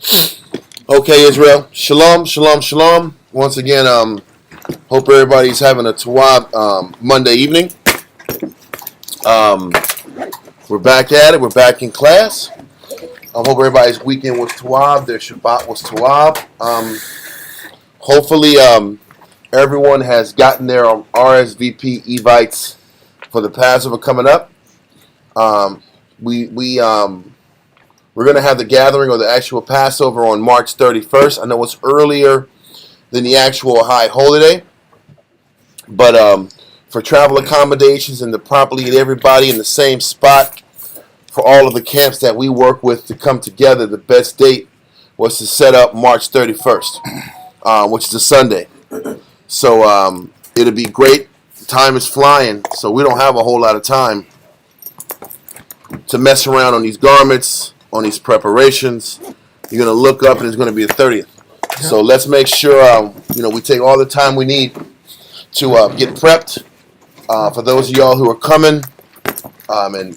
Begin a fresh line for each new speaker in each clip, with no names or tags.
Okay, Israel. Shalom, shalom, shalom. Once again, hope everybody's having a Tawab Monday evening. We're back at it. We're back in class. I hope everybody's weekend was Tawab. Their Shabbat was Tawab. Hopefully, everyone has gotten their RSVP evites for the Passover coming up. We're going to have the gathering or the actual Passover on March 31st. I know it's earlier than the actual high holiday, but for travel accommodations and to properly get everybody in the same spot for all of the camps that we work with to come together, the best date was to set up March 31st, which is a Sunday. So it'll be great. Time is flying, so we don't have a whole lot of time to mess around on these garments, on these preparations. You're going to look up and it's going to be the 30th. So let's make sure we take all the time we need to get prepped. For those of y'all who are coming, and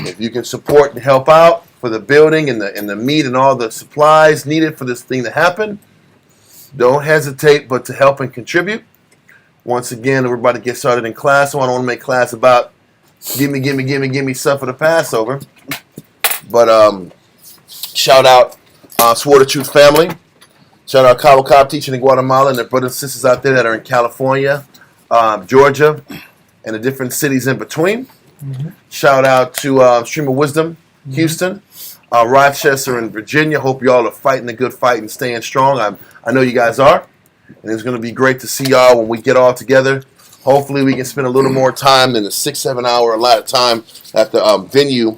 if you can support and help out for the building and the meat and all the supplies needed for this thing to happen, don't hesitate but to help and contribute. Once again, we're about to get started in class, so I don't want to make class about give me stuff for the Passover. But shout out Swore the Truth family. Shout out Cabo Cop teaching in Guatemala and their brothers and sisters out there that are in California, Georgia, and the different cities in between. Mm-hmm. Shout out to Stream of Wisdom, Houston, Rochester, and Virginia. Hope you all are fighting a good fight and staying strong. I know you guys are. And it's going to be great to see y'all when we get all together. Hopefully we can spend a little more time than the 6-7 hour allotted time at the venue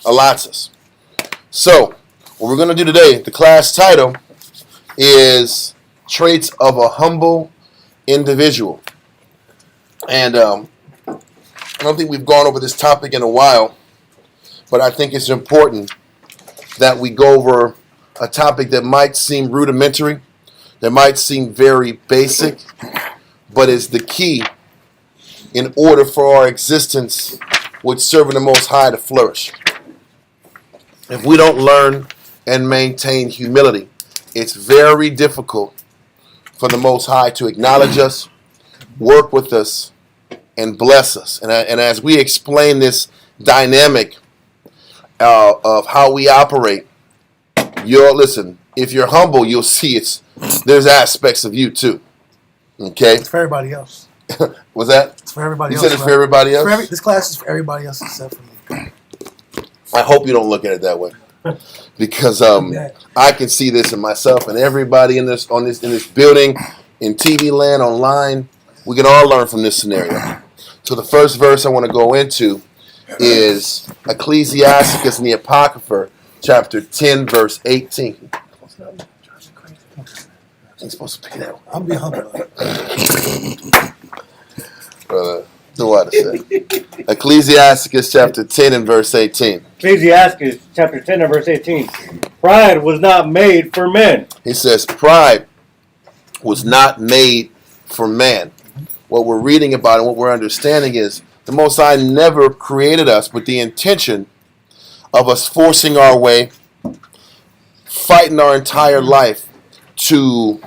allots us. So, what we're going to do today, the class title is Traits of a Humble Individual. And I don't think we've gone over this topic in a while, but I think it's important that we go over a topic that might seem rudimentary, that might seem very basic, but is the key in order for our existence with serving the Most High to flourish. If we don't learn and maintain humility, it's very difficult for the Most High to acknowledge us, work with us, and bless us. And as we explain this dynamic of how we operate, listen, if you're humble, you'll see there's aspects of you too. Okay?
It's for everybody else.
Was that?
It's for everybody else.
You said it's for everybody else?
This class is for everybody else except for me.
I hope you don't look at it that way. Because I can see this in myself and everybody in this building, in TV land, online. We can all learn from this scenario. So the first verse I want to go into is Ecclesiasticus in the Apocrypha, chapter 10, verse 18. I'm supposed to pick that one.
I'll be humble.
Brother, do what I say. Ecclesiasticus chapter 10 and verse 18.
Ecclesiasticus chapter 10 and verse 18. Pride was not made for men.
He says, pride was not made for man. What we're reading about and what we're understanding is the Most High never created us with the intention of us forcing our way, fighting our entire life to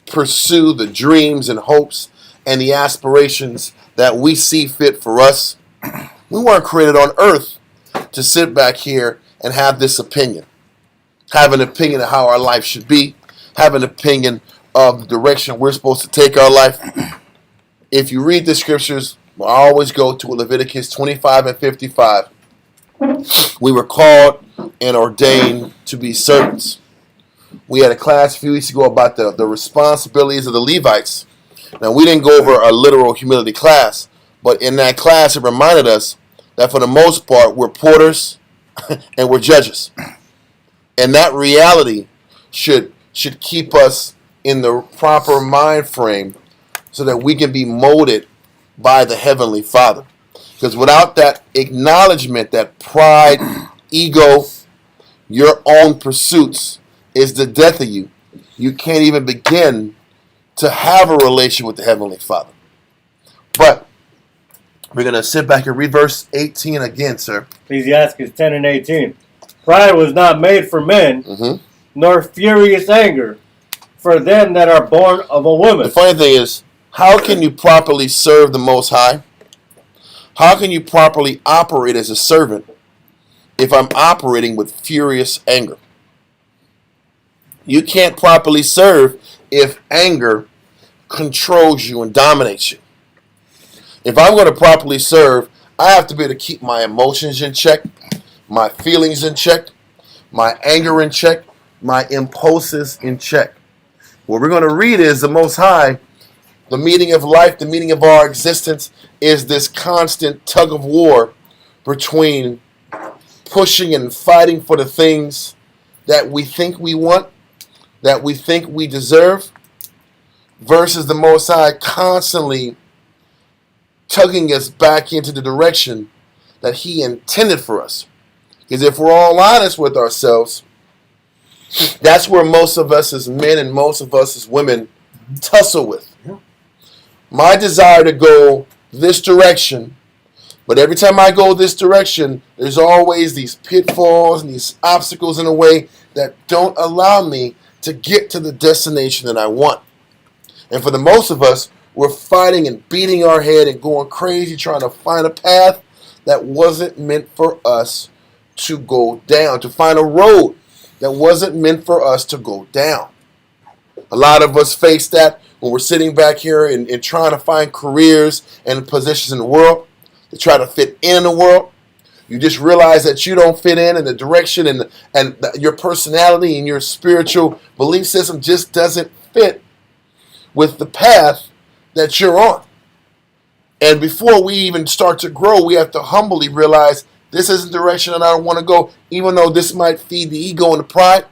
pursue the dreams and hopes and the aspirations that we see fit for us. We weren't created on earth to sit back here and have this opinion. Have an opinion of how our life should be. Have an opinion of the direction we're supposed to take our life. If you read the scriptures, I always go to Leviticus 25 and 55. We were called and ordained to be servants. We had a class a few weeks ago about the responsibilities of the Levites. Now, we didn't go over a literal humility class, but in that class it reminded us that for the most part we're porters and we're judges. And that reality should keep us in the proper mind frame so that we can be molded by the Heavenly Father. Because without that acknowledgement, that pride, ego, your own pursuits is the death of you. You can't even begin to have a relation with the Heavenly Father. But we're going to sit back and read verse 18 again, sir.
Ecclesiastes 10 and 18. Pride was not made for men, nor furious anger for them that are born of a woman.
The funny thing is, how can you properly serve the Most High? How can you properly operate as a servant if I'm operating with furious anger? You can't properly serve if anger controls you and dominates you. If I'm going to properly serve, I have to be able to keep my emotions in check, my feelings in check, my anger in check, my impulses in check. What we're going to read is the Most High, the meaning of life, the meaning of our existence is this constant tug of war between pushing and fighting for the things that we think we want, that we think we deserve, versus the Most High constantly tugging us back into the direction that He intended for us. Because if we're all honest with ourselves, that's where most of us as men and most of us as women tussle with. My desire to go this direction, but every time I go this direction, there's always these pitfalls and these obstacles in the way that don't allow me to get to the destination that I want. And for the most of us, we're fighting and beating our head and going crazy trying to find a path that wasn't meant for us to go down, to find a road that wasn't meant for us to go down. A lot of us face that when we're sitting back here and trying to find careers and positions in the world, to try to fit in the world. You just realize that you don't fit in the direction and your personality and your spiritual belief system just doesn't fit with the path that you're on. And before we even start to grow, we have to humbly realize this isn't the direction that I don't want to go. Even though this might feed the ego and the pride,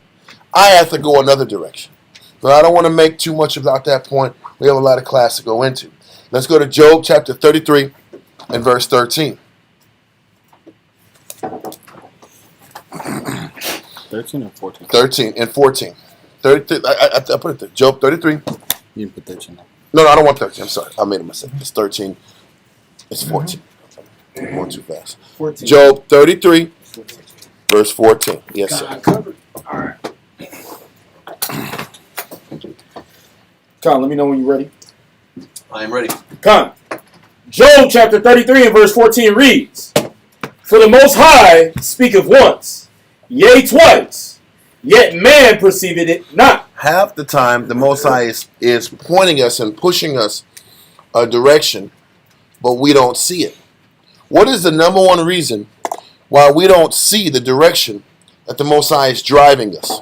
I have to go another direction. But I don't want to make too much about that point. We have a lot of class to go into. Let's go to Job chapter 33 and verse 13.
13 or 14?
13 and 14. 33, I put it there. Job 33.
You didn't put 13 up.
No, I don't want 13. I'm sorry. I made a mistake. It's 13. It's 14. I'm going too fast.
14.
Job 33, verse 14. Yes, sir.
Covered. All right. Con, let me know when you're ready.
I am ready.
Con. Job chapter 33 and verse 14 reads, For the Most High speaketh once, yea twice, yet man perceiveth it not.
Half the time, the Most High is pointing us and pushing us a direction, but we don't see it. What is the number one reason why we don't see the direction that the Most High is driving us?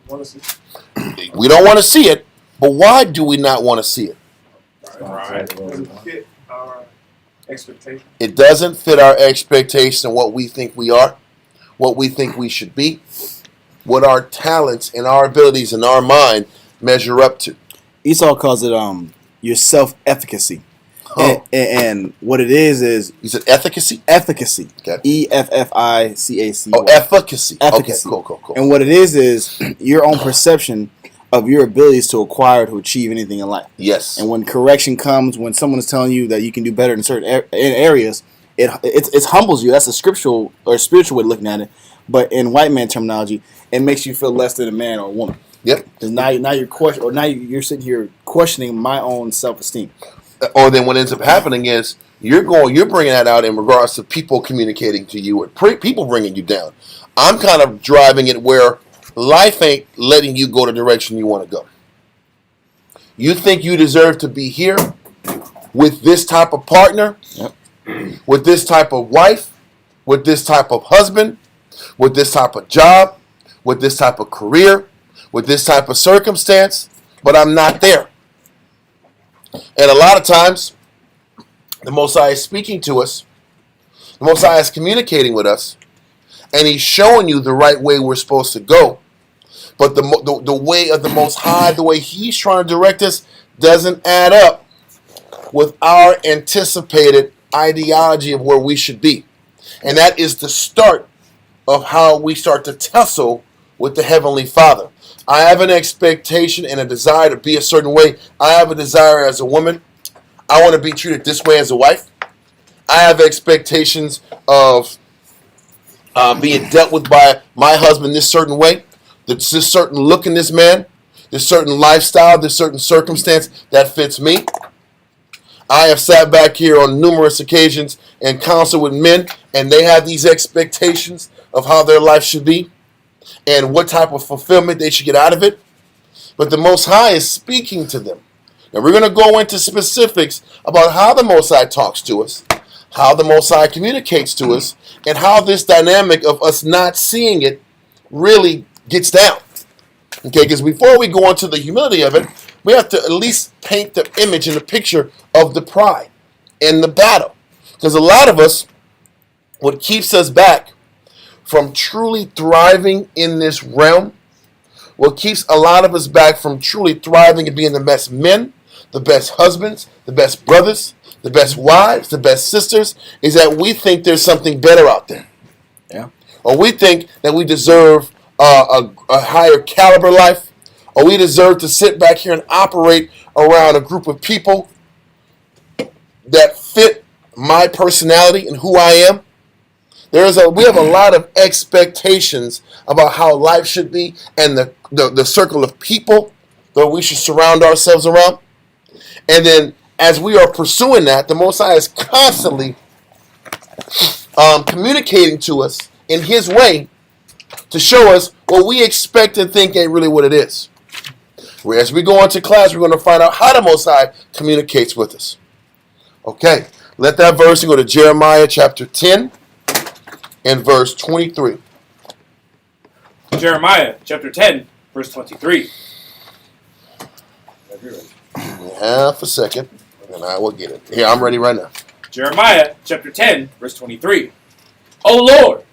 We don't want to see it, but why do we not want to see it?
Right. Doesn't fit our expectation.
It doesn't fit our expectation of what we think we are, what we think we should be, what our talents and our abilities and our mind measure up to.
Esau calls it your self-efficacy.
Oh.
And what it is
You said efficacy?
efficacy.
Okay.
EFFICAC.
Oh, efficacy.
Efficacy.
Okay, cool.
And what it is your own perception of your abilities to acquire, to achieve anything in life.
Yes.
And when correction comes, when someone is telling you that you can do better in certain areas, it humbles you. That's a scriptural or spiritual way of looking at it. But in white man terminology, it makes you feel less than a man or a woman.
Yep.
Because now you're sitting here questioning my own self-esteem.
Or then what ends up happening is you're bringing that out in regards to people communicating to you or people bringing you down. I'm kind of driving it where life ain't letting you go the direction you want to go. You think you deserve to be here with this type of partner, with this type of wife, with this type of husband, with this type of job, with this type of career, with this type of circumstance, but I'm not there. And a lot of times, the Most High is speaking to us. The Most High is communicating with us. And He's showing you the right way we're supposed to go. But the way of the Most High, the way He's trying to direct us, doesn't add up with our anticipated ideology of where we should be. And that is the start of how we start to tussle with the Heavenly Father. I have an expectation and a desire to be a certain way. I have a desire as a woman. I want to be treated this way as a wife. I have expectations of being dealt with by my husband this certain way, this certain look in this man, this certain lifestyle, this certain circumstance that fits me. I have sat back here on numerous occasions and counseled with men, and they have these expectations of how their life should be and what type of fulfillment they should get out of it. But the Most High is speaking to them. Now we're going to go into specifics about how the Most High talks to us, how the Most High communicates to us, and how this dynamic of us not seeing it really gets down. Okay, because before we go into the humility of it, we have to at least paint the image and the picture of the pride and the battle. Because a lot of us, what keeps us back from truly thriving in this realm, what keeps a lot of us back from truly thriving and being the best men, the best husbands, the best brothers, the best wives, the best sisters, is that we think there's something better out there.
Yeah.
Or we think that we deserve a higher caliber life, or we deserve to sit back here and operate around a group of people that fit my personality and who I am. We have a lot of expectations about how life should be and the circle of people that we should surround ourselves around. And then as we are pursuing that, the Most High is constantly communicating to us in His way to show us what we expect and think ain't really what it is. As we go into class, we're going to find out how the Most High communicates with us. Okay, let that verse go to Jeremiah chapter 10 and verse 23.
Jeremiah chapter 10, verse 23.
Half a second, and I will get it. Here, I'm ready right now.
Jeremiah chapter 10, verse 23. O Lord,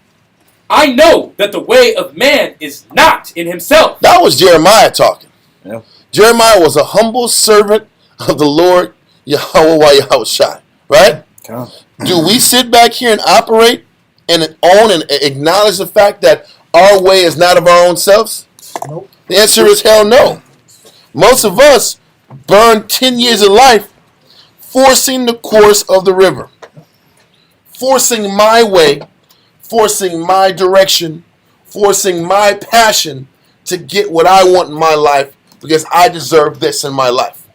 I know that the way of man is not in himself.
That was Jeremiah talking.
Yeah.
Jeremiah was a humble servant of the Lord Yahweh Yahushai, right?
Okay.
Do we sit back here and operate and own and acknowledge the fact that our way is not of our own selves?
Nope.
The answer is hell no. Most of us burn 10 years of life forcing the course of the river, forcing my way, forcing my direction, forcing my passion to get what I want in my life because I deserve this in my life.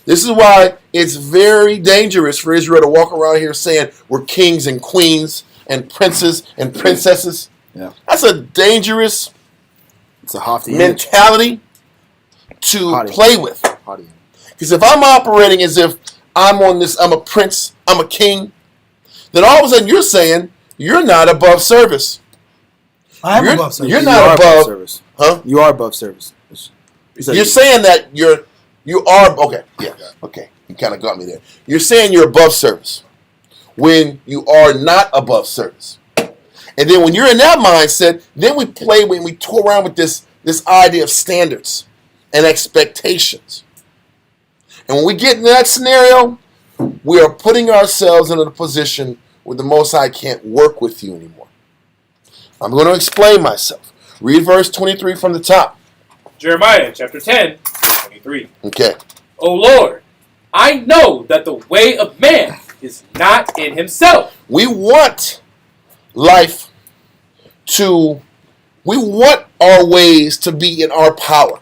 This is why it's very dangerous for Israel to walk around here saying we're kings and queens and princes and princesses.
Yeah.
That's a dangerous
It's a haughty
mentality to
Haughty.
play with.
Haughty.
Because if I'm operating as if I'm a prince, I'm a king, then all of a sudden you're saying you're not above service.
I am
You're-
above service.
you're
You
not
are
above-
service.
Huh?
You are above service.
You're saying that you are okay. Yeah. Okay. You kind of got me there. You're saying you're above service when you are not above service. And then when you're in that mindset, then we tour around with this idea of standards and expectations. And when we get in that scenario, we are putting ourselves in a position where the Most High can't work with you anymore. I'm going to explain myself. Read verse 23 from the top.
Jeremiah chapter 10, verse 23.
Okay.
O Lord, I know that the way of man is not in himself.
We want life we want our ways to be in our power.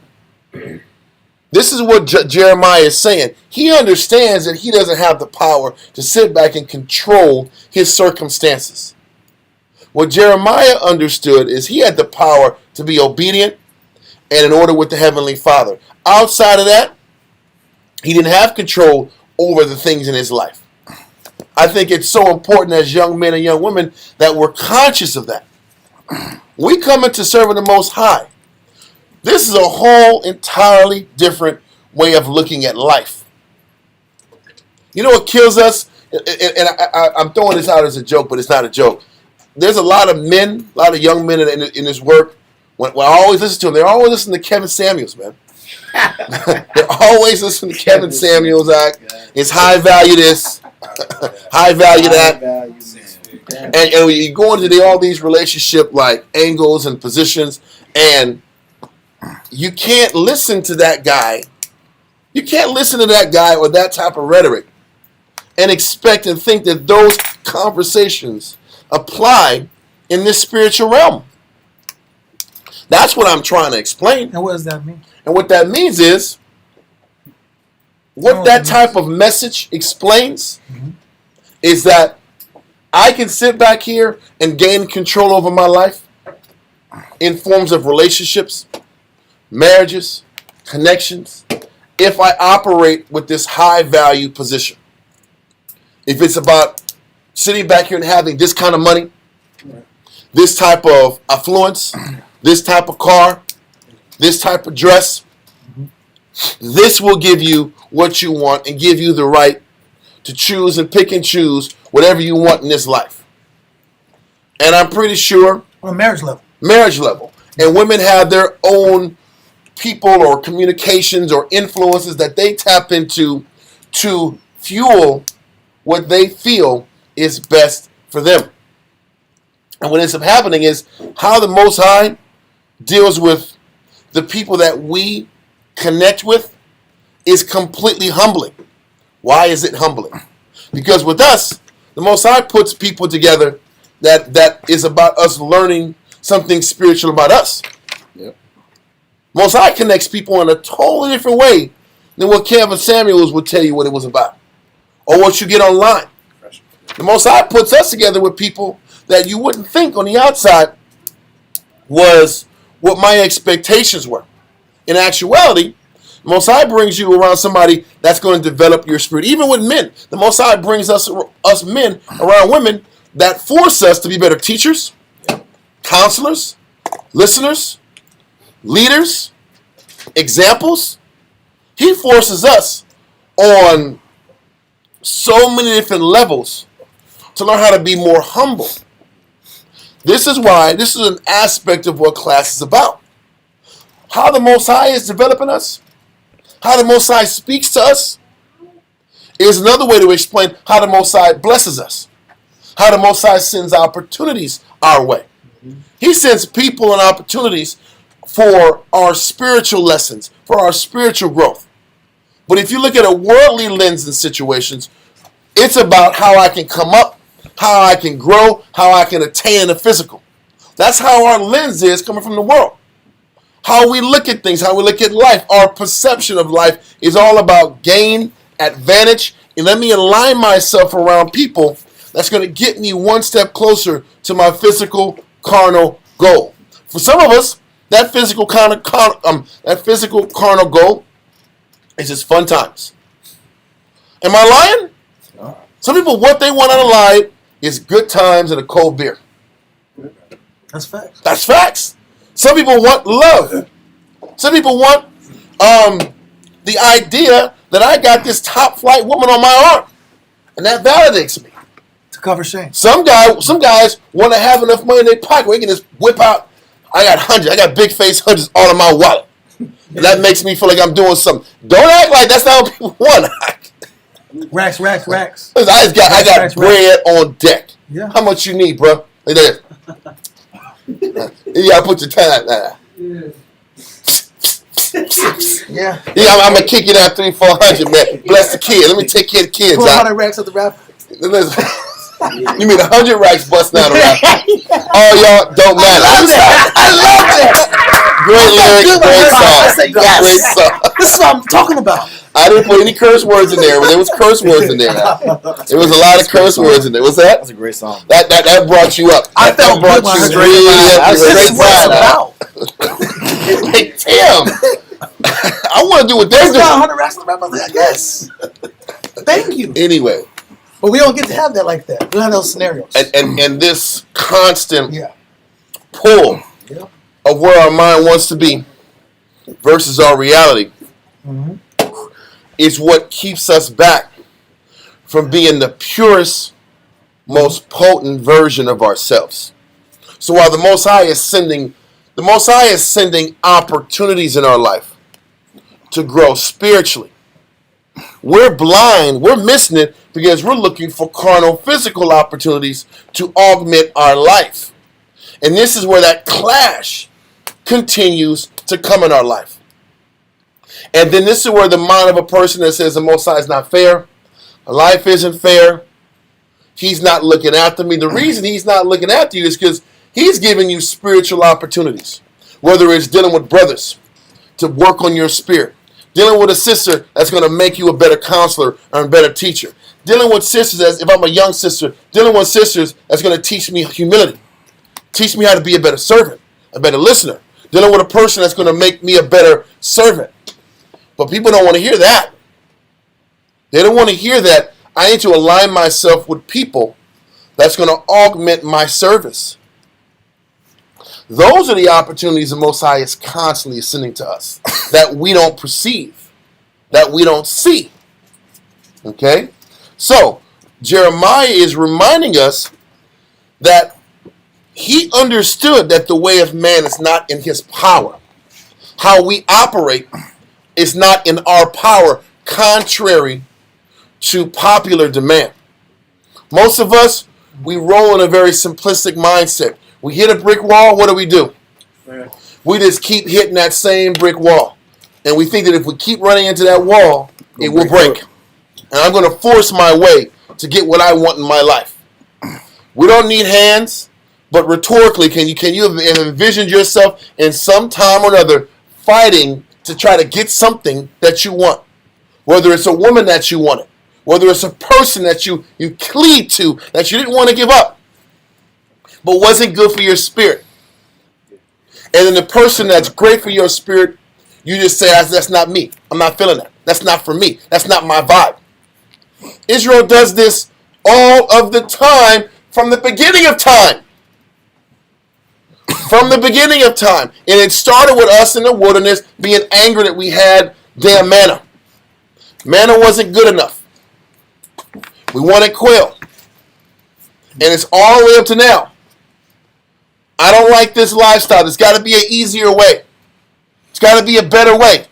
This is what Jeremiah is saying. He understands that he doesn't have the power to sit back and control his circumstances. What Jeremiah understood is he had the power to be obedient and in order with the Heavenly Father. Outside of that, he didn't have control over the things in his life. I think it's so important as young men and young women that we're conscious of that. We come into serving the Most High. This is a whole entirely different way of looking at life. You know what kills us? And I'm throwing this out as a joke, but it's not a joke. There's a lot of men, a lot of young men in this work. When I always listen to them, they're always listening to Kevin Samuels, man. They're always listening to Kevin Samuels. It's high value this, high value that. And you go into all these relationship like angles and positions, and you can't listen to that guy. You can't listen to that guy or that type of rhetoric and expect and think that those conversations apply in this spiritual realm. That's what I'm trying to explain.
And what does that mean?
And what that means is, what that type of message explains is that I can sit back here and gain control over my life in forms of relationships, marriages, connections, if I operate with this high value position. If it's about sitting back here and having this kind of money, this type of affluence, this type of car, this type of dress, this will give you what you want and give you the right to choose and pick and choose whatever you want in this life. And I'm pretty sure
On a marriage level.
marriage level. And women have their own people or communications or influences that they tap into to fuel what they feel is best for them. And what ends up happening is how the Most High deals with the people that we connect with is completely humbling. Why is it humbling? Because with us, the Most High puts people together that is about us learning something spiritual about us.
Yep.
Most High connects people in a totally different way than what Kevin Samuels would tell you what it was about, or what you get online. The Most High puts us together with people that you wouldn't think on the outside was what my expectations were. In actuality, the Most High brings you around somebody that's going to develop your spirit. Even with men, the Most High brings us men around women that force us to be better teachers, counselors, listeners, leaders, examples. He forces us on so many different levels to learn how to be more humble. This is why, this is an aspect of what class is about. How the Most High is developing us, how the Most High speaks to us, is another way to explain how the Most High blesses us, how the Most High sends opportunities our way. He sends people and opportunities for our spiritual lessons, for our spiritual growth. But if you look at a worldly lens in situations, it's about how I can come up, how I can grow, how I can attain the physical. That's how our lens is coming from the world. How we look at things, how we look at life, our perception of life is all about gain, advantage, and let me align myself around people that's going to get me one step closer to my physical, carnal goal. For some of us, that physical carnal goal is just fun times. Am I lying? No. Some people, what they want out of life is good times and a cold beer.
That's facts.
That's facts. Some people want love. Some people want the idea that I got this top flight woman on my arm, and that validates me.
To cover shame.
Some guys want to have enough money in their pocket where they can just whip out. I got big face hundreds all in my wallet, and that makes me feel like I'm doing something. Don't act like that's not what people want.
Racks.
I got bread on deck.
Yeah.
How much you need, bro? Like that. You gotta put your time.
Yeah.
Yeah, I'm gonna kick you down 300-400, man. Bless the kids. Let me take care of the kids.
400 racks at the rap.
You mean 100 racks busting out of rap? All y'all don't matter.
I love that.
Great lyrics, great song.
I say yes.
Great song.
This is what I'm talking about.
I didn't put any curse words in there, but there was curse words in there. There was a lot of curse words in there. What's that?
That's a great song.
That brought you up.
I felt
that brought
good when I
you
heard
really up.
This is what it's about.
Like, damn. I want to do what they're
There's
doing.
not 100 racks at the rap. I was like, yes. Thank you.
Anyway.
But we don't get to have that like that. We don't have those scenarios.
And this constant
Yeah.
pull
Yeah.
of where our mind wants to be versus our reality is what keeps us back from being the purest, most potent version of ourselves. So while the Most High is sending opportunities in our life to grow spiritually, we're blind, we're missing it because we're looking for carnal, physical opportunities to augment our life. And this is where that clash continues to come in our life. And then this is where the mind of a person that says the Most High is not fair, life isn't fair, he's not looking after me. The reason he's not looking after you is because He's giving you spiritual opportunities, whether it's dealing with brothers to work on your spirit, dealing with a sister that's going to make you a better counselor or a better teacher, dealing with sisters, as if I'm a young sister, dealing with sisters that's going to teach me humility, teach me how to be a better servant, a better listener, dealing with a person that's going to make me a better servant. But people don't want to hear that. They don't want to hear that I need to align myself with people that's going to augment my service. Those are the opportunities the Most High is constantly sending to us that we don't perceive, that we don't see. Okay? So, Jeremiah is reminding us that he understood that the way of man is not in his power. How we operate is not in our power, contrary to popular demand. Most of us, we roll in a very simplistic mindset. We hit a brick wall, what do?
Yeah.
We just keep hitting that same brick wall. And we think that if we keep running into that wall, it will break. And I'm going to force my way to get what I want in my life. We don't need hands, but rhetorically, can you have envisioned yourself in some time or another fighting to try to get something that you want? Whether it's a woman that you wanted, whether it's a person that you cleave to that you didn't want to give up, but wasn't good for your spirit. And then the person that's great for your spirit, you just say, that's not me. I'm not feeling that. That's not for me. That's not my vibe. Israel does this all of the time from the beginning of time. From the beginning of time. And it started with us in the wilderness being angry that we had damn manna. Manna wasn't good enough. We wanted quail. And it's all the way up to now. I don't like this lifestyle. There's got to be an easier way. It's got to be a better way.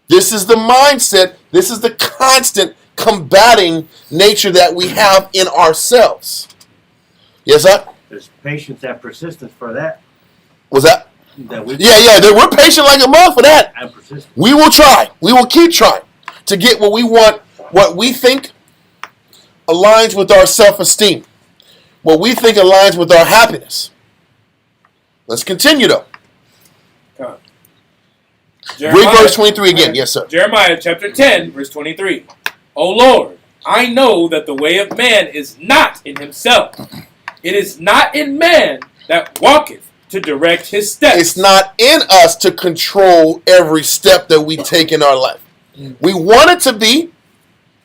This is the mindset. This is the constant combating nature that we have in ourselves. Yes, sir?
There's patience and persistence for that.
Was that?
That we
Yeah. We're patient like a mother for that.
and persistence.
We will try. We will keep trying to get what we want, what we think aligns with our self-esteem, what we think aligns with our happiness. Let's continue, though. Read verse 23 again. Yes, sir.
Jeremiah chapter 10, verse 23. O Lord, I know that the way of man is not in himself. It is not in man that walketh to direct his steps.
It's not in us to control every step that we take in our life. We want it to be.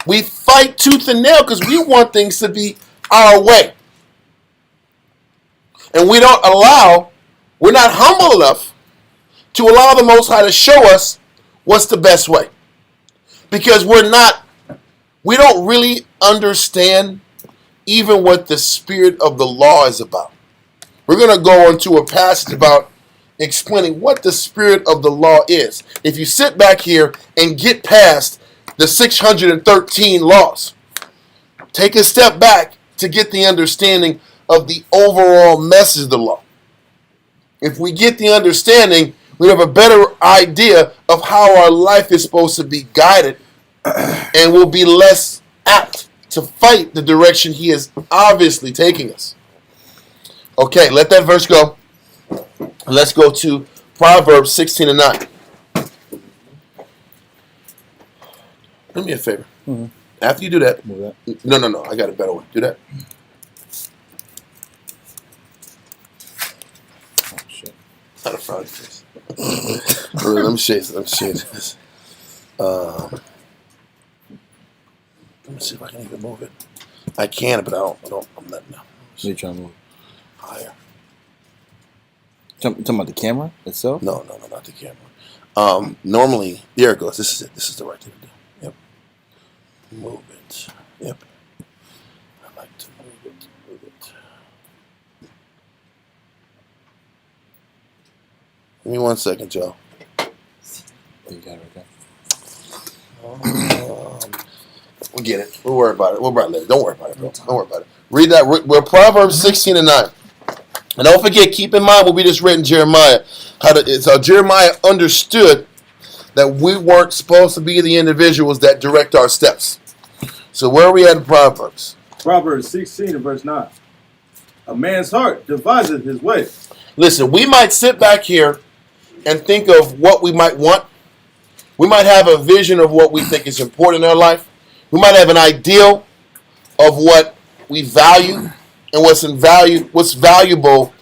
We fight tooth and nail because we want things to be our way. And we're not humble enough to allow the Most High to show us what's the best way. Because we don't really understand even what the spirit of the law is about. We're going to go into a passage about explaining what the spirit of the law is. If you sit back here and get past the 613 laws, take a step back to get the understanding of the overall message of the law. If we get the understanding, we have a better idea of how our life is supposed to be guided, and we'll be less apt to fight the direction he is obviously taking us. Okay, let that verse go. Let's go to Proverbs 16 and 9. Do me a favor.
Mm-hmm.
After you do that,
Move that.
no, I got a better one. Do that.
Oh, shit.
Not a frowny face. Let me show you this. Let me see if I can even move it. I can, but I'm not now.
What are you trying to move?
Higher.
Talking about the camera itself?
No, not the camera. Normally, there it goes. This is it. This is the right thing to do. Yep. Move it. Yep. I like to move it. Give me 1 second, Joe.
You got it right there.
We'll get it. We'll worry about it. We'll worry about it later. Don't worry about it, bro. Don't worry about it. Read that. We're Proverbs 16 and 9. And don't forget, keep in mind what we just read in Jeremiah. So Jeremiah understood that we weren't supposed to be the individuals that direct our steps. So where are we at in Proverbs?
Proverbs 16 and verse 9. A man's heart deviseth his way.
Listen, we might sit back here and think of what we might want. We might have a vision of what we think is important in our life. We might have an ideal of what we value and what's valuable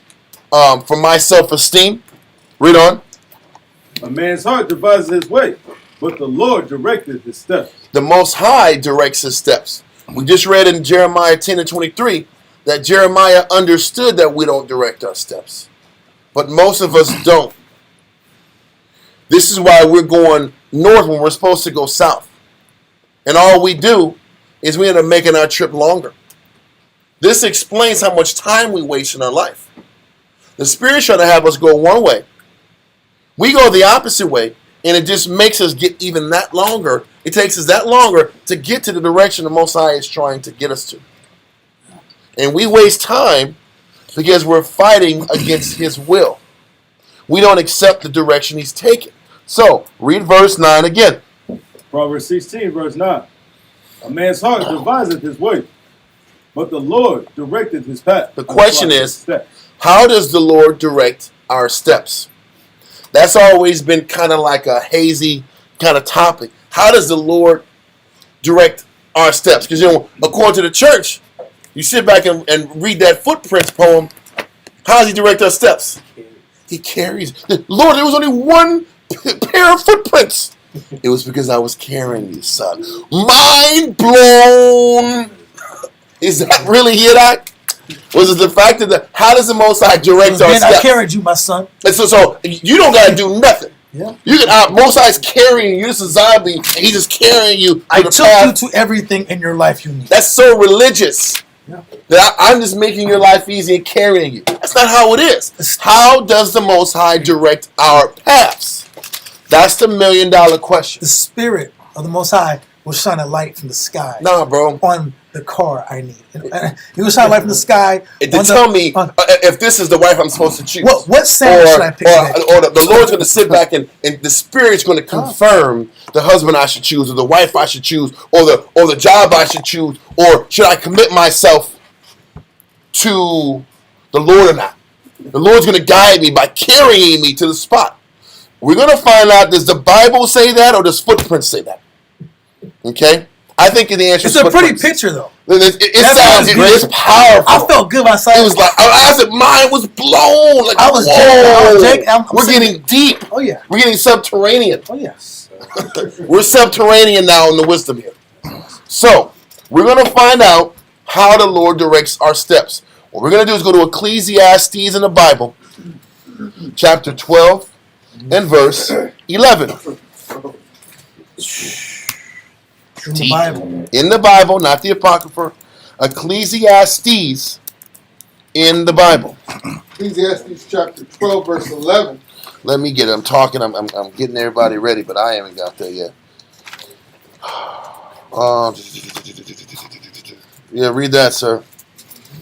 for my self-esteem. Read on.
A man's heart devises his way, but the Lord directed his steps.
The Most High directs his steps. We just read in Jeremiah 10 and 23 that Jeremiah understood that we don't direct our steps. But most of us don't. This is why we're going north when we're supposed to go south. And all we do is we end up making our trip longer. This explains how much time we waste in our life. The Spirit's trying to have us go one way. We go the opposite way, and it just makes us get even that longer. It takes us that longer to get to the direction the Most High is trying to get us to. And we waste time because we're fighting against His will. We don't accept the direction He's taking. So, read verse 9 again.
Proverbs 16, verse 9. A man's heart deviseth his way, but the Lord directed his path.
The question is, how does the Lord direct our steps? That's always been kind of like a hazy kind of topic. How does the Lord direct our steps? Because, according to the church, you sit back and read that Footprints poem. How does He direct our steps? He carries. Lord, there was only one pair of footprints. It was because I was carrying you, son. Mind blown. Is that really it? Was it the fact that how does the Most High direct our steps?
I carried you, my son.
And so you don't got to do nothing.
Yeah.
You can. Most High's carrying you. This is a zombie, and He's just carrying you.
I took you to everything in your life you need.
That's so religious.
Yeah.
That I'm just making your life easy and carrying you. That's not how it is. How does the Most High direct our paths? That's the $1 million question.
The Spirit of the Most High will shine a light from the sky.
Nah, bro.
On the car I need. He will shine a light from the sky.
To tell me if this is the wife I'm supposed to choose.
What sandwich should I pick?
Or the Lord's going to sit back and the Spirit's going to confirm the husband I should choose, or the wife I should choose, or the job I should choose, or should I commit myself to the Lord or not? The Lord's going to guide me by carrying me to the spot. We're going to find out, does the Bible say that, or does Footprints say that? Okay? I think the answer is
it's a pretty picture, though.
It's powerful.
I felt good myself.
It was like, I said, mine was blown. Like,
I was
We're getting deep.
Oh, yeah.
We're getting subterranean.
Oh, yes.
We're subterranean now in the wisdom here. So, we're going to find out how the Lord directs our steps. What we're going to do is go to Ecclesiastes in the Bible, chapter 12 and verse 11.
In the Bible.
In the Bible, not the Apocrypha. Ecclesiastes in the Bible.
Ecclesiastes chapter 12, verse 11.
Let me get it. I'm talking. I'm getting everybody ready, but I haven't got there yet. Yeah, read that, sir.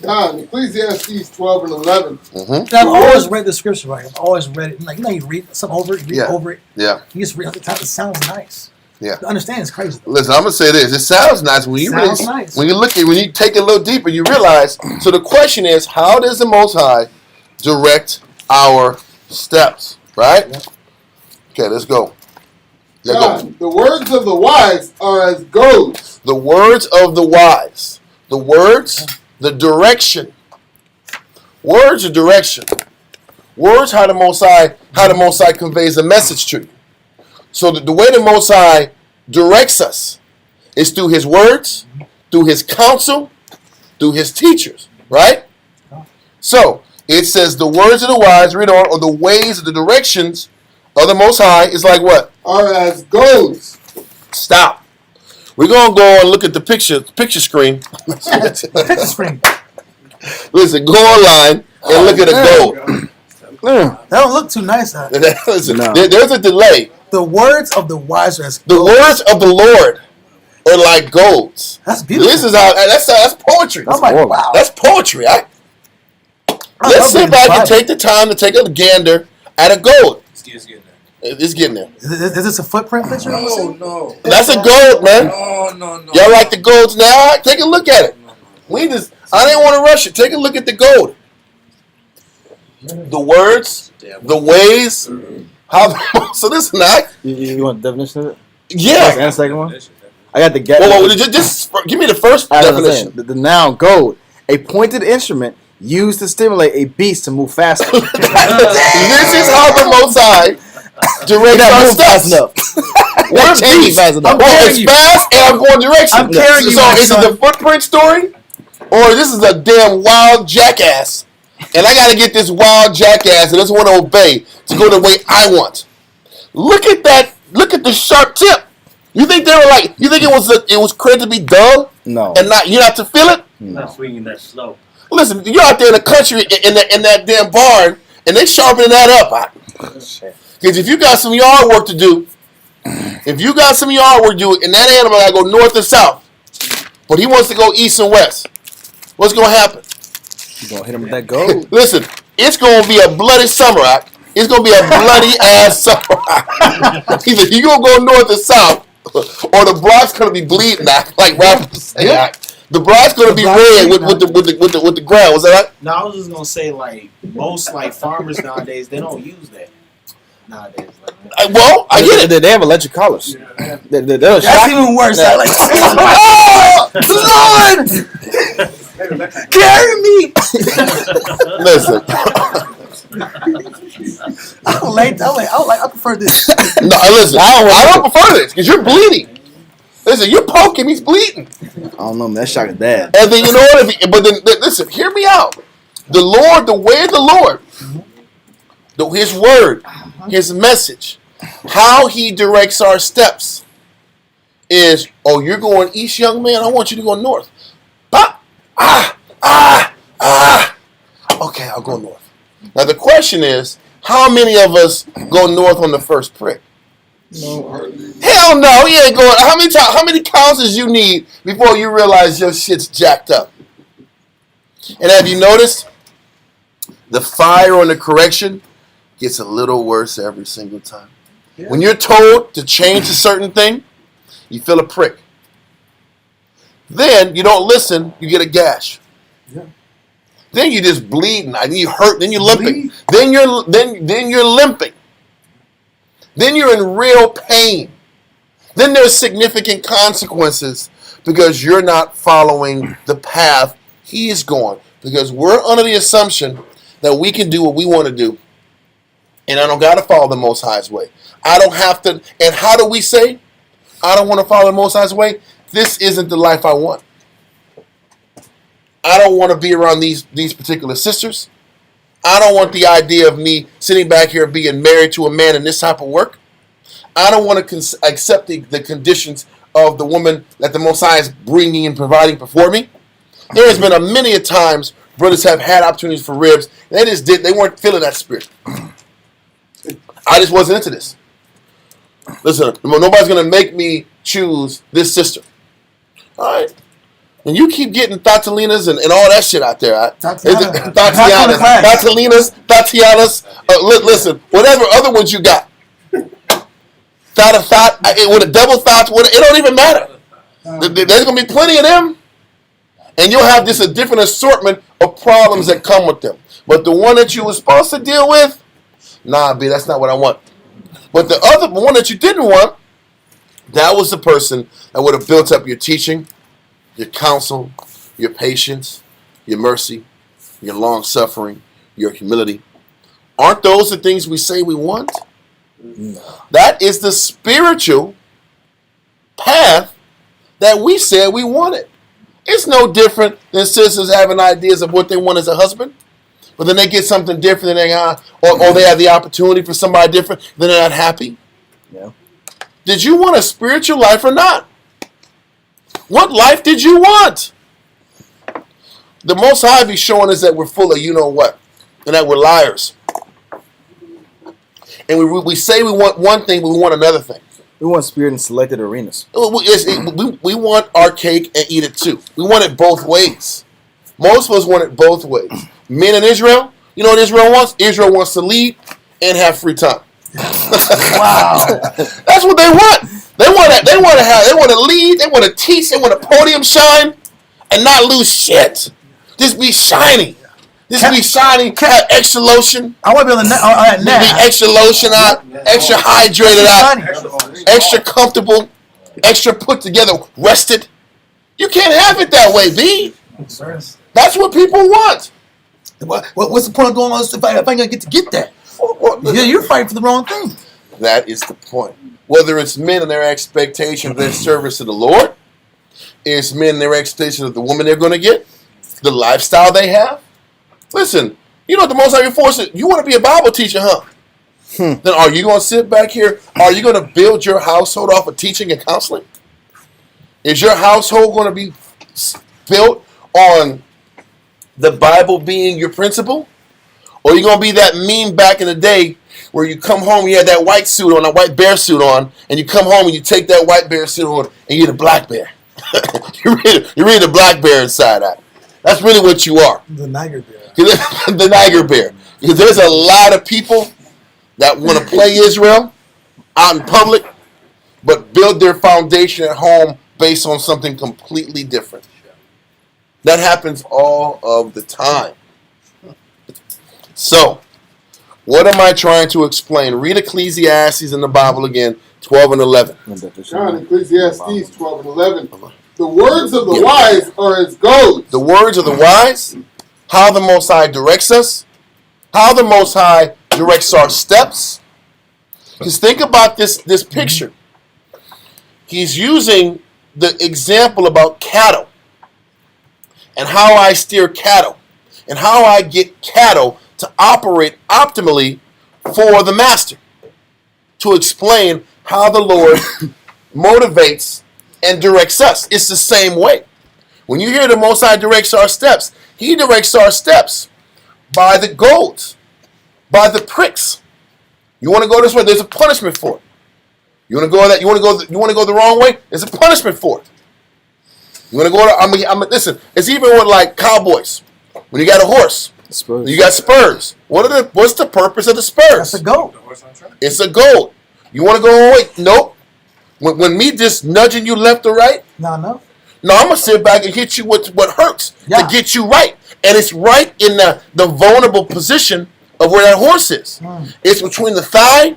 God, Ecclesiastes 12 and 11.
Mm-hmm.
I've always read the scripture right. I've always read it. Like, you read something over it, you read over it.
Yeah.
You just read it. It sounds nice.
Yeah.
To understand it's crazy.
Listen, I'm gonna say this. It sounds nice when you
nice.
When you look at when you take it a little deeper, you realize. So the question is, how does the Most High direct our steps? Right?
Yeah.
Okay, let's go.
God, the words of the wise are as goads.
The words of the wise. The words, the direction. Words are direction. Words how the Most High conveys a message to you. So the way the Most High directs us is through His words, through His counsel, through His teachers, right? So it says the words of the wise, read on, or the ways of the directions of the Most High is like what?
Are as goads.
Stop. We're going to go and look at the picture screen.
Picture screen.
Listen, go online and look at a goat.
That don't look too nice.
Listen, there's a delay.
The words of the wise are as
The words of the Lord are like golds.
That's beautiful.
This is how that's poetry.
I'm like, wow.
That's poetry. Let's sit back and take the time to take a gander at a gold. It's getting there.
Is this a footprint picture?
No.
That's a gold, man.
No.
Y'all like the golds now? Take a look at it. We just I didn't want to rush it. Take a look at the gold. The words, the ways, how. So this is not.
You want the definition of it?
Yeah.
And the second one? I got the get.
Well, just give me the first definition.
The noun goad, a pointed instrument used to stimulate a beast to move faster.
This is how the Most High directs our steps. We're fast enough. It's fast and I'm going direction.
I'm carrying you,
So
my
is
son.
it the footprint story, or this is a damn wild jackass? And I got to get this wild jackass that doesn't want to obey to go the way I want. Look at that. Look at the sharp tip. You think they were like? You think it was created to be dull?
No.
And not you have to feel it.
Not swinging that slow.
Listen, you're out there in the country in that damn barn, and they sharpening that up. Because if you got some yard work to do, and that animal got to go north and south, but he wants to go east and west, what's going to happen?
You gonna hit him with that gold?
Listen, it's going to be a bloody summer. It's going to be a bloody ass summer. Either you going to go north and south, or the broad's going to be bleeding like rappers say. The broad's going to be red with the ground. Was that right?
No, I was just gonna say like most like farmers nowadays they don't use that nowadays. Like,
Well, I get it.
They have electric collars. They'll
that's
shock you.
even worse.
Yeah.
I like,
Oh, Lord!
carry me.
Listen.
I prefer this.
No, listen. I don't prefer this because you're bleeding. Listen, you're poking. He's bleeding.
I don't know, man. That shock is bad.
And then you know what? But then listen. Hear me out. The Lord, the way of the Lord, His word, His message, how He directs our steps is. Oh, you're going east, young man. I want you to go north. Okay, I'll go north. Now the question is, how many of us go north on the first prick? Hell no, he ain't going. How many counts you need before you realize your shit's jacked up? And have you noticed the fire on the correction gets a little worse every single time? Yeah. When you're told to change a certain thing, you feel a prick. Then you don't listen, you get a gash. Yeah. Then you're just bleeding. Then you hurt. Then you're limping. Then you're limping. Then you're in real pain. Then there's significant consequences because you're not following the path He's going. Because we're under the assumption that we can do what we want to do, and I don't got to follow the Most High's way. I don't have to. And how do we say, I don't want to follow the Most High's way? This isn't the life I want. I don't want to be around these particular sisters. I don't want the idea of me sitting back here being married to a man in this type of work. I don't want to accept the conditions of the woman that the Most High is bringing and providing before me. There has been many a times brothers have had opportunities for ribs. And they weren't feeling that spirit. I just wasn't into this. Listen, nobody's going to make me choose this sister. All right. And you keep getting Tatalinas and all that shit out there. Right? Tatianas. Listen, whatever other ones you got. Thought, with a double thought, it don't even matter. There's going to be plenty of them. And you'll have a different assortment of problems that come with them. But the one that you were supposed to deal with, nah, B, that's not what I want. But the other one that you didn't want, that was the person that would have built up your teaching, your counsel, your patience, your mercy, your long-suffering, your humility. Aren't those the things we say we want? No. That is the spiritual path that we said we wanted. It's no different than sisters having ideas of what they want as a husband, but then they get something different than or they have the opportunity for somebody different, then they're not happy. Yeah. Did you want a spiritual life or not? What life did you want? The Most High be showing us that we're full of you know what, and that we're liars. And we say we want one thing, but we want another thing.
We want spirit in selected arenas.
We want our cake and eat it too. We want it both ways. Most of us want it both ways. Men in Israel, you know what Israel wants? Israel wants to lead and have free time. Wow, that's what they want. They want to lead. They want to teach. They want a podium shine and not lose shit. Just be shiny. Just be shiny. Have extra lotion.
I want to be on that
Be
now.
extra lotion out. Extra hydrated out. Extra comfortable. Extra put together. Rested. You can't have it that way, B. That's what people want.
What's the point of doing all this if I ain't gonna get that? Yeah, you're fighting for the wrong thing.
That is the point. Whether it's men and their expectation of their service to the Lord, it's men and their expectation of the woman they're going to get, the lifestyle they have. Listen, you know what the Most High forces? You want to be a Bible teacher, huh? Then are you going to sit back here? Are you going to build your household off of teaching and counseling? Is your household going to be built on the Bible being your principle? Or are you going to be that meme back in the day where you come home, you had that white suit on, that white bear suit on, and you come home and you take that white bear suit on and you're the black bear. you're really the black bear inside out. That's really what you are.
The Niger bear.
The Niger bear. Because there's a lot of people that want to play Israel out in public, but build their foundation at home based on something completely different. That happens all of the time. So, what am I trying to explain? Read Ecclesiastes in the Bible again, 12 and 11.
John, Ecclesiastes 12 and 11. The words of the wise are as gold.
The words of the wise, how the Most High directs us, how the Most High directs our steps. Because think about this picture. He's using the example about cattle and how I steer cattle and how I get cattle to operate optimally for the master, to explain how the Lord motivates and directs us. It's the same way. When you hear the Most High directs our steps, He directs our steps by the goads, by the pricks. You want to go this way? There's a punishment for it. You want to go that? You want to go the wrong way? There's a punishment for it. You want to go? Listen. It's even with like cowboys. When you got a horse,
Spurs.
you got spurs. What's the purpose of the spurs?
That's a goat.
It's a goat. You want to go away? Nope. When me just nudging you left or right,
No.
no, I'm gonna sit back and hit you with what hurts to get you right, and it's right in the vulnerable position of where that horse is. It's between the thigh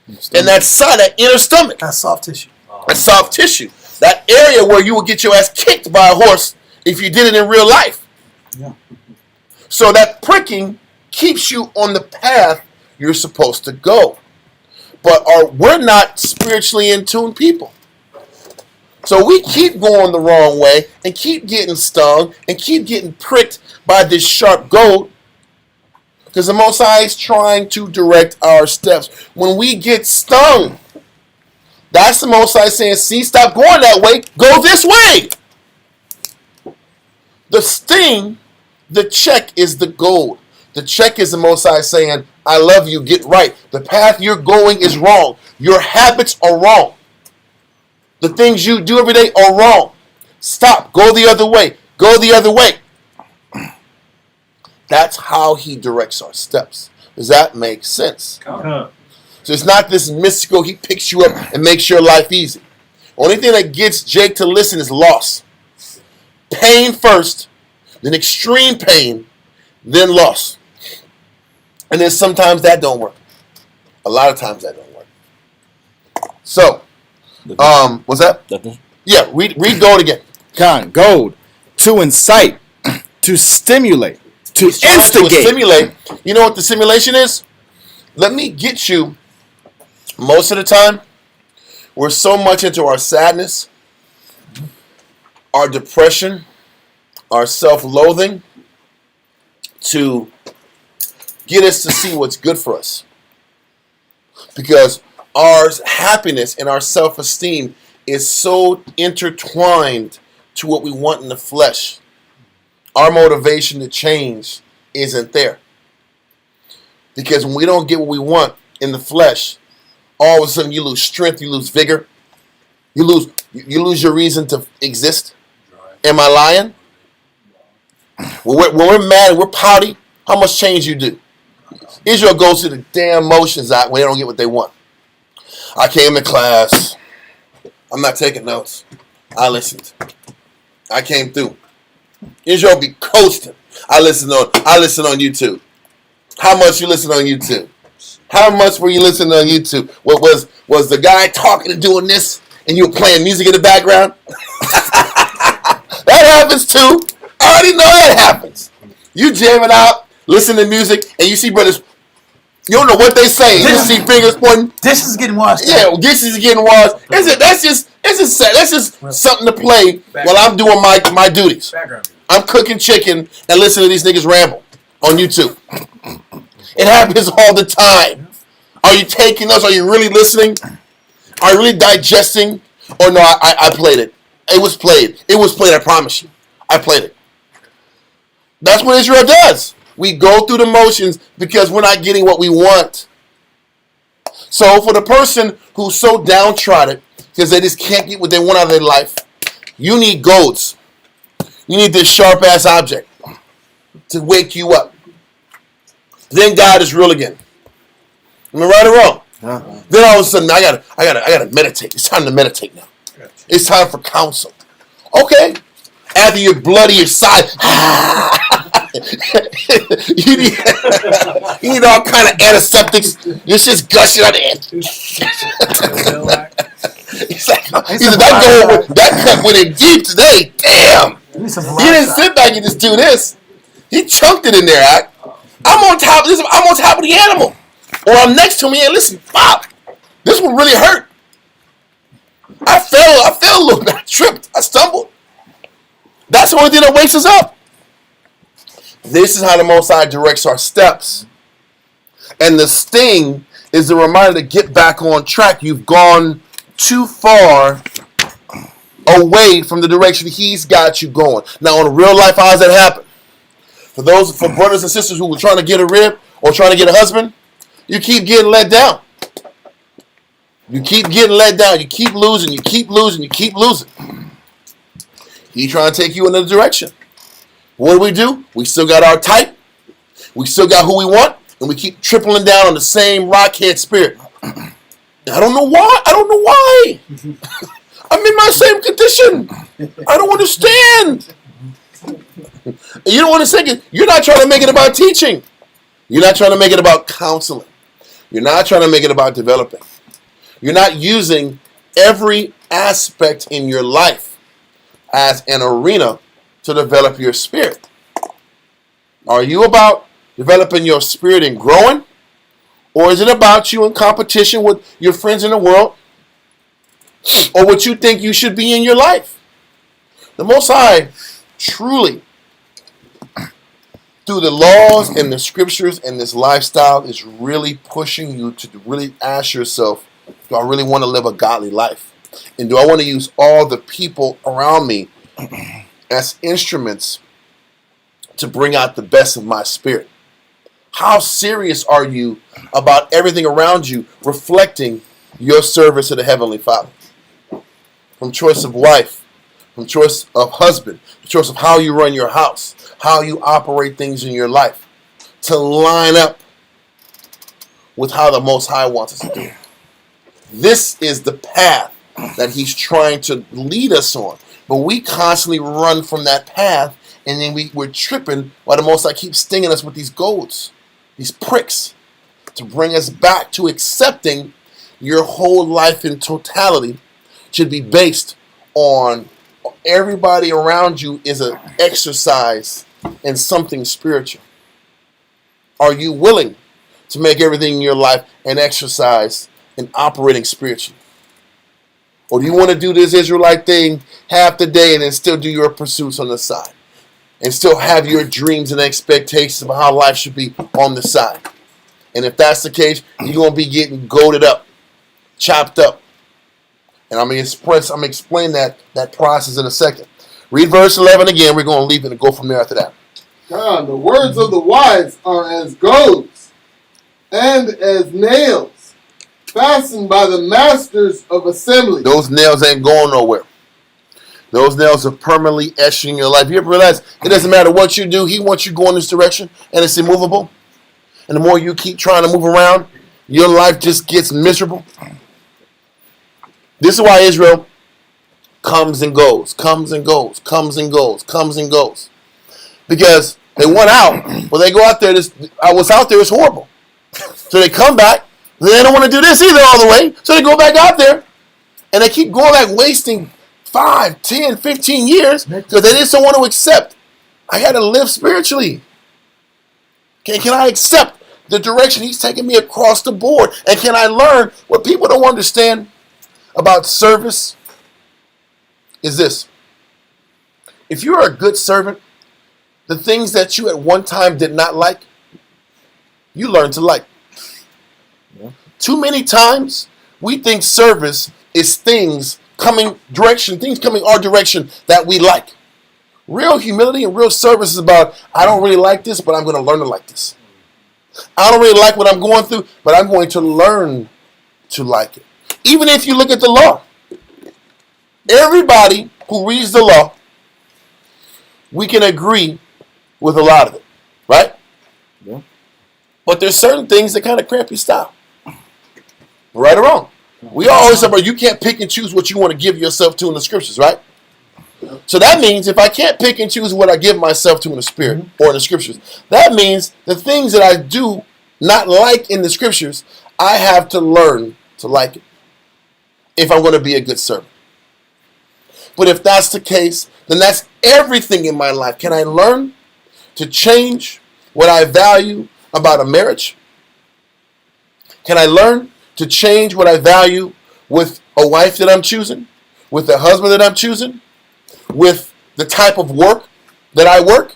and that side, that inner stomach.
That's soft tissue.
That soft tissue. That area where you would get your ass kicked by a horse if you did it in real life.
Yeah.
So that pricking keeps you on the path you're supposed to go. But we're not spiritually in tune people. So we keep going the wrong way and keep getting stung and keep getting pricked by this sharp goad. Because the Most High is trying to direct our steps. When we get stung, that's the Most High saying, see, stop going that way, go this way. The sting, the check is the gold. The check is the Most High saying, I love you, get right. The path you're going is wrong. Your habits are wrong. The things you do every day are wrong. Stop, go the other way, go the other way. That's how He directs our steps. Does that make sense? So it's not this mystical, He picks you up and makes your life easy. Only thing that gets Jake to listen is loss. Pain first, then extreme pain, then loss. And then sometimes that don't work. A lot of times that don't work. So, what's that? Yeah, read gold again.
Gold. To incite, to stimulate, to
He's trying
instigate.
to stimulate. You know what the simulation is? Let me get you. Most of the time, we're so much into our sadness, our depression, our self-loathing, to get us to see what's good for us. Because our happiness and our self-esteem is so intertwined to what we want in the flesh. Our motivation to change isn't there. Because when we don't get what we want in the flesh, all of a sudden you lose strength, you lose vigor, you lose your reason to exist. Am I lying? When we're mad and we're pouty, how much change you do? Israel goes to the damn motions out when they don't get what they want. I came to class. I'm not taking notes. I listened. I came through. Israel be coasting. I listen on YouTube. How much you listen on YouTube? How much were you listening on YouTube? What was the guy talking and doing this, and you were playing music in the background? That happens too. I already know that happens. You jamming out, listen to music, and you see brothers. You don't know what they say. You just see fingers pointing.
Dishes is getting washed.
Yeah, dishes is getting washed. That's just something to play while I'm doing my duties.
Background.
I'm cooking chicken and listening to these niggas ramble on YouTube. It happens all the time. Are you taking notes? Are you really listening? Are you really digesting? Or no, I played it. It was played. It was played, I promise you. I played it. That's what Israel does. We go through the motions because we're not getting what we want. So for the person who's so downtrodden because they just can't get what they want out of their life, you need goads. You need this sharp-ass object to wake you up. Then God is real again. Am I right or wrong?
Yeah.
Then all of a sudden, I gotta meditate. It's time to meditate now. It's time for counsel. Okay. After you're bloody inside, you need all kind of antiseptics. You're just gushing out the end. He's like, that cut went in deep today. Damn. He didn't sit back and just do this. He chunked it in there. I'm on top of this. I'm on top of the animal. Or I'm next to me and listen, pop. This one really hurt. I fell a little bit. I tripped. I stumbled. That's the only thing that wakes us up. This is how the Most High directs our steps. And the sting is the reminder to get back on track. You've gone too far away from the direction He's got you going. Now, in real life, how does that happen? For brothers and sisters who were trying to get a rib or trying to get a husband, you keep getting let down. You keep getting let down. You keep losing. You keep losing. You keep losing. He's trying to take you in another direction. What do? We still got our type. We still got who we want. And we keep tripling down on the same rockhead spirit. I don't know why. I'm in my same condition. I don't understand. You don't understand it. You're not trying to make it about teaching. You're not trying to make it about counseling. You're not trying to make it about developing. You're not using every aspect in your life as an arena to develop your spirit. Are you about developing your spirit and growing? Or is it about you in competition with your friends in the world? Or what you think you should be in your life? The Most High truly, through the laws and the scriptures and this lifestyle, is really pushing you to really ask yourself, do I really want to live a godly life? And do I want to use all the people around me as instruments to bring out the best of my spirit? How serious are you about everything around you reflecting your service to the Heavenly Father? From choice of wife, from choice of husband, the choice of how you run your house, how you operate things in your life, to line up with how the Most High wants us to do. This is the path that He's trying to lead us on. But we constantly run from that path, and then we're tripping while the Most High keeps stinging us with these goads, these pricks, to bring us back to accepting your whole life in totality should be based on everybody around you is an exercise in something spiritual. Are you willing to make everything in your life an exercise in operating spiritually? Or do you want to do this Israelite thing half the day and then still do your pursuits on the side? And still have your dreams and expectations of how life should be on the side? And if that's the case, you're going to be getting goaded up, chopped up. And I'm going to explain that process in a second. Read verse 11 again. We're going to leave it and go from there after that.
God, the words of the wise are as goads and as nails fastened by the masters of assembly.
Those nails ain't going nowhere. Those nails are permanently etched in your life. You ever realize it doesn't matter what you do, He wants you going this direction, and it's immovable? And the more you keep trying to move around, your life just gets miserable. This is why Israel comes and goes, comes and goes, comes and goes, comes and goes. because they went out. Well, they go out there. What's out there is horrible. So they come back. They don't want to do this either all the way. So they go back out there. And they keep going back, wasting 5, 10, 15 years because they just don't want to accept. I got to live spiritually. Can I accept the direction he's taking me across the board? And can I learn what people don't understand about service is this. If you're a good servant, the things that you at one time did not like, you learn to like. Yeah. Too many times, we think service is things coming our direction that we like. Real humility and real service is about, I don't really like this, but I'm going to learn to like this. I don't really like what I'm going through, but I'm going to learn to like it. Even if you look at the law, everybody who reads the law, we can agree with a lot of it, right? Yeah. But there's certain things that kind of cramp your style. Right or wrong. We always say, you can't pick and choose what you want to give yourself to in the scriptures, right? So that means if I can't pick and choose what I give myself to in the spirit or in the scriptures, that means the things that I do not like in the scriptures, I have to learn to like it if I'm going to be a good servant. But if that's the case, then that's everything in my life. Can I learn to change what I value about a marriage? Can I learn to change what I value with a wife that I'm choosing, with a husband that I'm choosing, with the type of work that I work?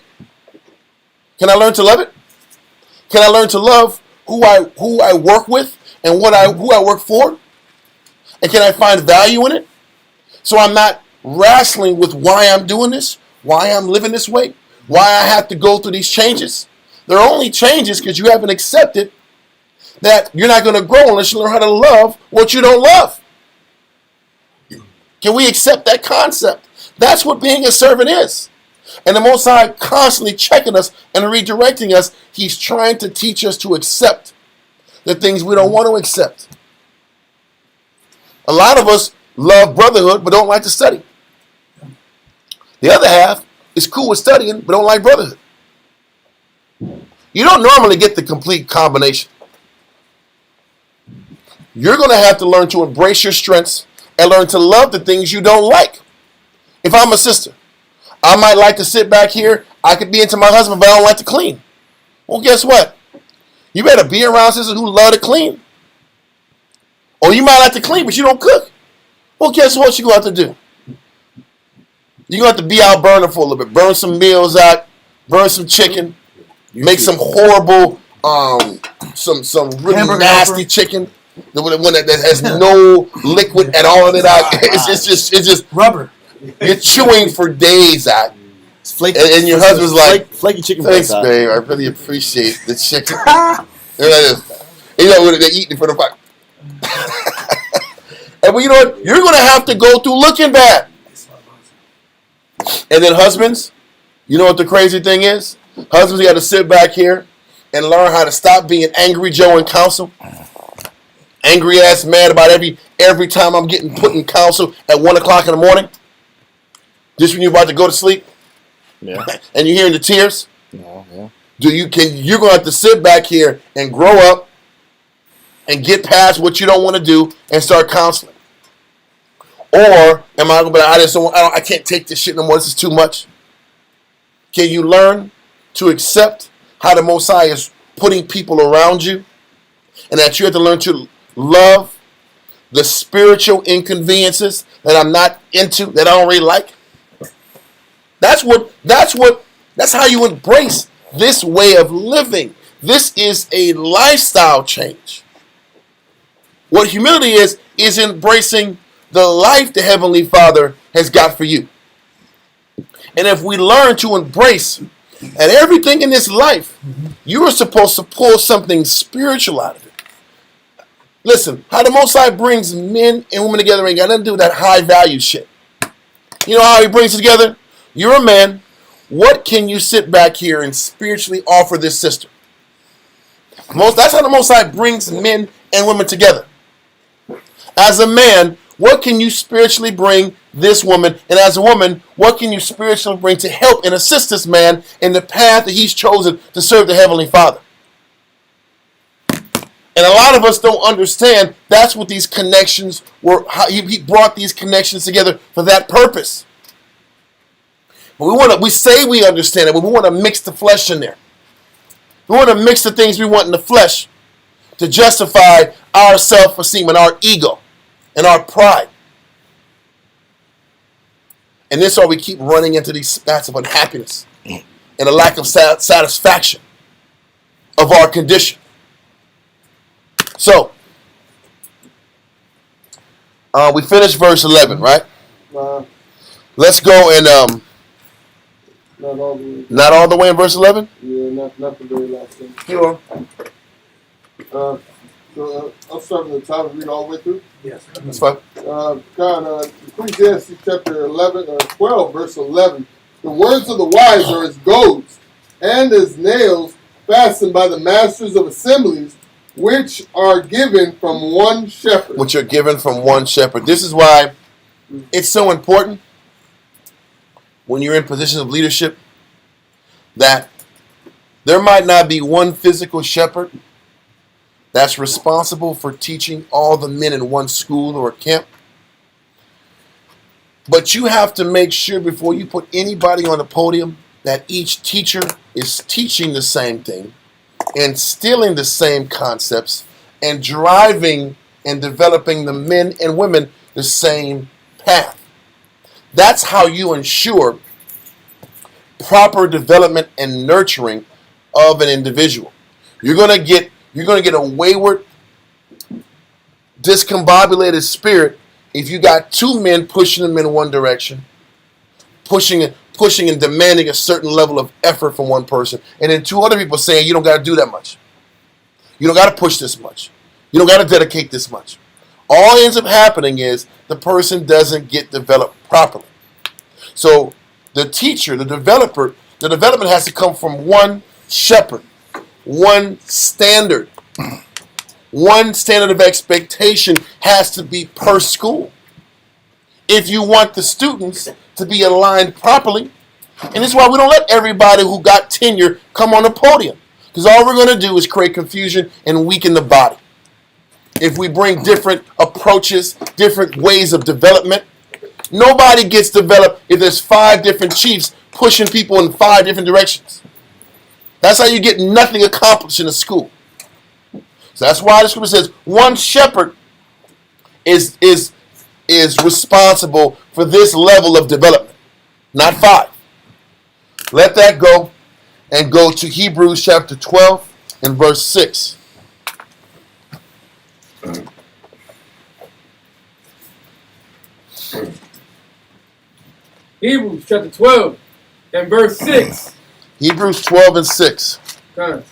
Can I learn to love it? Can I learn to love who I work with and who I work for? And can I find value in it? So I'm not wrestling with why I'm doing this, why I'm living this way, why I have to go through these changes. They're only changes because you haven't accepted that you're not going to grow unless you learn how to love what you don't love. Can we accept that concept? That's what being a servant is. And the Most High constantly checking us and redirecting us. He's trying to teach us to accept the things we don't want to accept. A lot of us love brotherhood but don't like to study. The other half is cool with studying but don't like brotherhood. You don't normally get the complete combination. You're going to have to learn to embrace your strengths and learn to love the things you don't like. If I'm a sister, I might like to sit back here. I could be into my husband, but I don't like to clean. Well, guess what? You better be around sisters who love to clean. Or you might like to clean, but you don't cook. Well, guess what you're going to have to do? You're going to have to be out burning for a little bit. Burn some meals out. Burn some chicken. Make some horrible, some really nasty chicken. The one that has no liquid at all in it. It's just
rubber.
You're chewing for days out. And your husband's like,
flaky chicken.
Thanks, babe. I really appreciate the chicken. They're eating it for the fact. And you know what? You're going to have to go through looking bad. And then husbands, you know what the crazy thing is? Husbands, you got to sit back here and learn how to stop being angry Joe in counsel. Angry ass mad about every time I'm getting put in counsel at 1 o'clock in the morning. Just when you're about to go to sleep. Yeah. And you're hearing the tears. Yeah. You're gonna have to sit back here and grow up and get past what you don't want to do and start counseling. Or am I gonna be like, I can't take this shit no more, this is too much. Can you learn to accept how the Most High is putting people around you? And that you have to learn to love the spiritual inconveniences that I'm not into, that I don't really like. That's how you embrace this way of living. This is a lifestyle change. What humility is embracing the life the Heavenly Father has got for you. And if we learn to embrace and everything in this life, you are supposed to pull something spiritual out of it. Listen, how the Most High brings men and women together ain't got nothing to do with that high value shit. You know how he brings it together? You're a man. What can you sit back here and spiritually offer this sister? That's how the Most High brings men and women together. As a man, What can you spiritually bring this woman? And as a woman, what can you spiritually bring to help and assist this man in the path that he's chosen to serve the Heavenly Father? And a lot of us don't understand that's what these connections were. How he brought these connections together for that purpose. But we say we understand it, but we want to mix the flesh in there. We want to mix the things we want in the flesh to justify our self-esteem and our ego and our pride. And this is why we keep running into these spats of unhappiness and a lack of satisfaction of our condition. So, we finished verse 11, right? Let's go and
Not all the way.
not all the way in verse 11.
Yeah, not the very last thing.
Sure.
So I'll start from the top and read all the way through.
Yes.
That's fine.
Ecclesiastes chapter 12, verse 11. The words of the wise are as goads, and as nails fastened by the masters of assemblies, which are given from one shepherd.
Which are given from one shepherd. This is why it's so important when you're in positions of leadership that there might not be one physical shepherd that's responsible for teaching all the men in one school or camp. But you have to make sure before you put anybody on the podium that each teacher is teaching the same thing, instilling the same concepts, and driving and developing the men and women the same path. That's how you ensure proper development and nurturing of an individual. You're gonna get a wayward, discombobulated spirit if you got two men pushing them in one direction, pushing and demanding a certain level of effort from one person, and then two other people saying you don't got to do that much. You don't got to push this much. You don't got to dedicate this much. All ends up happening is the person doesn't get developed properly. So the teacher, the development has to come from one shepherd, one standard. One standard of expectation has to be per school. If you want the students to be aligned properly, and this is why we don't let everybody who got tenure come on the podium, because all we're going to do is create confusion and weaken the body. If we bring different approaches, different ways of development, nobody gets developed if there's 5 different chiefs pushing people in 5 different directions. That's how you get nothing accomplished in a school. So that's why the scripture says one shepherd is responsible for this level of development, not 5. Let that go and go to Hebrews chapter 12 and verse 6.
Hebrews chapter 12 and verse 6.
Hebrews 12 and 6.
Okay.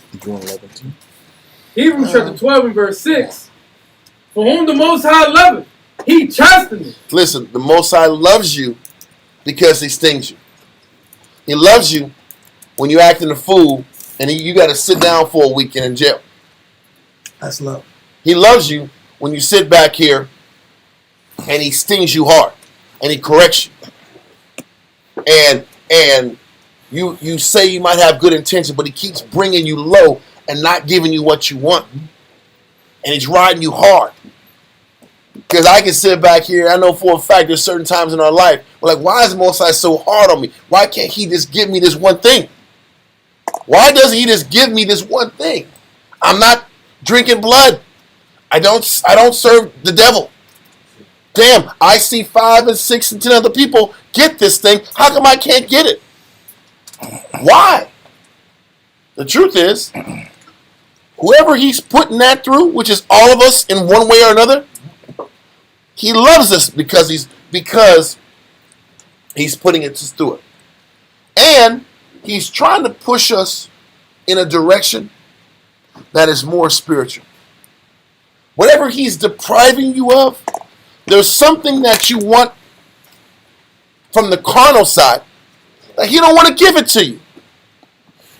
Hebrews chapter 12 and verse 6. For whom the Most High loveth, he chasteneth.
Listen, the Most High loves you because he stings you. He loves you when you're acting a fool and you got to sit down for a weekend in jail.
That's love.
He loves you when you sit back here and he stings you hard and he corrects you. And you say you might have good intention, but he keeps bringing you low and not giving you what you want. And he's riding you hard. Because I can sit back here, I know for a fact there's certain times in our life, we're like, why is the Most High so hard on me? Why can't he just give me this one thing? Why doesn't he just give me this one thing? I'm not drinking blood. I don't serve the devil. Damn, I see 5 and 6 and 10 other people get this thing. How come I can't get it? Why? The truth is, whoever he's putting that through, which is all of us in one way or another, he loves us because he's putting it through it. And he's trying to push us in a direction that is more spiritual. Whatever he's depriving you of, there's something that you want from the carnal side that he don't want to give it to you.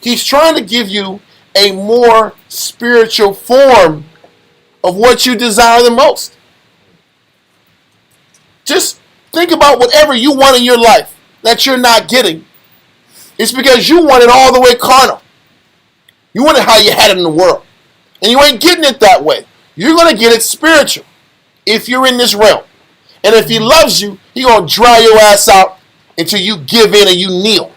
He's trying to give you a more spiritual form of what you desire the most. Just think about whatever you want in your life that you're not getting. It's because you want it all the way carnal. You want it how you had it in the world. And you ain't getting it that way. You're going to get it spiritual if you're in this realm. And if he loves you, he's going to dry your ass out until you give in and you kneel.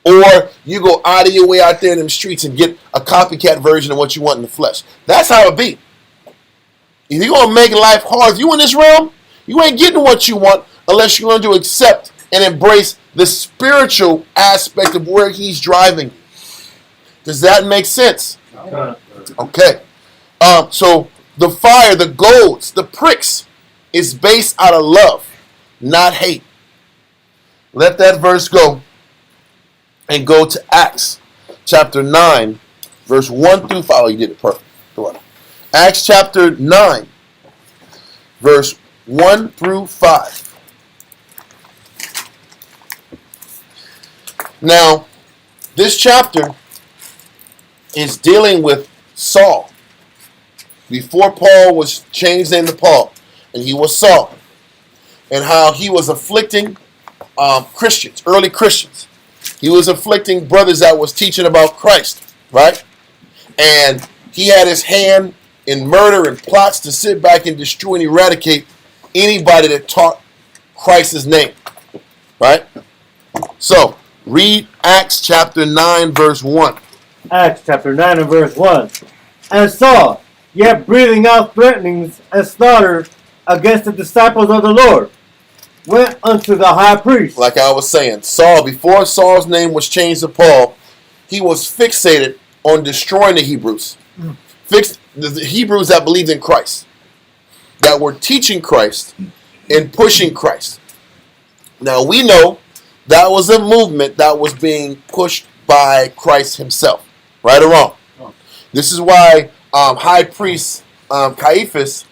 Or you go out of your way out there in them streets and get a copycat version of what you want in the flesh. That's how it be. If you're going to make life hard, if you in this realm, you ain't getting what you want unless you learn to accept and embrace the spiritual aspect of where he's driving. Does that make sense? Okay. So the fire, the golds, the pricks is based out of love, not hate. Let that verse go and go to Acts chapter 9, verse 1 through 5. Oh, you did it perfect. Go on. Acts chapter 9, verse 1 through 5. Now, this chapter is dealing with Saul. Before Paul was changed name to Paul, and he was Saul, and how he was afflicting Christians, early Christians. He was afflicting brothers that was teaching about Christ, right? And he had his hand in murder and plots to sit back and destroy and eradicate anybody that taught Christ's name, right? So, read Acts chapter 9, verse 1.
Acts chapter 9 and verse 1. And Saul, yet breathing out threatenings and slaughter against the disciples of the Lord, went unto the high priest.
Like I was saying, Saul, before Saul's name was changed to Paul, he was fixated on destroying the Hebrews. The Hebrews that believed in Christ, that were teaching Christ and pushing Christ. Now we know that was a movement that was being pushed by Christ himself. Right or wrong? This is why high priest Caiaphas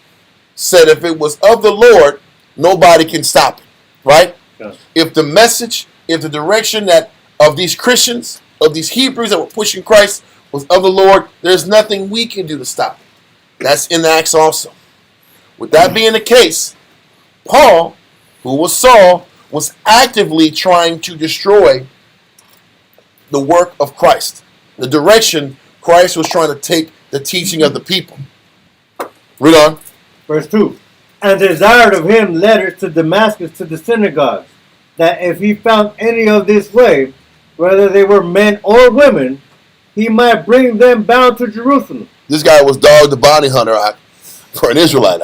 said if it was of the Lord, nobody can stop it. Right?
Yes.
If the message, if the direction that of these Christians, of these Hebrews that were pushing Christ was of the Lord, there's nothing we can do to stop it. That's in Acts also. With that being the case, Paul, who was Saul, was actively trying to destroy the work of Christ, the direction Christ was trying to take the teaching of the people. Read on.
Verse 2. And desired of him letters to Damascus to the synagogues, that if he found any of this way, whether they were men or women, he might bring them bound to Jerusalem.
This guy was Dog the Bounty Hunter for an Israelite.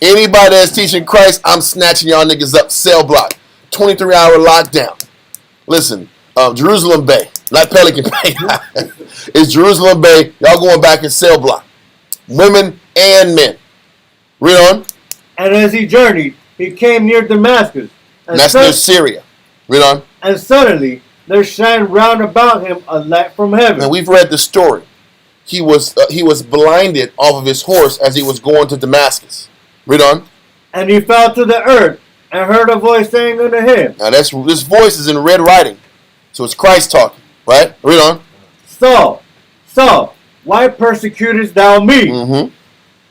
Anybody that's teaching Christ, I'm snatching y'all niggas up, cell block, 23-hour lockdown. Listen, Jerusalem Bay, not Pelican Bay. It's Jerusalem Bay. Y'all going back in cell block. Women and men. Read on.
And as he journeyed, he came near Damascus. And
that's near Syria. Read on.
And suddenly there shined round about him a light from heaven.
And we've read the story. He was blinded off of his horse as he was going to Damascus. Read on.
And he fell to the earth and heard a voice saying unto him.
Now this voice is in red writing. So it's Christ talking. Right? Read on.
Saul, Saul, why persecutest thou me?
Mm-hmm.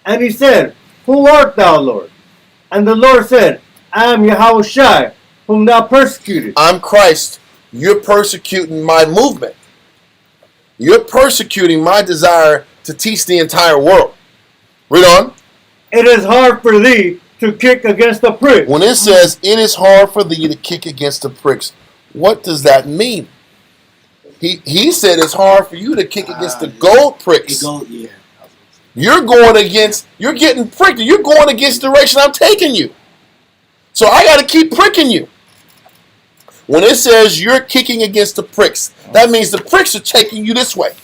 And he said, Who art thou, Lord? And the Lord said, I am Yahushua, whom thou persecutest.
I'm Christ. You're persecuting my movement. You're persecuting my desire to teach the entire world. Read on.
It is hard for thee to kick against the pricks.
When it says, it is hard for thee to kick against the pricks, what does that mean? He said it's hard for you to kick against the gold pricks.
Yeah.
You're getting pricked. You're going against the direction I'm taking you. So I got to keep pricking you. When it says you're kicking against the pricks, that means the pricks are taking you this way.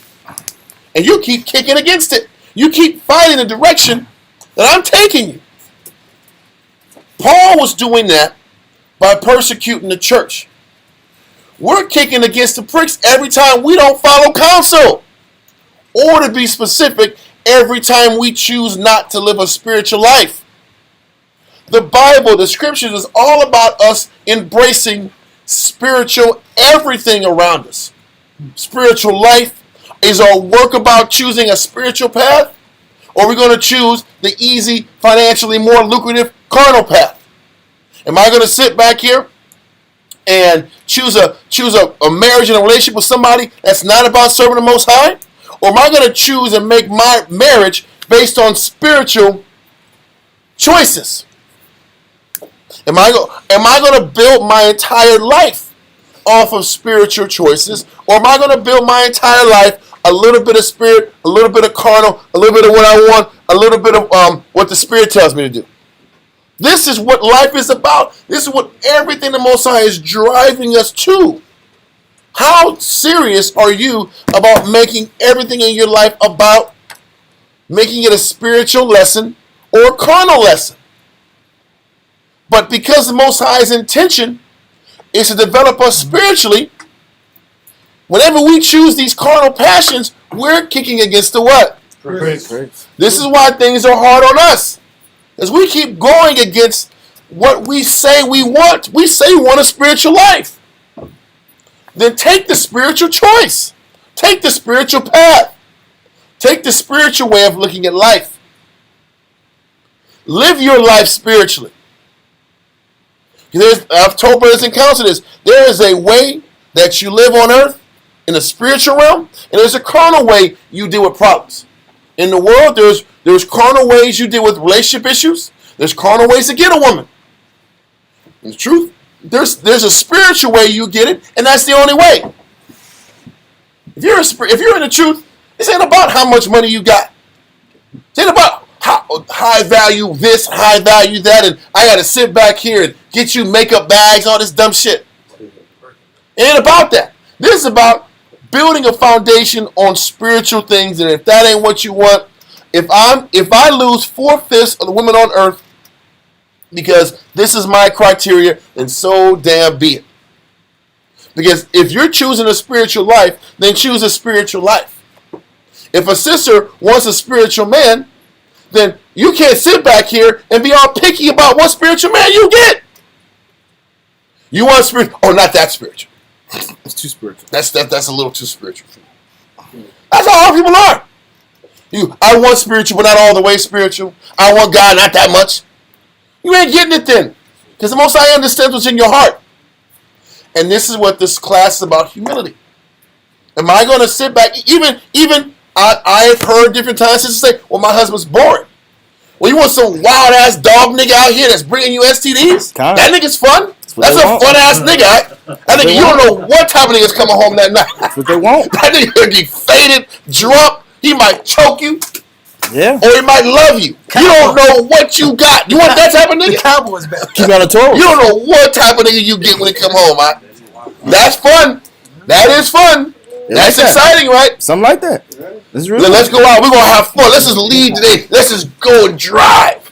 And you keep kicking against it. You keep fighting the direction that I'm taking you. Paul was doing that by persecuting the church. We're kicking against the pricks every time we don't follow counsel. Or to be specific, every time we choose not to live a spiritual life. The Bible, the scriptures is all about us embracing spiritual everything around us. Spiritual life. Is our work about choosing a spiritual path? Or are we going to choose the easy, financially more lucrative carnal path? Am I going to sit back here and choose a marriage and a relationship with somebody that's not about serving the Most High? Or am I going to choose and make my marriage based on spiritual choices? Am I going to build my entire life off of spiritual choices? Or am I going to build my entire life a little bit of spirit, a little bit of carnal, a little bit of what I want, a little bit of what the Spirit tells me to do? This is what life is about. This is what everything the Most High is driving us to. How serious are you about making everything in your life about making it a spiritual lesson or a carnal lesson? But because the Most High's intention is to develop us spiritually, whenever we choose these carnal passions, we're kicking against the what?
Grace.
This is why things are hard on us. As we keep going against what we say we want. We say we want a spiritual life. Then take the spiritual choice. Take the spiritual path. Take the spiritual way of looking at life. Live your life spiritually. I've told brothers and counselors, there is a way that you live on earth in the spiritual realm, and there's a carnal way you deal with problems. In the world, there's carnal ways you deal with relationship issues. There's carnal ways to get a woman. In the truth, there's a spiritual way you get it, and that's the only way. If you're in the truth, this ain't about how much money you got. It ain't about how high value this, high value that, and I got to sit back here and get you makeup bags, all this dumb shit. It ain't about that. This is about building a foundation on spiritual things, and if that ain't what you want, if I lose 4/5 of the women on earth because this is my criteria, then so damn be it. Because if you're choosing a spiritual life, then choose a spiritual life. If a sister wants a spiritual man, then you can't sit back here and be all picky about what spiritual man you get. You want spiritual? Oh, not that spiritual.
It's too spiritual.
That's a little too spiritual for me. That's how all people are. I want spiritual, but not all the way spiritual. I want God, not that much. You ain't getting it then. Because the Most High understands what's in your heart. And this is what this class is about, humility. Am I going to sit back? Even I've heard different times sisters say, well, my husband's boring. Well, you want some wild-ass dog nigga out here that's bringing you STDs?
Kinda.
That nigga's fun. That's a fun-ass nigga. That nigga, you don't know what type of nigga's coming home that night.
That's what they want.
That nigga could be faded, drunk. He might choke you.
Yeah.
Or he might love you. You don't know what you got. You want that type of nigga?
The Cowboys back.
Keep on the toes.
You don't know what type of nigga you get when he come home, right? That's fun. That is fun. That's
like that.
exciting, right?
Something like that. This is really
Then let's go out. We're going to have fun. Let's just leave today. Let's just go and drive.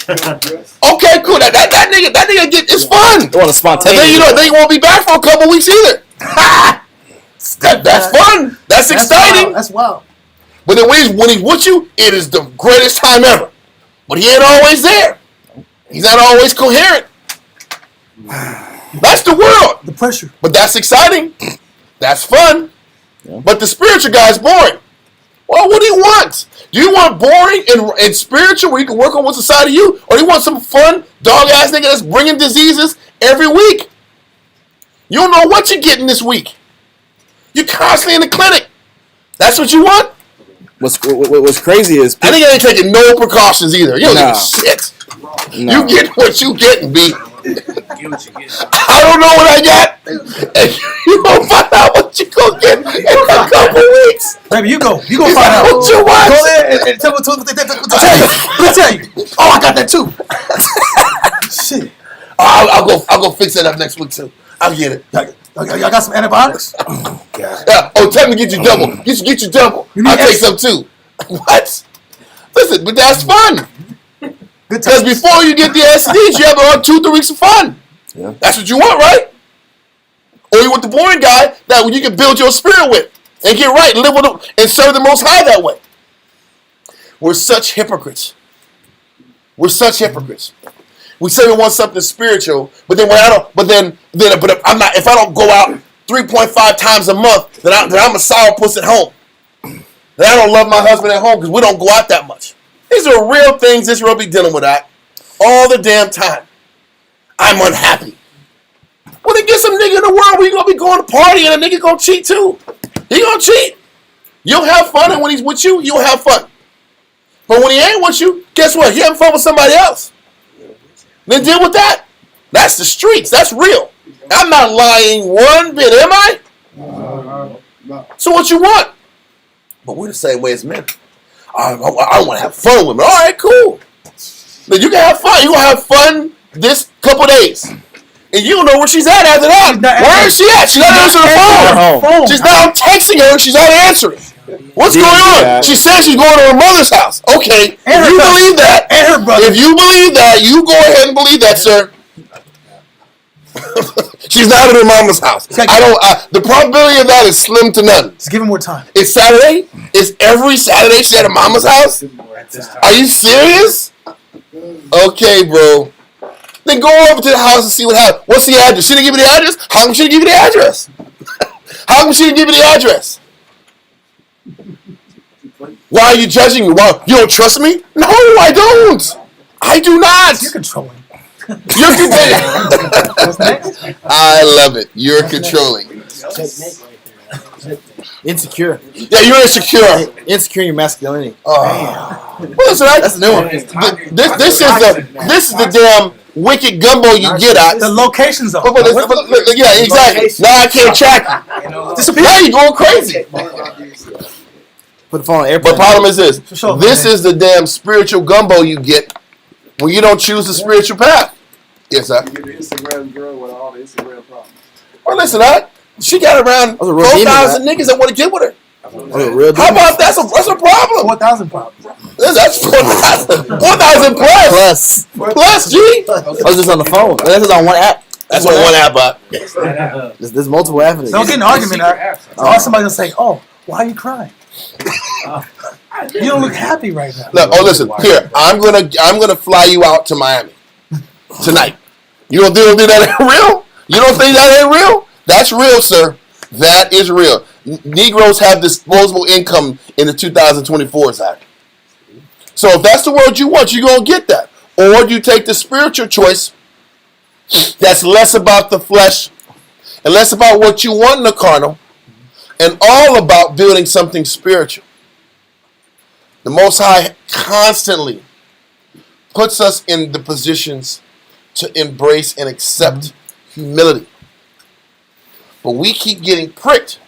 Okay, cool. That nigga get it's fun.
They want a
And
spontaneous.
then they won't be back for a couple weeks either. That's fun. That's exciting.
Wild. That's wild.
But then when he's with you, it is the greatest time ever. But he ain't always there. He's not always coherent. That's the world.
The pressure.
But that's exciting. That's fun.
Yeah.
But the spiritual guy's boring. Well, what do you want? Do you want boring and spiritual where you can work on what's inside of you? Or do you want some fun, dog-ass nigga that's bringing diseases every week? You don't know what you're getting this week. You're constantly in the clinic. That's what you want?
What's crazy is
I think I ain't taking no precautions either. You don't
Nah.
give a shit.
No.
You get what you getting, B. I don't know what I got. And you gonna find out what you gonna get in a couple weeks.
Baby, you go. You go
Is
find
that
out.
what you want?
Go there and tell me what they tell you.
Oh, I got that too.
Shit.
Oh, I'll go fix that up next week too. I'll get it.
Y'all got some antibiotics?
Yeah. Oh, tell me to get you double. Get you double.
You need
I'll take
extra.
some too. What? Listen, but that's fun.
Good
Because
times.
before you get the STDs, you have around 2-3 weeks of fun.
Yeah.
That's what you want, right? Or you want the boring guy that you can build your spirit with and get right and live with them and serve the Most High that way. We're such hypocrites. We're such hypocrites. We say we want something spiritual, but then I'm not. If I don't go out 3.5 times a month, then I'm a sourpuss at home. Then I don't love my husband at home because we don't go out that much. These are real things Israel be dealing with that. all the damn time. I'm unhappy. Well, then get some nigga in the world where you gonna be going to party and a nigga gonna cheat too. He gonna cheat. You'll have fun, and when he's with you, you'll have fun. But when he ain't with you, guess what? He having fun with somebody else. Then deal with that. That's the streets. That's real. I'm not lying one bit, am I? So what you want? But we're the same way as men. I want to have fun with women. All right, cool. Then you can have fun. You gonna have fun this couple days. And you don't know where she's at after that. Where is she at? She's not answering the phone. She's not. I'm texting her and she's not answering. What's going on? She says she's going to her mother's house. Okay, if you believe that,
and her brother.
If you believe that, you go ahead and believe that, sir. She's not at her mama's house. The probability of that is slim to none.
Just give him more time.
It's Saturday. It's every Saturday she's at her mama's house. Are you serious? Okay, bro. Then go over to the house and see what happens. What's the address? She didn't give you the address? How come she didn't give you the address? How come she didn't give you the address? Why are you judging me? Why, you don't trust me? No, I don't. I do not.
You're controlling.
You're controlling. I love it. You're controlling.
Insecure.
Yeah, you're insecure.
Insecure in your masculinity.
Well, listen, that's
the new one.
This is the damn wicked gumbo you get at.
The location's off.
Yeah, exactly. Now I can't track you. Disappear. Now you're going crazy.
Put the phone on airplane.
But the problem is this.
Sure,
this is the damn spiritual gumbo you get when you don't choose the spiritual path. Yes, sir.
You get the Instagram girl with all the Instagram problems.
Well, listen, she got around 4,000 niggas that want to get with her. How about that's a problem?
4,000 problems.
That's 4,000 plus. Plus, G.
I was just on the phone. This is on one app.
That's on one app, but
there's multiple avenues.
Don't get an argument out. Somebody's gonna say, "Oh, why are you crying? You don't look happy right now."
Look, listen. Here, I'm gonna fly you out to Miami tonight. You don't do that ain't real? You don't think that ain't real? That's real, sir. That is real. Negroes have disposable income in the 2024 Act. So if that's the world you want, you're going to get that. Or you take the spiritual choice that's less about the flesh and less about what you want in the carnal and all about building something spiritual. The Most High constantly puts us in the positions to embrace and accept humility. But we keep getting pricked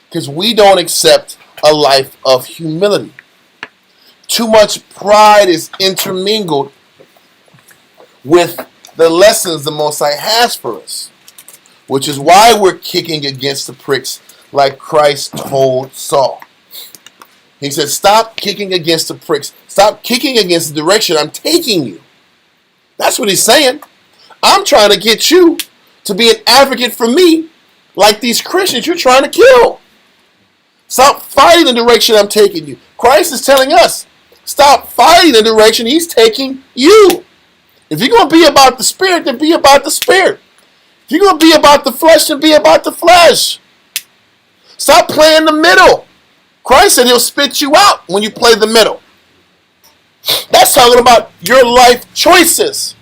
because we don't accept a life of humility. Too much pride is intermingled with the lessons the Most High has for us, which is why we're kicking against the pricks like Christ told Saul. He said, stop kicking against the pricks. Stop kicking against the direction I'm taking you. That's what he's saying. I'm trying to get you to be an advocate for me like these Christians you're trying to kill. Stop fighting the direction I'm taking you. Christ is telling us, stop fighting the direction he's taking you. If you're going to be about the Spirit, then be about the Spirit. If you're going to be about the flesh, then be about the flesh. Stop playing the middle. Christ said he'll spit you out when you play the middle. That's talking about your life choices.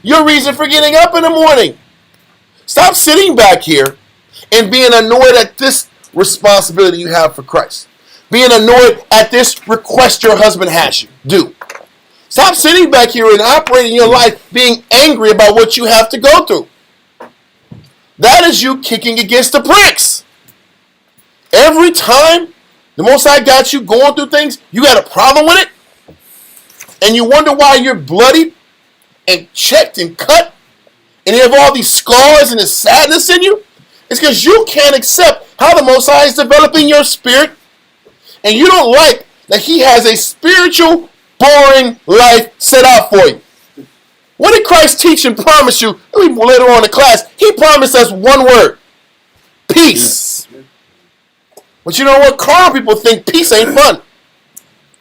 Your reason for getting up in the morning. Stop sitting back here and being annoyed at this responsibility you have for Christ. Being annoyed at this request your husband has you do. Stop sitting back here and operating your life being angry about what you have to go through. That is you kicking against the pricks. Every time the Most High got you going through things, you got a problem with it, and you wonder why you're bloodied and checked and cut, and you have all these scars and this sadness in you. It's because you can't accept how the Most High is developing your spirit, and you don't like that he has a spiritual, boring life set out for you. What did Christ teach and promise you? Later on in class, he promised us one word: peace. But you know what? Carnal people think peace ain't fun.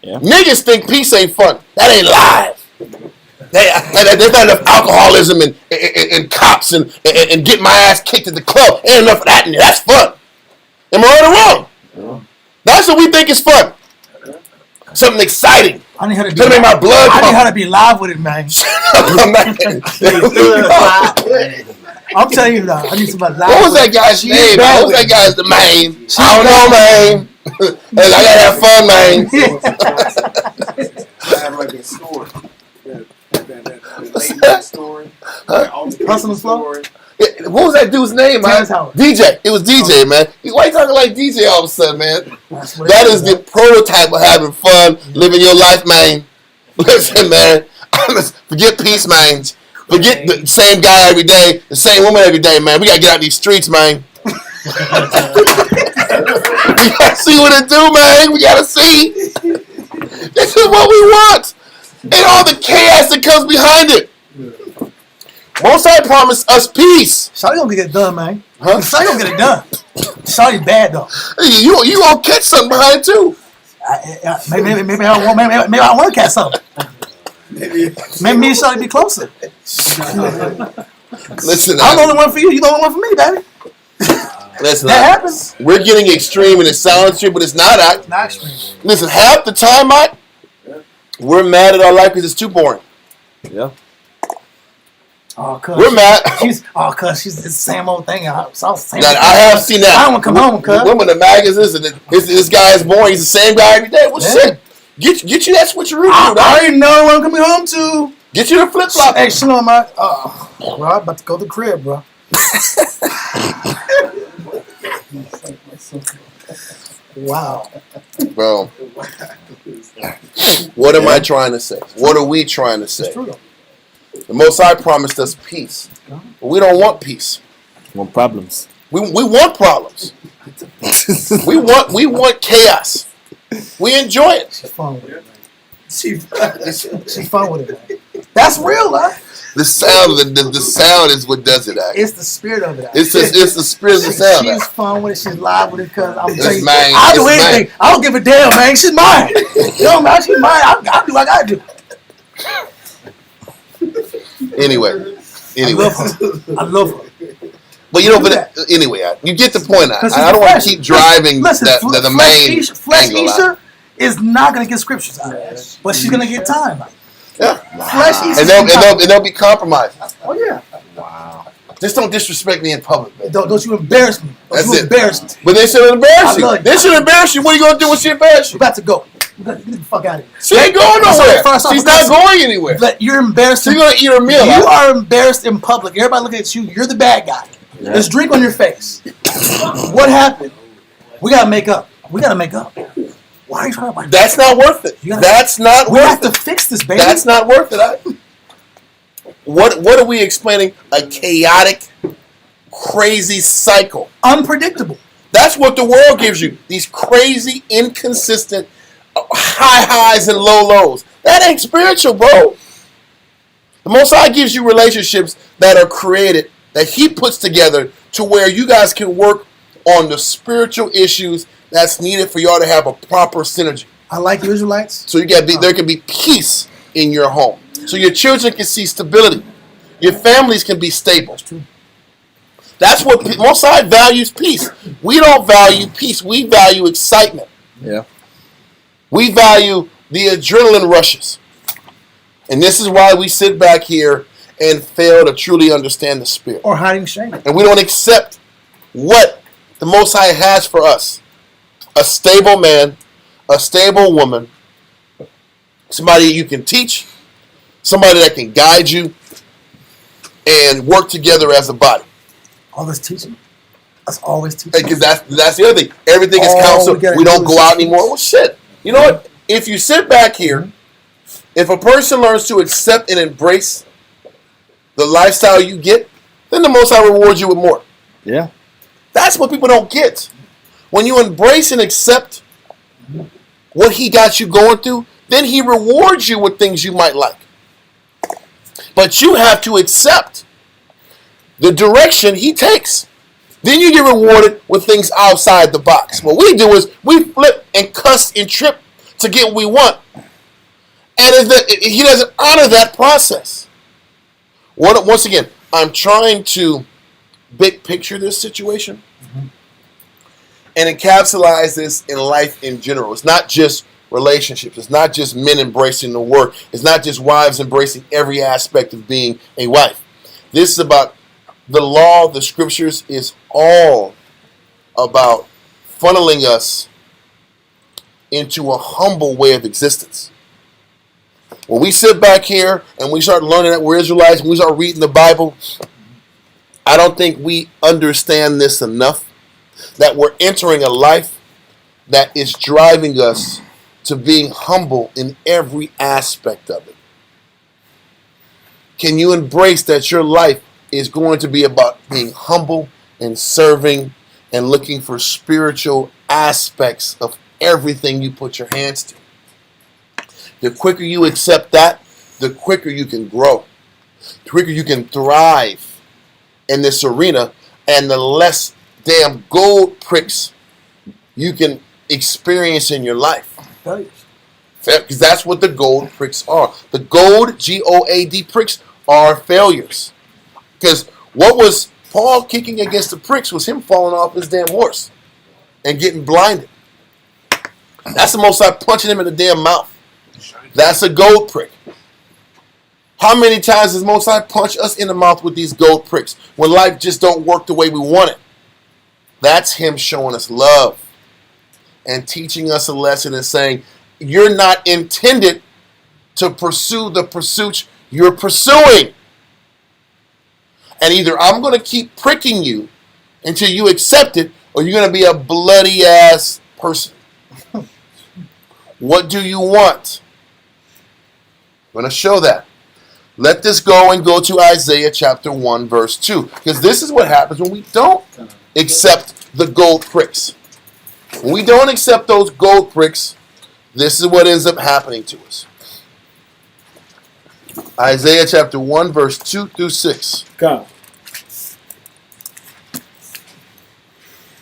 Yeah.
Niggas think peace ain't fun. That ain't live. There's not enough alcoholism and cops and getting my ass kicked at the club. Ain't enough of that in there. That's fun. Am I right or wrong? Yeah. That's what we think is fun. Something exciting.
I need her to be.
Gonna make my blood
I need
pump.
her to be live with it, man. I'm telling you now. I need somebody live.
What was
with
that
it.
guy's
She's
name?
bad
What was
with
that
it.
guy's name? I don't know, man. I gotta have fun, man.
Have like a story. That story.
Personal flow?
Yeah, what was that dude's name, man?
Terrence Howard.
DJ. It was DJ, man. Why you talking like DJ all of a sudden, man?
That's what
That
it
is the prototype of having fun, living your life, man. Listen, man. Forget peace, man. Forget the same guy every day, the same woman every day, man. We gotta get out these streets, man. We gotta see what it do, man. We gotta see. This is what we want. And all the chaos that comes behind it. Most I promised us peace.
Shawty gonna get it done, man.
Huh?
Shawty gonna get it done. Shawty's bad though.
You gonna catch something behind it too.
Maybe I want to catch something. Maybe me and Shawty be closer.
Listen,
I'm the only one for you. You the only one for me, baby.
listen.
That happens.
We're getting extreme and it sounds true, but it's not.
Not extreme.
Listen, half the time, Mike, we're mad at our life because it's too boring.
Yeah.
Oh, cuz.
We're mad.
She's the same old thing. It's all the same.
Now, I have seen that.
I don't want to come home, cuz.
Women, the magazines, and this guy is boring. He's the same guy every day. Well, shit. Get you that switcheroo, dude.
I already know what I'm coming home to.
Get you the flip flop.
Hey, Shalom, bro, I'm about to go to the crib, bro. Wow.
Bro, what am I trying to say? What are we trying to say?
It's true, though.
The Most High promised us peace. But we don't want peace.
Want problems.
We want problems. we want chaos. We enjoy it.
She's fun with it, man. She's fun with it, man. That's real, huh?
The sound, the sound is what does it.
It's the spirit of it.
It's the spirit of the sound.
She's fun with it. She's live with it. Cause I'm
It's
telling you,
mine.
I'll do
It's
anything. I don't give a damn, man. She's mine. You know, man, she's mine. I'll do what I gotta do.
Anyway.
I love her.
But you know, anyway, you get the point. I don't want to keep driving the main
Flesh
angle.
Easter is not gonna get scriptures out, but she's gonna get time.
Yeah.
Flesh Easter.
And they'll be compromised.
Oh yeah.
Just don't disrespect me in public, man.
Don't you embarrass me.
That's
you
it.
embarrass me.
But they should embarrass
I
you.
love you.
They should embarrass you. What are you gonna do when she embarrass
We're
you?
about to go. Get the fuck out of here.
She ain't going nowhere. She's not going anywhere.
You're embarrassed.
She's gonna eat her meal.
You are embarrassed in public. Everybody looking at you. You're the bad guy. Yeah. There's drink on your face. What happened? We gotta make up. Why are you trying to?
That's not worth it. That's not
we
worth
have
it.
to fix this, baby.
That's not worth it. What are we explaining? A chaotic, crazy cycle.
Unpredictable.
That's what the world gives you. These crazy, inconsistent high highs and low lows. That ain't spiritual, bro. The Most High gives you relationships that are created, that He puts together to where you guys can work on the spiritual issues that's needed for y'all to have a proper synergy.
I like you Israelites.
So there can be peace in your home. So your children can see stability. Your families can be stable.
That's true.
That's what Most High values peace. We don't value peace. We value excitement.
Yeah.
We value the adrenaline rushes. And this is why we sit back here and fail to truly understand the Spirit.
Or hiding shame.
And we don't accept what the Most High has for us. A stable man, a stable woman, somebody you can teach, somebody that can guide you, and work together as a body.
All this teaching. That's always teaching.
Because that's the other thing. Everything is counsel. We don't go out anymore. Well, shit. You know what? If you sit back here, if a person learns to accept and embrace the lifestyle you get, then the Most High rewards you with more.
Yeah.
That's what people don't get. When you embrace and accept what He got you going through, then He rewards you with things you might like. But you have to accept the direction He takes. Then you get rewarded with things outside the box. What we do is we flip and cuss and trip to get what we want. And He doesn't honor that process. Once again, I'm trying to big picture this situation and encapsulate this in life in general. It's not just relationships. It's not just men embracing the work. It's not just wives embracing every aspect of being a wife. This is about the law, the scriptures is all about funneling us into a humble way of existence. When we sit back here and we start learning that we're Israelites and we start reading the Bible, I don't think we understand this enough, that we're entering a life that is driving us to being humble in every aspect of it. Can you embrace that your life is going to be about being humble and serving and looking for spiritual aspects of everything you put your hands to? The quicker you accept that, the quicker you can grow. The quicker you can thrive in this arena, and the less damn gold pricks you can experience in your life. Because that's what the gold pricks are. The gold, G-O-A-D pricks, are failures. Because what was Paul kicking against the pricks was him falling off his damn horse and getting blinded. That's the Most High punching him in the damn mouth. That's a gold prick. How many times does Most High punch us in the mouth with these gold pricks when life just don't work the way we want it? That's him showing us love and teaching us a lesson and saying, you're not intended to pursue the pursuits you're pursuing. And either I'm going to keep pricking you until you accept it, or you're going to be a bloody ass person. What do you want? I'm going to show that. Let this go and go to Isaiah chapter 1, verse 2. Because this is what happens when we don't accept the gold pricks. When we don't accept those gold pricks, this is what ends up happening to us. Isaiah chapter 1, verse 2 through 6.
Come.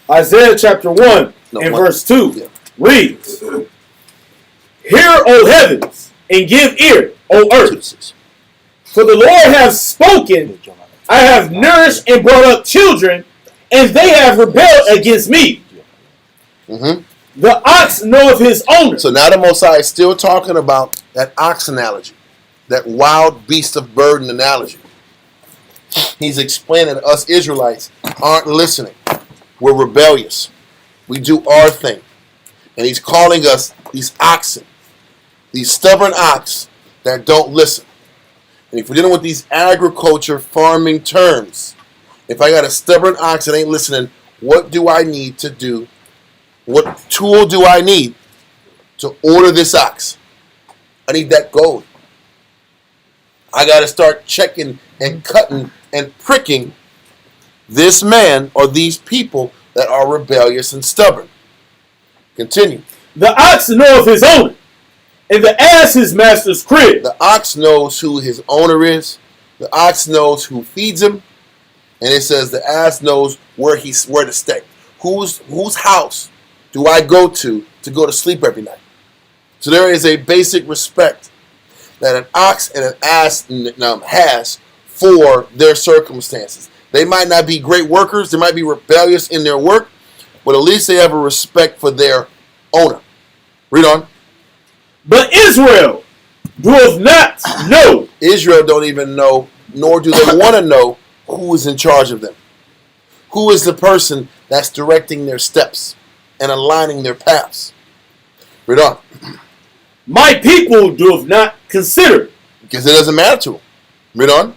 Isaiah chapter 1 and verse 2 reads, Hear, O heavens, and give ear, O earth. For the Lord has spoken, I have nourished and brought up children, and they have rebelled against me.
Mm-hmm.
The ox knoweth his owner.
So now the Most High is still talking about that ox analogy, that wild beast of burden analogy. He's explaining that us Israelites aren't listening. We're rebellious. We do our thing. And he's calling us these oxen, these stubborn ox that don't listen. And if we're dealing with these agriculture farming terms, if I got a stubborn ox that ain't listening, what do I need to do? What tool do I need to order this ox? I need that gold. I got to start checking and cutting and pricking this man or these people that are rebellious and stubborn. Continue.
The ox knoweth his owner, and the ass his master's crib.
The ox knows who his owner is. The ox knows who feeds him. And it says the ass knows where to stay. Whose house do I go to go to sleep every night? So there is a basic respect that an ox and an ass has for their circumstances. They might not be great workers. They might be rebellious in their work. But at least they have a respect for their owner. Read on.
But Israel doeth not know.
Israel don't even know, nor do they want to know who is in charge of them. Who is the person that's directing their steps and aligning their paths? Read on.
My people doeth not consider.
Because it doesn't matter to them. Read on.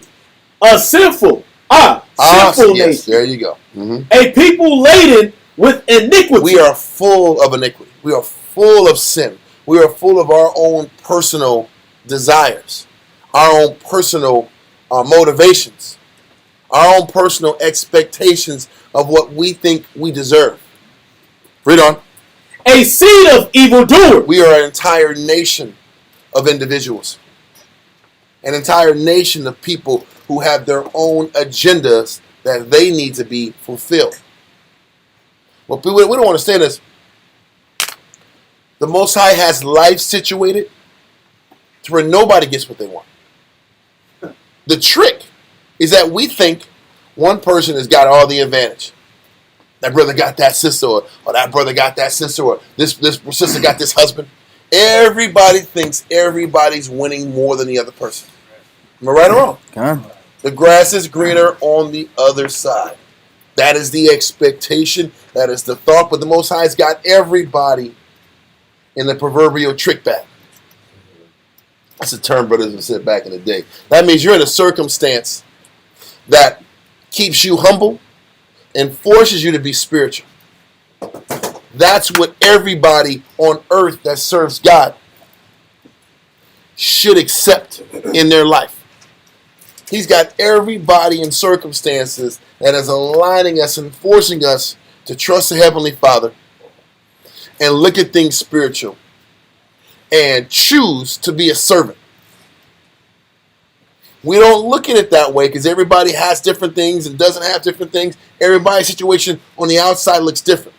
A sinful, sinful
yes,
nation.
there you go. Mm-hmm.
A people laden with iniquity.
We are full of iniquity. We are full of sin. We are full of our own personal desires, our own personal motivations, our own personal expectations of what we think we deserve. Read on.
A seed of evildoers.
We are an entire nation of individuals, an entire nation of people who have their own agendas that they need to be fulfilled. Well, we don't understand this. The Most High has life situated to where nobody gets what they want. The trick is that we think one person has got all the advantage. That brother got that sister, or that brother got that sister, or this sister got this husband. Everybody thinks everybody's winning more than the other person. Am I right or wrong?
Come on.
The grass is greener on the other side. That is the expectation. That is the thought. But the Most High's got everybody in the proverbial trick bag. That's a term brothers would said back in the day. That means you're in a circumstance that keeps you humble and forces you to be spiritual. That's what everybody on earth that serves God should accept in their life. He's got everybody in circumstances that is aligning us and forcing us to trust the Heavenly Father and look at things spiritual and choose to be a servant. We don't look at it that way because everybody has different things and doesn't have different things. Everybody's situation on the outside looks different.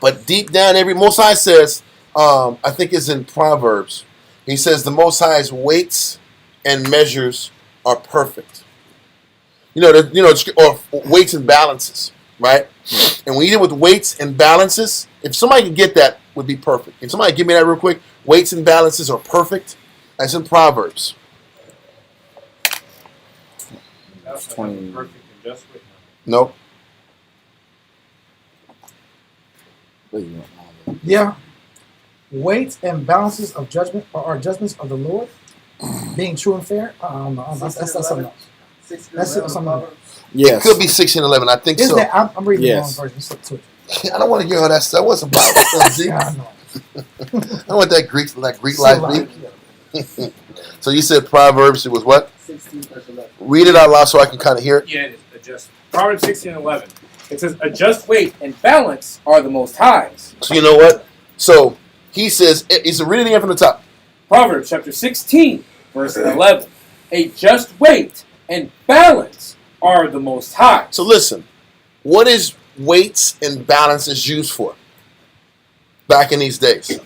But deep down, Most High says, I think it's in Proverbs, he says the Most High's weights and measures are perfect. Or weights and balances, right? And when you deal with weights and balances, if somebody could get that, would be perfect. Can somebody give me that real quick? Weights and balances are perfect. That's in Proverbs.
That's
20.
perfect and just with
Nope.
Yeah. Weights and balances of judgment are judgments of the Lord, being true and fair. That's something else. That's something else.
Yes.
It could be 16:11. I think
Is
so.
that, I'm reading
Yes.
the wrong version. Switch.
I don't want to hear all that stuff. That wasn't Bible stuff, G.
Yeah, I know.
I want that Greek life
Like,
Greek. So you said Proverbs, it was what?
16 verse 11.
Read it out loud so I can kind of hear it.
Yeah, it is. Adjust. Proverbs 16:11. It says, "A just weight and balance are the Most High's."
So you know what? So he says, he's reading it from the top.
Proverbs chapter 16, verse 11. "A just weight and balance are the Most High."
So listen, what is weights and balances used for back in these days?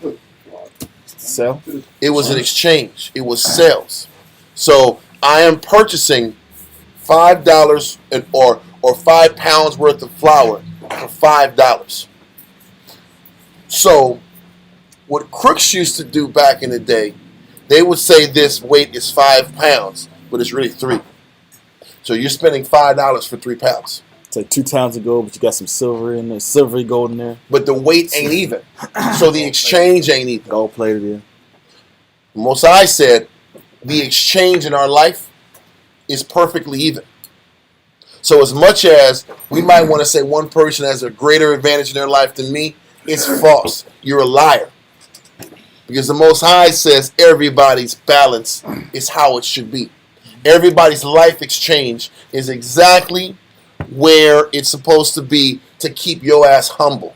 So
It was an exchange. It was sales. So I am purchasing $5 or 5 pounds worth of flour for $5. So what crooks used to do back in the day, they would say this weight is 5 pounds, but it's really 3. So you're spending $5 for 3 pounds.
it's like 2 times ago, but you got some silver in there, silvery gold in there,
But the weight ain't even. So the exchange ain't even.
gold plated in.
Most I said, the exchange in our life is perfectly even. So as much as we might want to say one person has a greater advantage in their life than me, it's false. You're a liar. Because the Most High says everybody's balance is how it should be. Everybody's life exchange is exactly where it's supposed to be to keep your ass humble.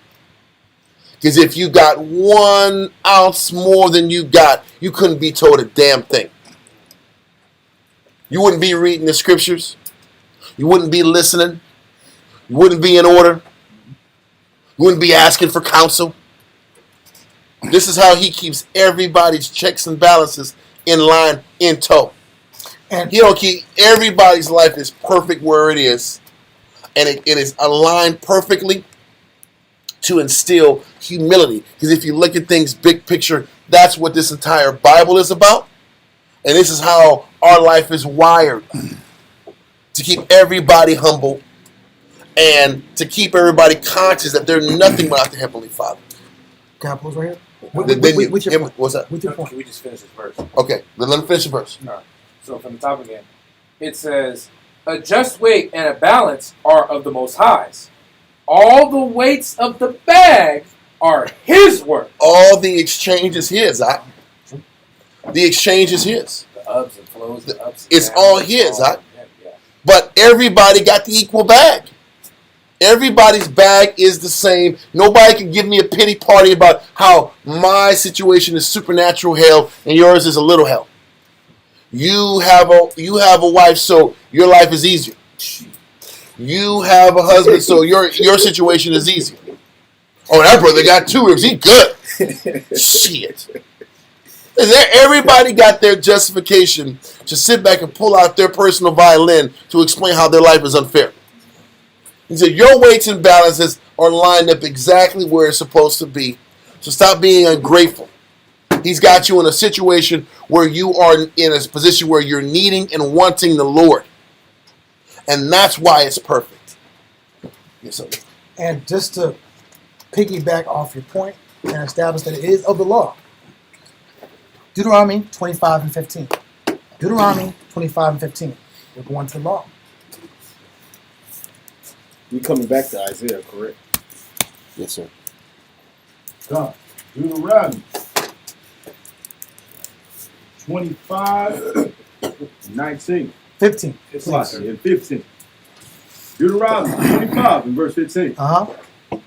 Because if you got 1 ounce more than you got, you couldn't be told a damn thing. You wouldn't be reading the scriptures. You wouldn't be listening. You wouldn't be in order. You wouldn't be asking for counsel. This is how he keeps everybody's checks and balances in line, in tow.
and
He don't keep everybody's life is perfect where it is, and it is aligned perfectly to instill humility. Because if you look at things big picture, that's what this entire Bible is about, and this is how our life is wired to keep everybody humble and to keep everybody conscious that they're nothing without the Heavenly Father.
can I pause right here?
What's
With your point.
that?
With your point.
Can we just finish this verse?
Okay, then let me finish the verse.
So from the top again, it says, "A just weight and a balance are of the Most High's. All the weights of the bag are His work."
All the exchange is his. The exchange is his.
The ups and flows, the ups and
It's
downs,
all His.
Yeah.
But everybody got the equal bag. Everybody's bag is the same. Nobody can give me a pity party about how my situation is supernatural hell and yours is a little hell. You have a wife, so your life is easier. You have a husband, so your situation is easier. Oh, that brother got 2 ribs. He good. Shit. Everybody got their justification to sit back and pull out their personal violin to explain how their life is unfair. He said, your weights and balances are lined up exactly where it's supposed to be. So stop being ungrateful. He's got you in a situation where you are in a position where you're needing and wanting the Lord. And that's why it's perfect. Yes, sir.
And just to piggyback off your point and establish that it is of the law. Deuteronomy 25 and 15. Deuteronomy 25 and 15. We're going to the law.
We coming back to Isaiah, correct?
Yes, sir.
God. Deuteronomy 25, 19.
15.
And 15. Deuteronomy 25 and verse 15.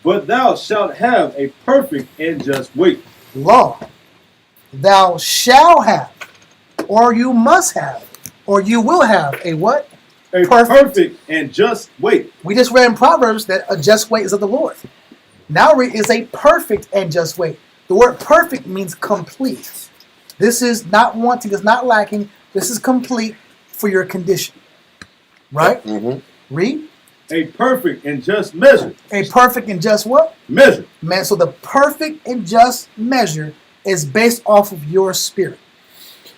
But thou shalt have a perfect and just weight.
Law. Thou shalt have, or you must have, or you will have a what?
A perfect and just weight.
We just read in Proverbs that a just weight is of the Lord. Now read is a perfect and just weight. The word perfect means complete. This is not wanting, it's not lacking. This is complete for your condition. Right?
Mm-hmm.
Read.
A perfect and just measure.
A perfect and just what?
Measure.
Man, so the perfect and just measure is based off of your spirit.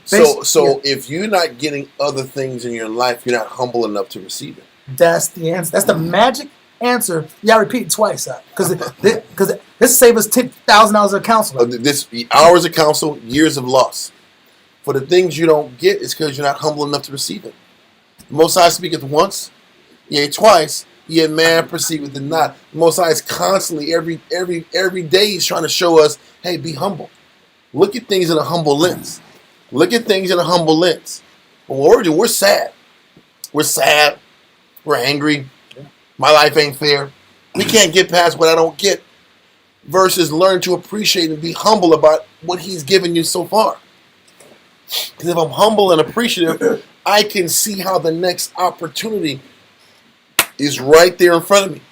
So if you're not getting other things in your life, you're not humble enough to receive it.
That's the answer. That's the magic answer. Yeah, I repeat it twice, because this saves us $10,000 of counsel.
This hours of counsel, years of loss. For the things you don't get, is because you're not humble enough to receive it. The Most High speaketh once, yea, twice, yet man perceiveth it not. The Most High is constantly, every day, he's trying to show us, hey, be humble. Look at things in a humble lens. Look at things in a humble lens. Well, we're sad. We're sad. We're angry. My life ain't fair. We can't get past what I don't get. Versus learn to appreciate and be humble about what he's given you so far. Because if I'm humble and appreciative, I can see how the next opportunity is right there in front of me.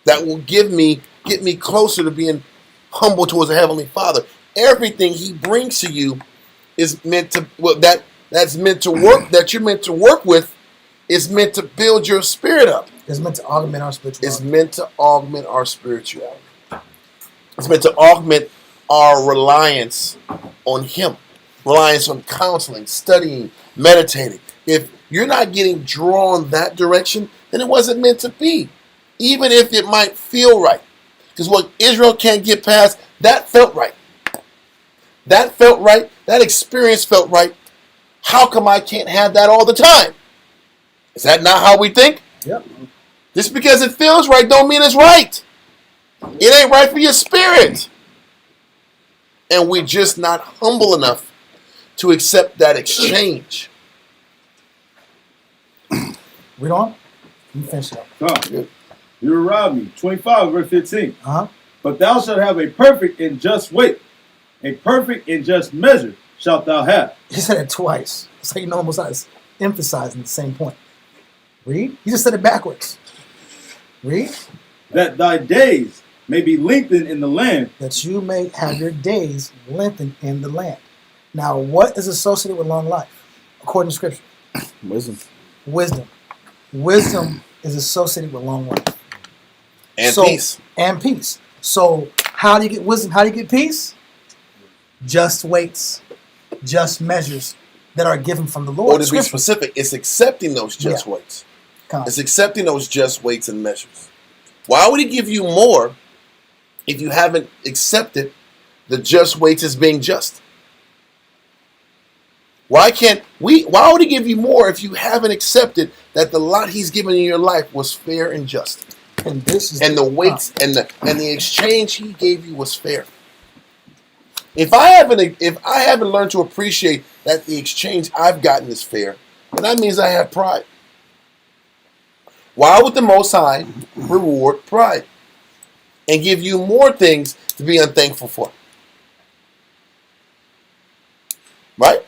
That will get me closer to being humble towards the Heavenly Father. Everything he brings to you is meant to that's meant to work, that you're meant to work with, is meant to build your spirit up.
It's meant to augment our spirituality.
It's meant to augment our spirituality. It's meant to augment our reliance on him. Reliance on counseling, studying, meditating. If you're not getting drawn that direction, then it wasn't meant to be. Even if it might feel right. Because what Israel can't get past, that felt right. That felt right. That experience felt right. How come I can't have that all the time? Is that not how we think?
Yep.
Just because it feels right don't mean it's right. It ain't right for your spirit. And we're just not humble enough to accept that exchange.
Read on. You finish it up.
God. Deuteronomy 25 verse 15.
Uh-huh.
But thou shalt have a perfect and just weight. A perfect and just measure shalt thou have.
He said it twice. So you know almost is emphasizing the same point. Read. He just said it backwards. Read.
That thy days may be lengthened in the land.
That you may have your days lengthened in the land. Now, what is associated with long life? According to Scripture.
Wisdom.
Wisdom is associated with long life.
And peace.
And peace. So how do you get wisdom? How do you get peace? Just weights, just measures that are given from the Lord.
Or to be specific, it's accepting those just weights. It's accepting those just weights and measures. Why would he give you more if you haven't accepted the just weights as being just? Why would he give you more if you haven't accepted that the lot he's given in your life was fair and just?
And this is
the weights and the exchange he gave you was fair. If I haven't learned to appreciate that the exchange I've gotten is fair, then that means I have pride. Why would the Most High reward pride and give you more things to be unthankful for? Right?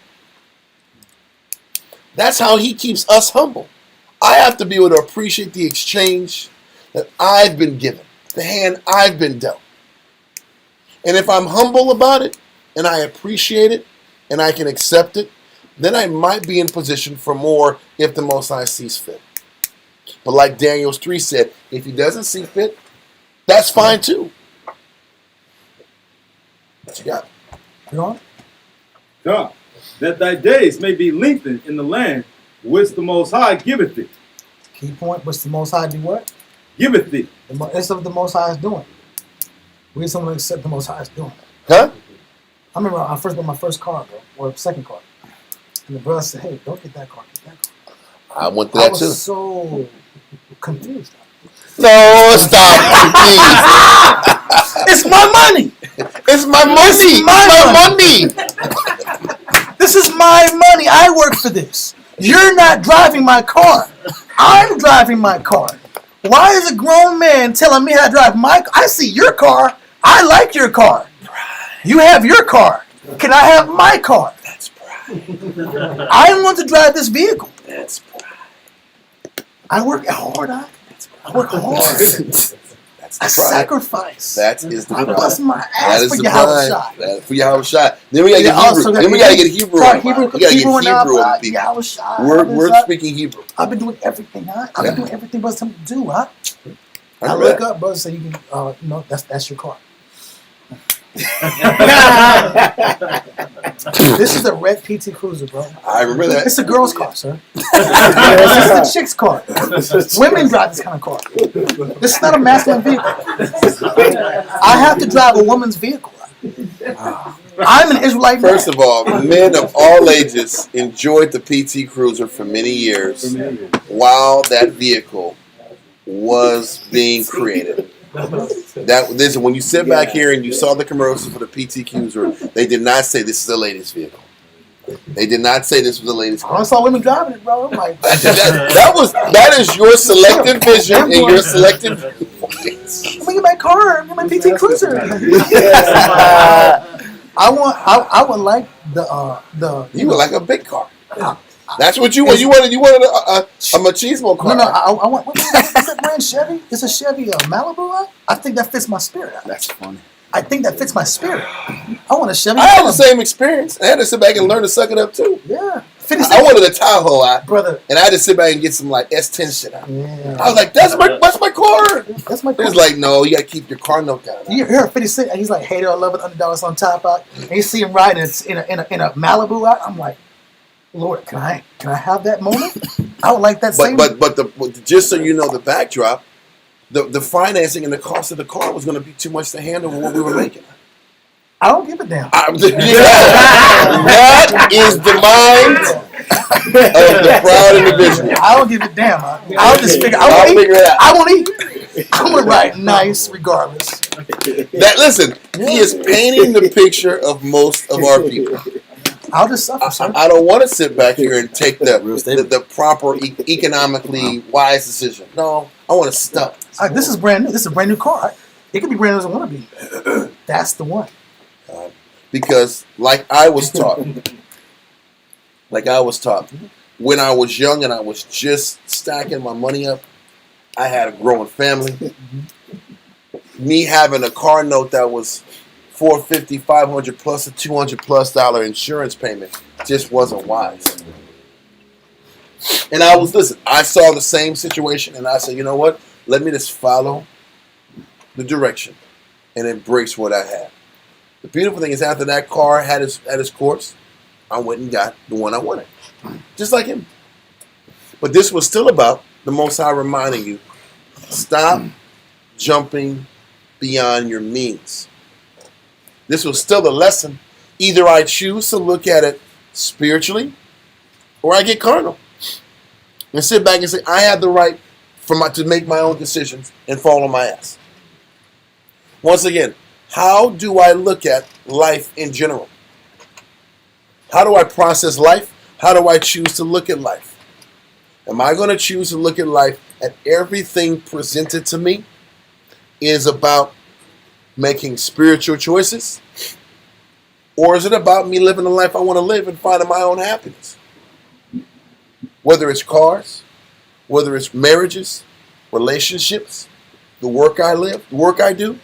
That's how he keeps us humble. I have to be able to appreciate the exchange that I've been given, the hand I've been dealt. And if I'm humble about it, and I appreciate it, and I can accept it, then I might be in position for more if the Most High sees fit. But like Daniel 3 said, if he doesn't see fit, that's fine too. What you got?
You know?
God, that thy days may be lengthened in the land which the Most High giveth thee.
Key point, which the Most High do what?
Giveth thee.
It's what the Most High is doing. We just don't accept the Most High is doing.
Huh?
I remember I first bought my first car, bro, or second car. And the brother said, hey, don't get that car, get that car.
I went through
I
that
was
too.
so confused.
No, stop, please.
It's my money.
It's my money. My money.
This is my money. I work for this. You're not driving my car. I'm driving my car. Why is a grown man telling me how to drive my car? I see your car. I like your car. You have your car. Can I have my car?
That's pride.
I want to drive this vehicle.
That's pride.
I work hard. I work hard. I sacrifice.
That is the
I
pride.
bust my
That
ass
is
for
the
your
pride.
shot.
That for your shot. Then we gotta get
Also
Hebrew.
got
Then we gotta get Hebrew.
Right,
We gotta get Hebrew on the people. We're speaking Hebrew.
I've been doing everything. I've been doing everything brothers tell me to do. I
I
look up, brothers say you can. No, that's your car. This is a red PT Cruiser, bro.
I remember that.
It's a girl's car, sir. This is a chick's car. Women drive this kind of car. This is not a masculine vehicle. I have to drive a woman's vehicle. I'm an Israelite man.
First of all, men of all ages enjoyed the PT Cruiser for many years while that vehicle was being created. When you sit back here and you saw the commercials for the PT Cruiser, they did not say this is a ladies' vehicle. They did not say this was a ladies' car.
I saw women driving it, bro. I'm like,
that is your selective vision and your selective voice.
Look at my car, look at my PT Cruiser. I would like the.
You would like a big car. That's what you want. You wanted a machismo car.
No, I want. What's that brand? Chevy? It's a Chevy Malibu. I think that fits my spirit.
That's funny.
I think that fits my spirit. I want a Chevy.
I had the same experience. I had to sit back and learn to suck it up too.
Yeah.
I wanted a Tahoe,
brother,
and I had to sit back and get some like S10 shit out.
Yeah.
I was like, "That's my car."
That's my car.
He was like, "No, you got to keep your car note down."
You heard 50 Cent? He's like, "Hater, I love it, $100 on top out." And you see him riding in a Malibu out. I'm like, Lord, can I have that moment? I would like that same.
But just so you know, the backdrop, the financing and the cost of the car was going to be too much to handle what we were making.
I don't give a damn.
That is the mind of the proud individual.
I don't give a damn. I'll just figure.
I'll figure it out.
I won't eat. I'm gonna ride nice regardless.
Listen, he is painting the picture of most of our people.
I'll just suffer, sir.
I don't want to sit back here and take the proper economically wise decision. No, I want to stop.
This is brand new. This is a brand new car. It could be brand new as I want to be. That's the one.
Because like I was taught, when I was young and I was just stacking my money up, I had a growing family. Me having a car note that was $450, $500 plus a $200+ insurance payment just wasn't wise. And I saw the same situation and I said, you know what? Let me just follow the direction and embrace what I had. The beautiful thing is after that car had its course, I went and got the one I wanted. Just like him. But this was still about the Most High reminding you, stop jumping beyond your means. This was still the lesson. Either I choose to look at it spiritually or I get carnal. And sit back and say, I have the right to make my own decisions and fall on my ass. Once again, how do I look at life in general? How do I process life? How do I choose to look at life? Am I going to choose to look at life at everything presented to me is about making spiritual choices? Or is it about me living the life I want to live and finding my own happiness? Whether it's cars, whether it's marriages, relationships, the work I live, the work I do,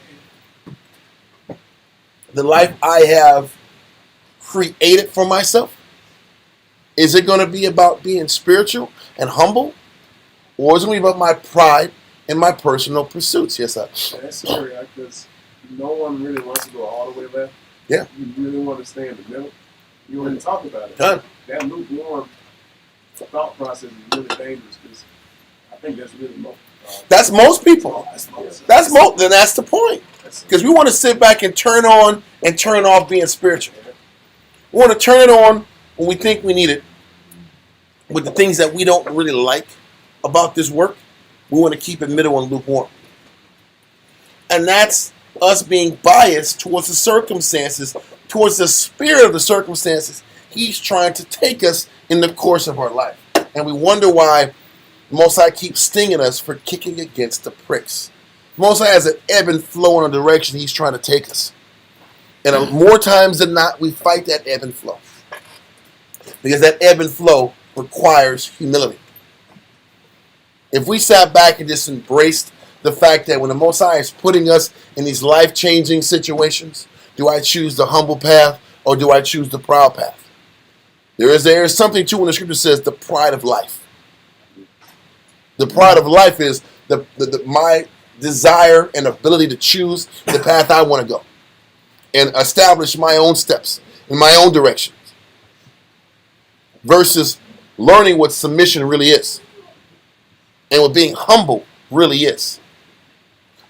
the life I have created for myself? Is it going to be about being spiritual and humble? Or is it going to be about my pride and my personal pursuits? Yes, sir.
That's scary, because no one really wants to go all the way left.
Yeah.
You really want to stay in the middle.
You want to talk about it.
Done.
That lukewarm thought process is really dangerous because I think that's really most.
That's most people. That's most. Then that's the point. Because we want to sit back and turn on and turn off being spiritual. We want to turn it on when we think we need it. With the things that we don't really like about this work, we want to keep it middle and lukewarm. And that's us being biased towards the circumstances, towards the spirit of the circumstances he's trying to take us in the course of our life. And we wonder why Most High keeps stinging us for kicking against the pricks. Most High has an ebb and flow in a direction he's trying to take us. And more times than not, we fight that ebb and flow. Because that ebb and flow requires humility. If we sat back and just embraced the fact that when the Most High is putting us in these life-changing situations, do I choose the humble path or do I choose the proud path? There is something too when the scripture says the pride of life. The pride of life is my desire and ability to choose the path I want to go and establish my own steps in my own directions versus learning what submission really is and what being humble really is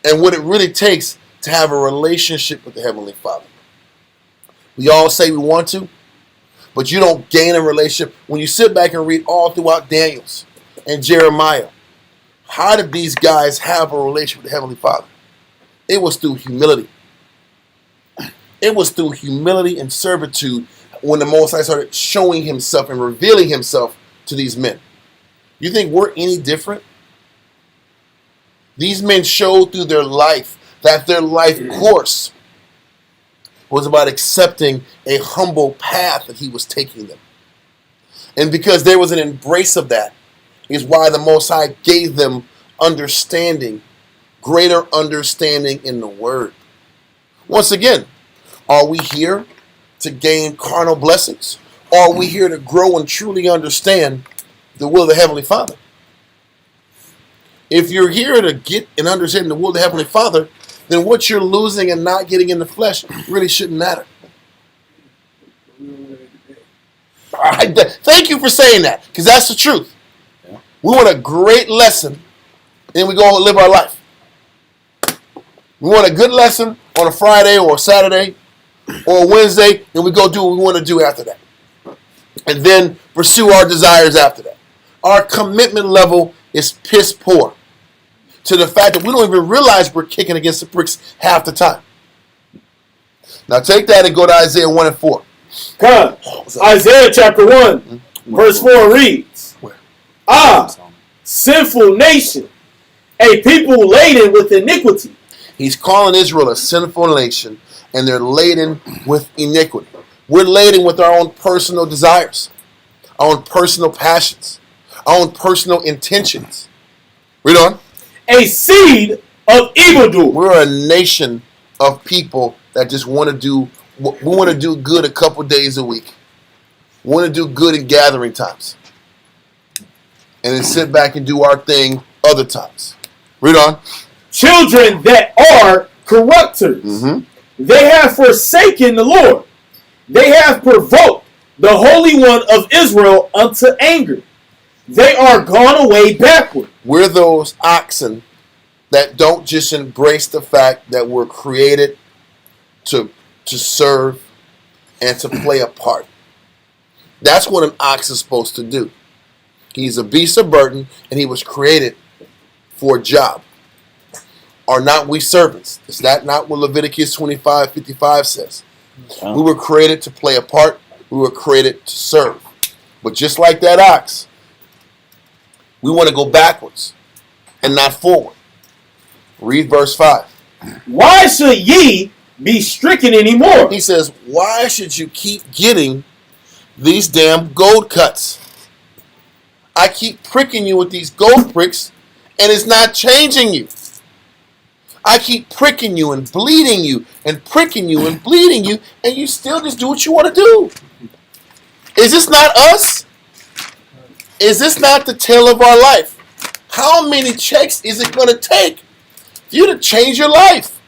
and what it really takes to have a relationship with the Heavenly Father. We all say we want to, but you don't gain a relationship. When you sit back and read all throughout Daniel's and Jeremiah, how did these guys have a relationship with the Heavenly Father? It was through humility. It was through humility and servitude when the Most High started showing himself and revealing himself to these men. You think we're any different? These men showed through their life that their life course was about accepting a humble path that he was taking them. And because there was an embrace of that, is why the Most High gave them understanding, greater understanding in the Word. Once again, are we here to gain carnal blessings? Or are we here to grow and truly understand the will of the Heavenly Father? If you're here to get and understand the will of the Heavenly Father, then what you're losing and not getting in the flesh really shouldn't matter. Thank you for saying that, because that's the truth. We want a great lesson, then we go and live our life. We want a good lesson on a Friday or a Saturday or a Wednesday, and we go do what we want to do after that. And then pursue our desires after that. Our commitment level is piss poor to the fact that we don't even realize we're kicking against the bricks half the time. Now take that and go to Isaiah 1 and 4.
Come. Isaiah chapter 1, verse 4 reads, sinful nation, a people laden with iniquity.
He's calling Israel a sinful nation, and they're laden with iniquity. We're laden with our own personal desires, our own personal passions, our own personal intentions. Read on.
A seed of evildoers.
We're a nation of people that just want to do. We want to do good a couple days a week. We want to do good in gathering times, and then sit back and do our thing other times. Read on.
Children that are corrupters.
Mm-hmm.
They have forsaken the Lord. They have provoked the Holy One of Israel unto anger. They are gone away backward.
We're those oxen that don't just embrace the fact that we're created to serve and to play a part. That's what an ox is supposed to do. He's a beast of burden, and he was created for a job. Are not we servants? Is that not what Leviticus 25:55 says? We were created to play a part. We were created to serve. But just like that ox, we want to go backwards and not forward. Read verse 5.
Why should ye be stricken anymore?
He says, why should you keep getting these damn gold cuts? I keep pricking you with these gold pricks, and it's not changing you. I keep pricking you and bleeding you and pricking you and bleeding you, and you still just do what you want to do. Is this not us? Is this not the tale of our life? How many checks is it going to take for you to change your life?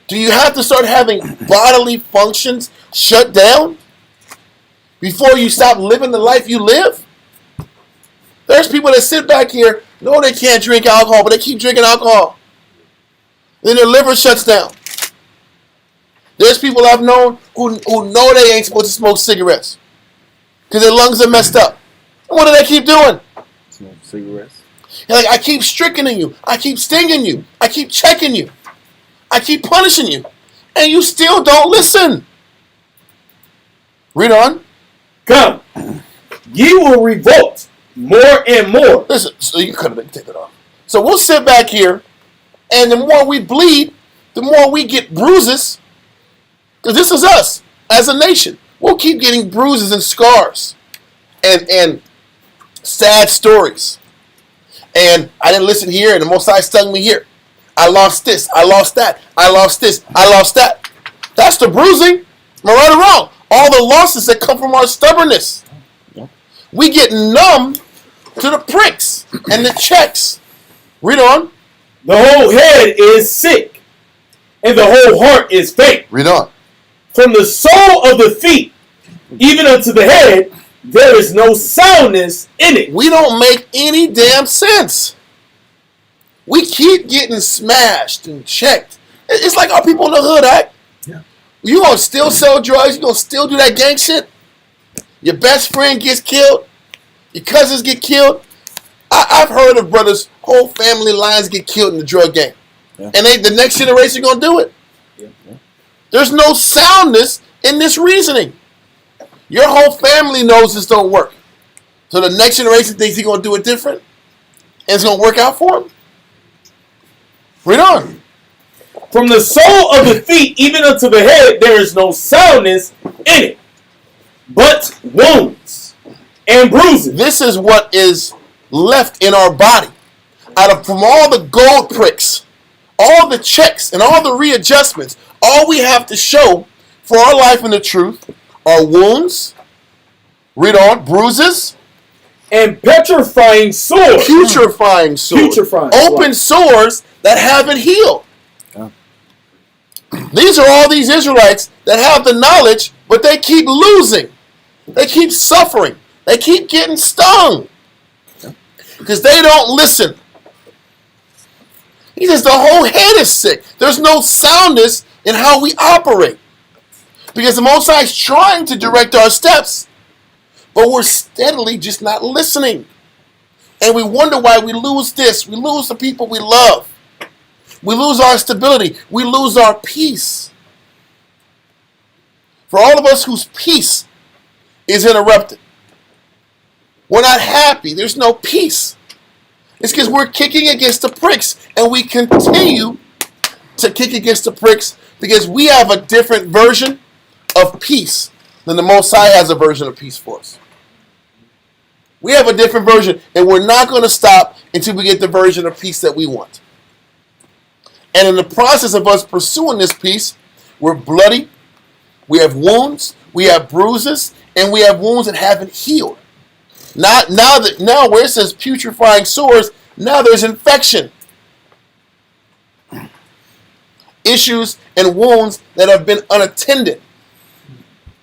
Do you have to start having bodily functions shut down? before you stop living the life you live? There's people that sit back here, know they can't drink alcohol, but they keep drinking alcohol. Then their liver shuts down. There's people I've known who know they ain't supposed to smoke cigarettes because their lungs are messed up. What do they keep doing?
Smoke cigarettes.
You're like, I keep striking you. I keep stinging you. I keep checking you. I keep punishing you. And you still don't listen. Read on.
Come, ye will revolt more and more.
Listen, so you could have taken it off. So we'll sit back here, and the more we bleed, the more we get bruises. Because this is us as a nation. We'll keep getting bruises and scars and sad stories. And I didn't listen here, and the Most High stung me here. I lost this. I lost that. I lost this. I lost that. That's the bruising. Am I right or wrong? All the losses that come from our stubbornness. We get numb to the pricks and the checks. Read on.
The whole head is sick, and the whole heart is faint.
Read on.
From the sole of the feet, even unto the head, there is no soundness in it.
We don't make any damn sense. We keep getting smashed and checked. It's like our people in the hood act.
Yeah.
You gonna still sell drugs? You gonna still do that gang shit? Your best friend gets killed. Your cousins get killed. I've heard of brothers, whole family lines get killed in the drug game.
Yeah.
And the next generation gonna do it.
Yeah.
There's no soundness in this reasoning. Your whole family knows this don't work. So the next generation thinks he's gonna do it different? And it's gonna work out for him? Read on.
From the sole of the feet, even unto the head, there is no soundness in it, but wounds and bruises.
This is what is left in our body. From all the gold pricks, all the checks, and all the readjustments, all we have to show for our life in the truth are wounds, read on, bruises,
and petrifying sores.
putrefying sores.
Putrefying.
Open sores that haven't healed.
Yeah.
These are all these Israelites that have the knowledge, but they keep losing. They keep suffering. They keep getting stung. Because they don't listen. He says the whole head is sick. There's no soundness in how we operate. Because the Most High is trying to direct our steps, but we're steadily just not listening. And we wonder why we lose this. We lose the people we love. We lose our stability. We lose our peace. For all of us whose peace is interrupted, we're not happy. There's no peace. It's because we're kicking against the pricks, and we continue to kick against the pricks because we have a different version of peace than the Most High has a version of peace for us. We have a different version, and we're not going to stop until we get the version of peace that we want. And in the process of us pursuing this peace, we're bloody, we have wounds, we have bruises, and we have wounds that haven't healed. Now where it says putrefying sores, now there's infection. Issues and wounds that have been unattended.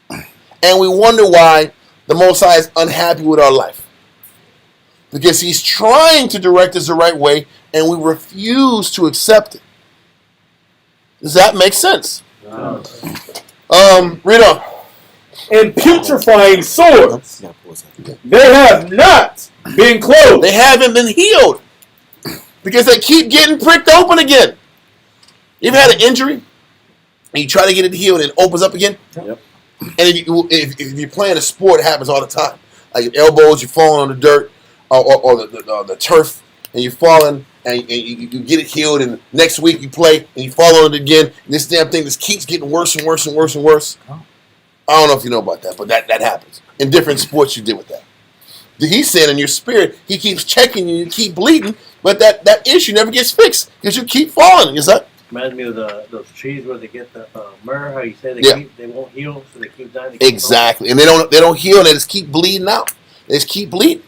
And we wonder why the Most High is unhappy with our life. Because he's trying to direct us the right way, and we refuse to accept it. Does that make sense?
No.
Read on.
And putrefying sores, they have not been closed.
They haven't been healed. Because they keep getting pricked open again. You ever had an injury, and you try to get it healed, and it opens up again?
Yep.
And if you're playing a sport, it happens all the time. Like your elbows, you're falling on the dirt or the turf, and you're falling, and you get it healed, and next week you play, and you fall on it again, and this damn thing just keeps getting worse and worse and worse and worse.
Oh.
I don't know if you know about that, but that happens. In different sports, you deal with that. He's saying in your spirit, he keeps checking you, you keep bleeding, but that issue never gets fixed because you keep falling. Is that?
Reminds me of those trees where they get the myrrh. How you say they won't heal, so they keep dying.
Exactly, and they don't heal, and they just keep bleeding out. They just keep bleeding.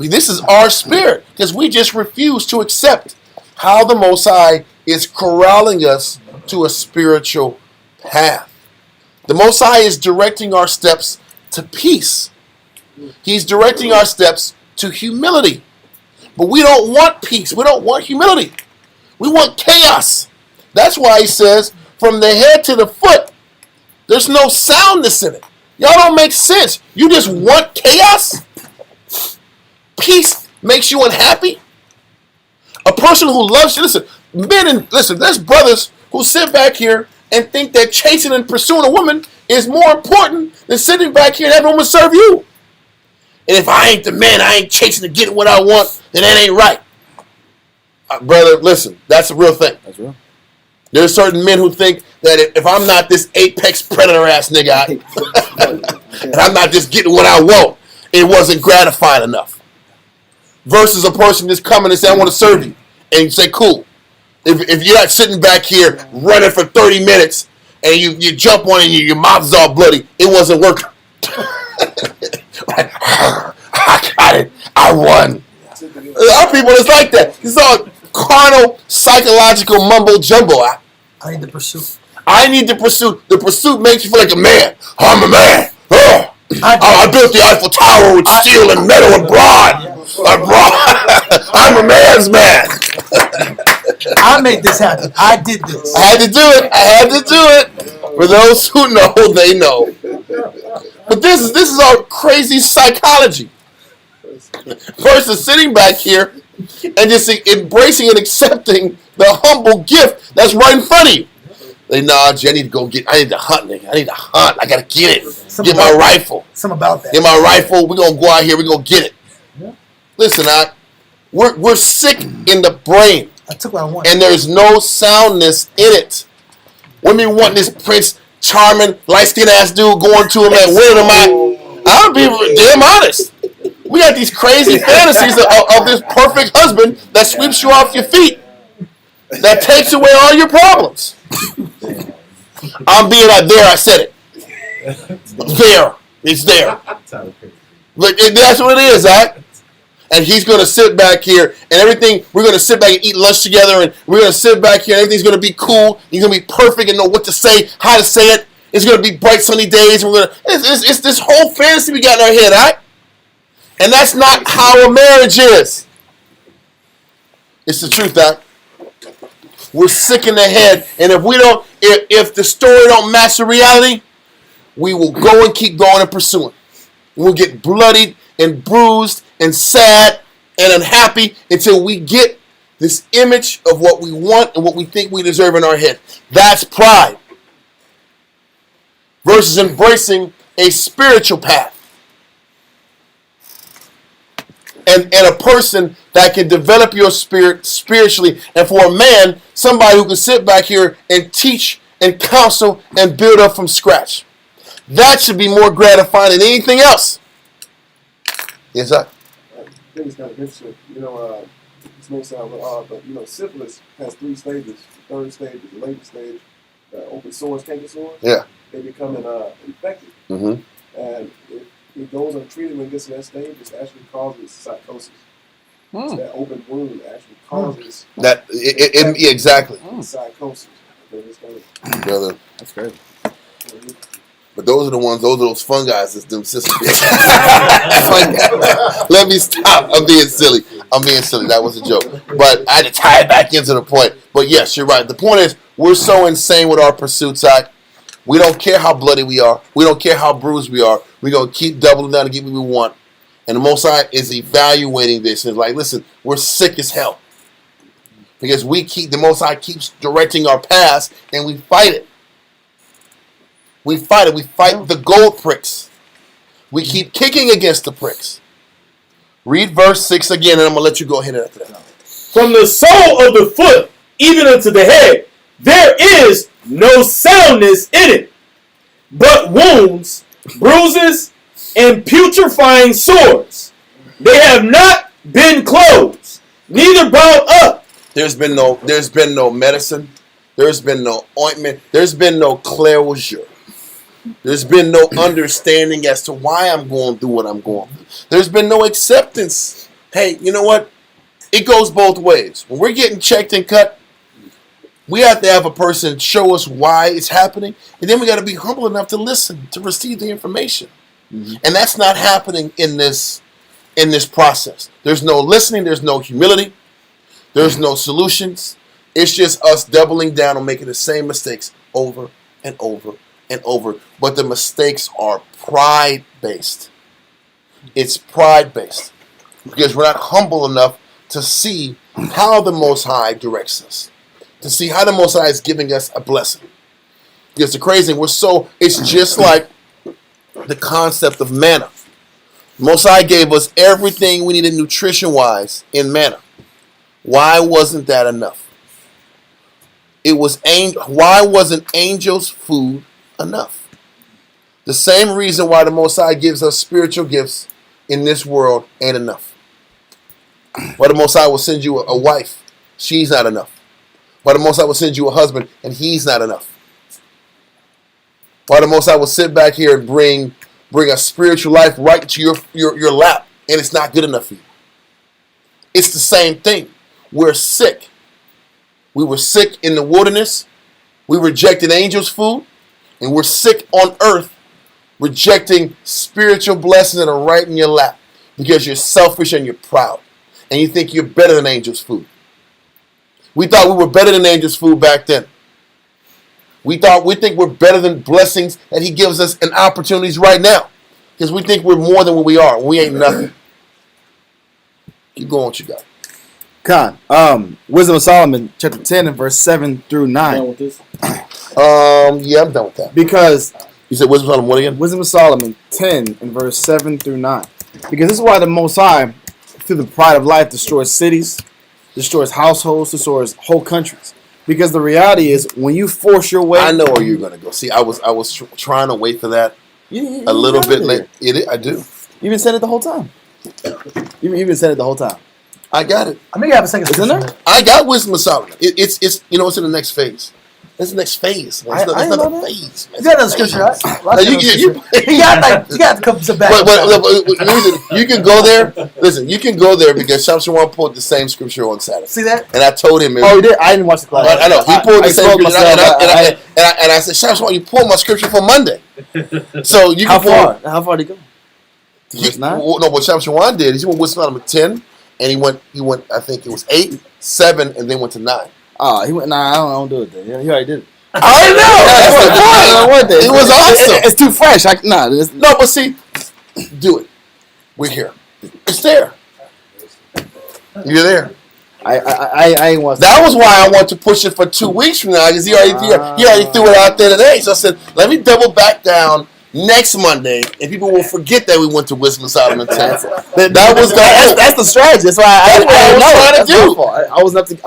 This is our spirit because we just refuse to accept how the Most High is corralling us to a spiritual path. The Most High is directing our steps to peace. He's directing our steps to humility. But we don't want peace. We don't want humility. We want chaos. That's why he says, from the head to the foot, there's no soundness in it. Y'all don't make sense. You just want chaos? Peace makes you unhappy? A person who loves you, listen, there's brothers who sit back here and think that chasing and pursuing a woman is more important than sitting back here and having a woman serve you. And if I ain't the man, I ain't chasing to get what I want, then that ain't right. Brother, listen, that's a real thing.
That's real.
There's certain men who think that if I'm not this apex predator ass nigga, and I'm not just getting what I want, it wasn't gratifying enough. Versus a person just coming and say, I want to serve you. And you say, cool. If you're not sitting back here running for 30 minutes and you jump on and your mouth is all bloody, it wasn't working. I got it. I won. Our people is like that. It's all carnal, psychological mumbo jumbo.
I need the pursuit.
I need the pursuit. The pursuit makes you feel like a man. I'm a man. Oh, I built the Eiffel Tower with steel and metal and bronze. I'm a man's man.
I made this happen. I did this.
I had to do it. For those who know, they know. But this is all crazy psychology. Versus sitting back here and just embracing and accepting the humble gift that's right in front of you. Like, nah, G, I need to hunt, nigga. I need to hunt. I gotta get it. Get my rifle.
Something about that.
Get my rifle. We're gonna go out here, we're gonna get it. Yeah. Listen, we're sick in the brain.
I took what I wanted.
And there's no soundness in it. Women want this Prince Charming, light-skinned ass dude going to him and winning him. I'll be damn honest. We got these crazy fantasies of this perfect husband that sweeps you off your feet, that takes away all your problems. I'm being out there. I said it. There, it's there. But that's what it is, right? And he's going to sit back here and everything. We're going to sit back and eat lunch together, and we're going to sit back here and everything's going to be cool. He's going to be perfect and know what to say, how to say it. It's going to be bright sunny days. And it's this whole fantasy we got in our head, right? And that's not how a marriage is. It's the truth, Doc. We're sick in the head, and if the story don't match the reality, we will go and keep going and pursuing. We'll get bloodied and bruised and sad and unhappy until we get this image of what we want and what we think we deserve in our head. That's pride. Versus embracing a spiritual path. And a person that can develop your spirit spiritually. And for a man, somebody who can sit back here and teach and counsel and build up from scratch. That should be more gratifying than anything else. Yes, sir.
I think it's kind of interesting. This may sound a little odd, but syphilis has 3 stages. The third stage is the latest stage. Open sores, canker sores.
Yeah.
They become infected.
Mm-hmm.
And if it goes untreated when it gets to that stage, it actually causes psychosis. So that open wound actually causes
that. Exactly.
Psychosis.
Brother,
that's crazy.
But those are those fungi that's them sisters. Let me stop. I'm being silly. That was a joke. But I had to tie it back into the point. But yes, you're right. The point is, we're so insane with our pursuits. We don't care how bloody we are. We don't care how bruised we are. We're going to keep doubling down to get what we want. And the Most High is evaluating this. And like, listen, we're sick as hell. Because the Most High keeps directing our past, and we fight it. We fight it. We fight the gold pricks. We keep kicking against the pricks. Read verse 6 again, and I'm going to let you go ahead after that.
From the sole of the foot even unto the head, there is no soundness in it, but wounds, bruises, and putrefying sores. They have not been closed, neither bound up.
There's been no medicine. There's been no ointment. There's been no closure. There's been no understanding as to why I'm going through what I'm going through. There's been no acceptance. Hey, you know what? It goes both ways. When we're getting checked and cut, we have to have a person show us why it's happening, and then we got to be humble enough to listen, to receive the information. And that's not happening in this process. There's no listening. There's no humility. There's no solutions. It's just us doubling down on making the same mistakes over and over and over. But the mistakes are pride-based. It's pride-based. Because we're not humble enough to see how the Most High directs us. To see how the Most High is giving us a blessing. Because the crazy thing, it's just like the concept of manna. Most High gave us everything we needed nutrition-wise in manna. Why wasn't that enough? Why wasn't angels' food enough? The same reason why the Most High gives us spiritual gifts in this world ain't enough. Why the Most High will send you a wife, she's not enough. Why the Most High will send you a husband, and he's not enough. Why the Most High will sit back here and bring a spiritual life right to your lap, and it's not good enough for you. It's the same thing. We're sick. We were sick in the wilderness. We rejected angels' food, and we're sick on earth, rejecting spiritual blessings that are right in your lap because you're selfish and you're proud, and you think you're better than angels' food. We thought we were better than angels' food back then. We think we're better than blessings that he gives us and opportunities right now. Because we think we're more than what we are. We ain't nothing. Keep going what you got.
Wisdom of Solomon, chapter 10 and verse 7 through 9.
Done with this?
Yeah, I'm done with that.
Because
You said Wisdom of Solomon what again?
Wisdom of Solomon 10 and verse 7 through 9. Because this is why the Most High, through the pride of life, destroys cities, destroys households, destroys whole countries. Because the reality is, when you force your way,
I know where you're gonna go. See, I was trying to wait for that a little bit late. I do.
You've been saying it the whole time. You've been saying it the whole time.
I got it.
I mean, you have a second.
It's in there.
I got Wisdom of Solomon. It's it's in the next phase. It's the next phase. Man. It's
I
not
know
a
that.
phase.
You got another scripture, right?
Now, you
got to come some back.
You can go there. Listen, you can go there because Shamshawan pulled the same scripture on Saturday.
See that?
And I told him.
Oh, he did? I didn't watch the class.
I know. He pulled the same scripture.
Myself,
And I said, Shamshawan, you pulled my scripture for Monday. So you
How
can
far? How far did he go? Verse 9?
No, what Shamshawan did is he went Wisdom of Solomon 10, and he went. I think it was 8, 7, and then went to 9.
Oh, he went. Nah, I don't do it then. He already did it.
I know. That's the point. It was awesome.
It's too fresh.
No, but see, do it. We're here. It's there. You're there.
I ain't want.
That was why I want to push it for 2 weeks from now because he already threw it out there today. So I said, let me double back down next Monday, and people will forget that we went to Wisdom of Solomon 10. That's
the strategy. That's why I
was trying to do.
I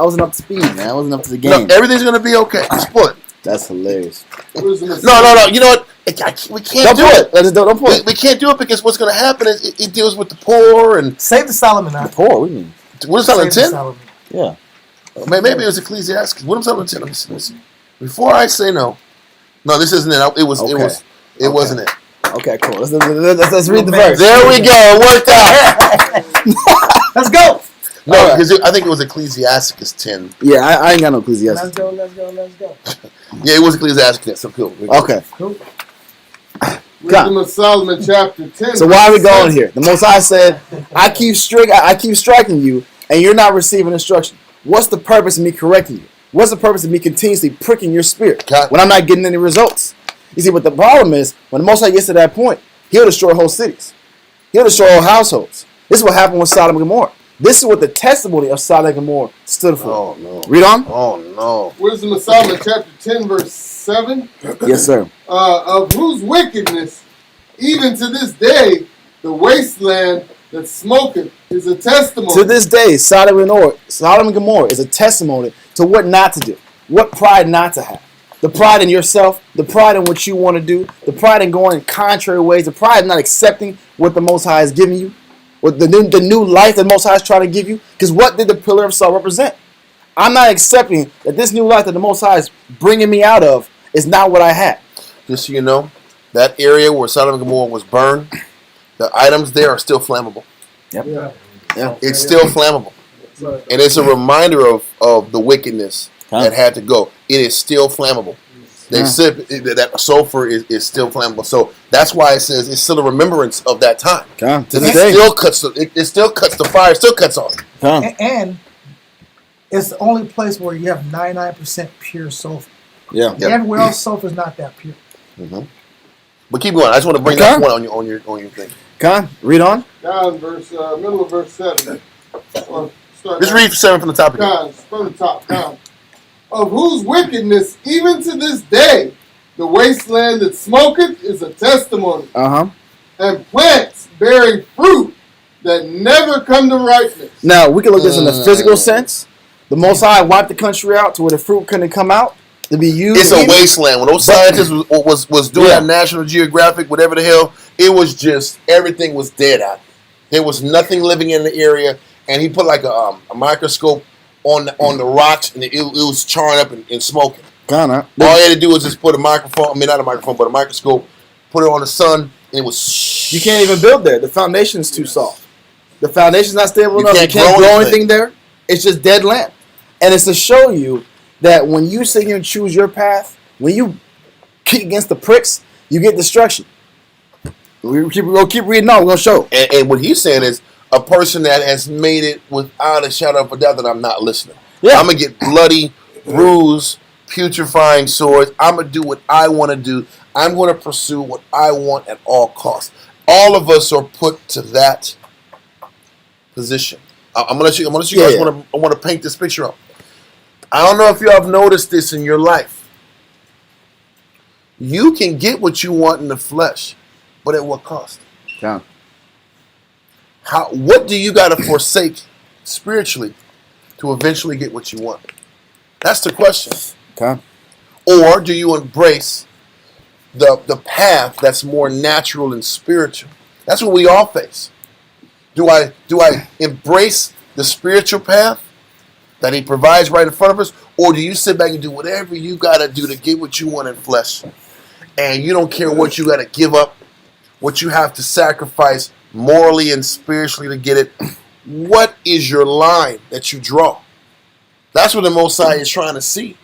wasn't up to speed, man. I wasn't up to the game.
No, everything's gonna be okay. Just pull it.
That's hilarious.
No. You know what? We can't do it.
Don't pull it.
We can't do it because what's going to happen is it deals with the poor and
Save the Solomon now.
The poor. What do you mean?
what is Solomon 10?
Yeah.
Maybe it was Ecclesiastes. What is Solomon 10? Let me see. Before I say no, this isn't it. It was.
Okay.
It wasn't it.
Okay, cool. Let's read the verse.
There we go. It worked out.
Let's go.
No, because I think it was Ecclesiastes 10.
Yeah, I ain't got no Ecclesiastes.
Let's go.
Yeah, it was Ecclesiastes. So cool.
Okay.
Wisdom of Solomon chapter 10.
So why are we going here? The Most High said, I keep striking you, and you're not receiving instruction. What's the purpose of me correcting you? What's the purpose of me continuously pricking your spirit when I'm not getting any results? You see, what the problem is, when the Most High gets to that point, he'll destroy whole cities. He'll destroy whole households. This is what happened with Sodom and Gomorrah. This is what the testimony of Sodom and Gomorrah stood for.
Oh, no.
Read on.
Oh, no.
Wisdom of Solomon chapter 10 verse 7.
Yes, sir.
Of whose wickedness, even to this day, the wasteland that smoketh is a testimony.
To this day, Sodom and Gomorrah is a testimony to what not to do, what pride not to have. The pride in yourself, the pride in what you want to do, the pride in going in contrary ways, the pride in not accepting what the Most High is giving you, what the new life that the Most High is trying to give you. Because what did the pillar of salt represent? I'm not accepting that this new life that the Most High is bringing me out of is not what I had.
Just so you know, that area where Sodom and Gomorrah was burned, the items there are still flammable.
Yep.
Yeah.
It's still flammable. And it's a reminder of the wickedness that had to go. It is still flammable. They sip that sulfur is still flammable. So that's why it says it's still a remembrance of that time.
To
It
this day.
still cuts it still cuts the fire, still cuts on.
And it's the only place where you have 99% pure sulfur.
Yeah.
Everywhere else, sulfur is not that pure.
Mm-hmm. But keep going. I just want to bring that point on your thing.
Con, read on.
Down middle of verse 7.
Just read 7 from the top again.
Down, from the top, down. Of whose wickedness, even to this day, the wasteland that smoketh is a testimony. And plants bearing fruit that never come to ripeness.
Now, we can look at this in the physical sense. The Most High wiped the country out to where the fruit couldn't come out to be used.
It's a wasteland. When those scientists was doing that National Geographic, whatever the hell, it was just, everything was dead out. There was nothing living in the area. And he put like a microscope on the rocks, and it was charring up and smoking. All he had to do was just put a microphone, not a microphone, but a microscope, put it on the sun, and it was...
You can't even build there. The foundation's too soft. The foundation's not stable enough. You can't grow anything there. It's just dead land. And it's to show you that when you sit here and choose your path, when you kick against the pricks, you get destruction. We'll keep reading on. We're going to show.
And what he's saying is, a person that has made it without a shadow of a doubt that I'm not listening. Yeah. I'm going to get bloody, bruised, putrefying swords. I'm going to do what I want to do. I'm going to pursue what I want at all costs. All of us are put to that position. I'm going to let you guys. I want to paint this picture up. I don't know if you have noticed this in your life. You can get what you want in the flesh, but at what cost?
Yeah.
What do you got to forsake spiritually to eventually get what you want? That's the question.
Okay.
Or do you embrace the path that's more natural and spiritual? That's what we all face. Do I embrace the spiritual path that he provides right in front of us, or do you sit back and do whatever you got to do to get what you want in flesh, and you don't care what you got to give up, what you have to sacrifice morally and spiritually to get it? What is your line that you draw? That's what the Most High is trying to see.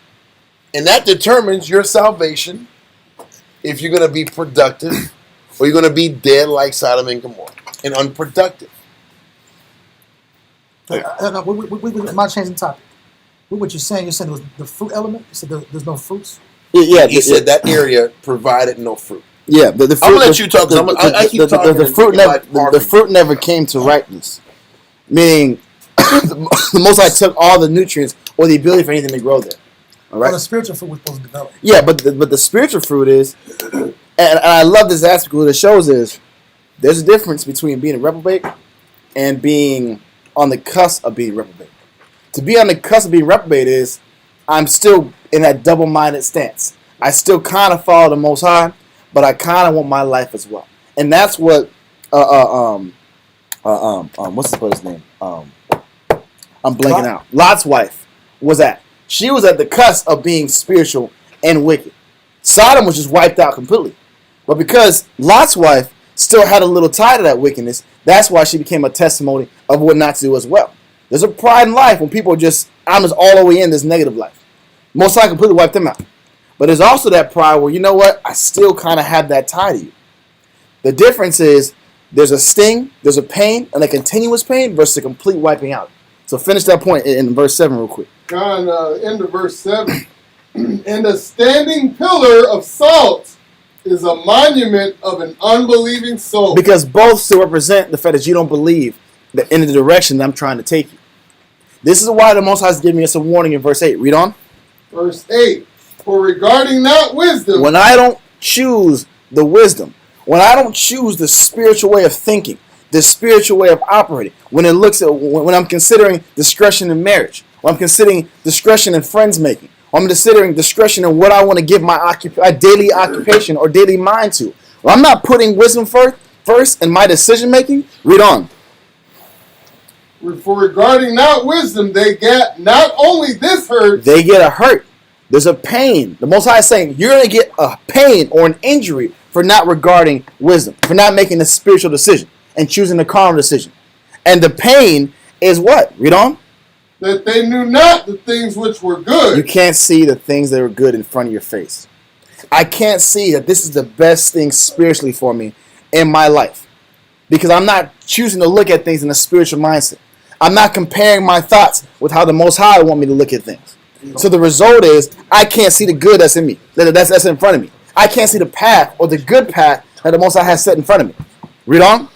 And that determines your salvation, if you're going to be productive or you're going to be dead like Sodom and Gomorrah and unproductive.
I'm not changing topic. What you're saying there was the fruit element? You said there's no fruits?
Yeah, he said that area provided no fruit.
Yeah, the fruit,
I'm gonna let you talk. I keep talking.
The fruit never came to ripeness, meaning the Most High took all the nutrients or the ability for anything to grow there. All right.
Well, the spiritual fruit was supposed to develop.
Yeah, but the spiritual fruit is, and I love this aspect. What it shows is there's a difference between being a reprobate and being on the cusp of being reprobate. To be on the cusp of being reprobate is I'm still in that double-minded stance. I still kind of follow the Most High, but I kind of want my life as well, and that's what what's his name? I'm blanking out. Lot's wife was at. She was at the cusp of being spiritual and wicked. Sodom was just wiped out completely, but because Lot's wife still had a little tie to that wickedness, that's why she became a testimony of what not to do as well. There's a pride in life when people I'm just all the way in this negative life. Most likely completely wiped them out. But there's also that pride where, you know what, I still kind of have that tie to you. The difference is there's a sting, there's a pain, and a continuous pain versus a complete wiping out. So finish that point in verse 7 real quick.
John, end of verse 7. And a standing pillar of salt is a monument of an unbelieving soul.
Because both still represent the fact that you don't believe in the direction that I'm trying to take you. This is why the Most High is giving us a warning in verse 8. Read on.
Verse 8. For regarding not wisdom.
When I don't choose the wisdom, when I don't choose the spiritual way of thinking, the spiritual way of operating, when I'm considering discretion in marriage, when I'm considering discretion in friends making, when I'm considering discretion in what I want to give my daily occupation or daily mind to, when I'm not putting wisdom first in my decision making, read on.
For regarding not wisdom, they get not only this hurt.
They get a hurt. There's a pain. The Most High is saying you're going to get a pain or an injury for not regarding wisdom, for not making a spiritual decision and choosing a carnal decision. And the pain is what? Read on.
That they knew not the things which were good.
You can't see the things that are good in front of your face. I can't see that this is the best thing spiritually for me in my life. Because I'm not choosing to look at things in a spiritual mindset. I'm not comparing my thoughts with how the Most High want me to look at things. So the result is I can't see the good that's in me, that's in front of me. I can't see the path or the good path that the Most High has set in front of me. Read on.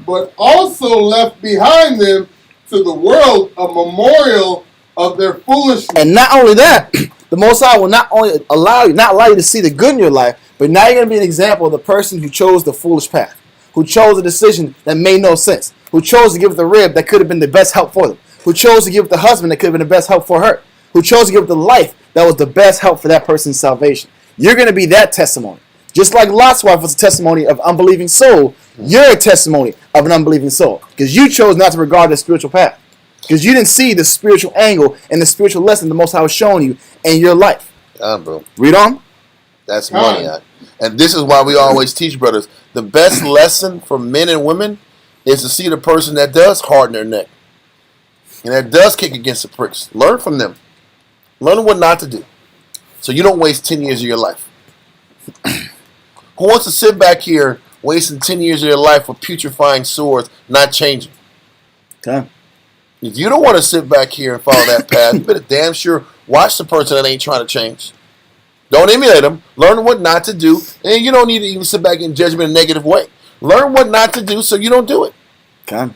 But also left behind them to the world a memorial of their foolishness.
And not only that, the Most High will not only allow you to see the good in your life, but now you're going to be an example of the person who chose the foolish path, who chose a decision that made no sense, who chose to give the rib that could have been the best help for them, who chose to give the husband that could have been the best help for her, who chose to give the life that was the best help for that person's salvation. You're going to be that testimony. Just like Lot's wife was a testimony of unbelieving soul, you're a testimony of an unbelieving soul. Because you chose not to regard the spiritual path. Because you didn't see the spiritual angle and the spiritual lesson the Most High was showing you in your life.
Bro.
Read on.
That's money. And this is why we always teach, brothers, the best lesson for men and women is to see the person that does harden their neck and that does kick against the pricks. Learn from them. Learn what not to do so you don't waste 10 years of your life. Who wants to sit back here wasting 10 years of your life with putrefying sores, not changing?
Okay.
If you don't want to sit back here and follow that path, you better damn sure watch the person that ain't trying to change. Don't emulate them. Learn what not to do. And you don't need to even sit back in judgment in a negative way. Learn what not to do so you don't do it.
Okay.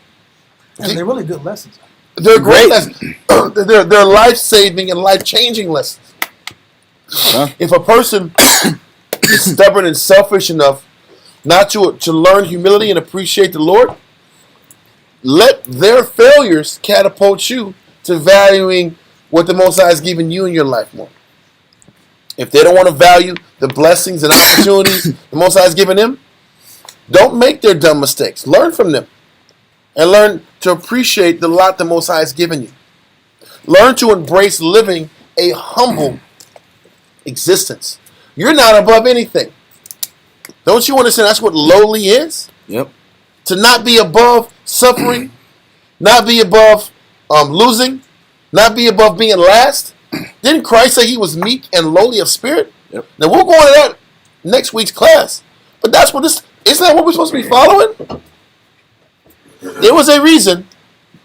And they're really good lessons.
They're great lessons. They're life-saving and life-changing lessons.
Huh?
If a person is stubborn and selfish enough not to learn humility and appreciate the Lord, let their failures catapult you to valuing what the Most High has given you in your life more. If they don't want to value the blessings and opportunities the Most High has given them, don't make their dumb mistakes. Learn from them. And learn to appreciate the lot the Most High has given you. Learn to embrace living a humble existence. You're not above anything. Don't you understand that's what lowly is?
Yep.
To not be above suffering, not be above losing, not be above being last. Didn't Christ say he was meek and lowly of spirit?
Yep.
Now we'll go into that next week's class. But that's what this isn't that what we're supposed to be following? There was a reason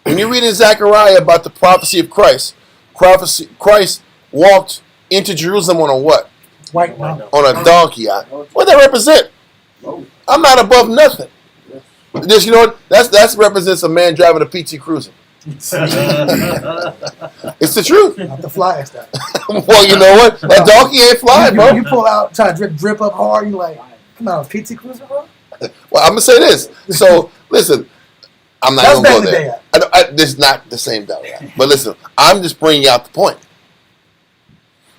when you read in Zechariah about the prophecy of Christ. Christ walked into Jerusalem on a what?
White mountain.
On a donkey. What that represent? I'm not above nothing. This, you know what? That represents a man driving a PT Cruiser. It's the truth.
Not the flyest stuff.
Well, you know what? That donkey ain't flying, bro.
You pull out, try to drip up hard. You like, come on, PT Cruiser, bro.
Well, I'm gonna say this. So listen, I'm not
That's
gonna go
back
there.
in the
This is not the same donkey. But listen, I'm just bringing out the point.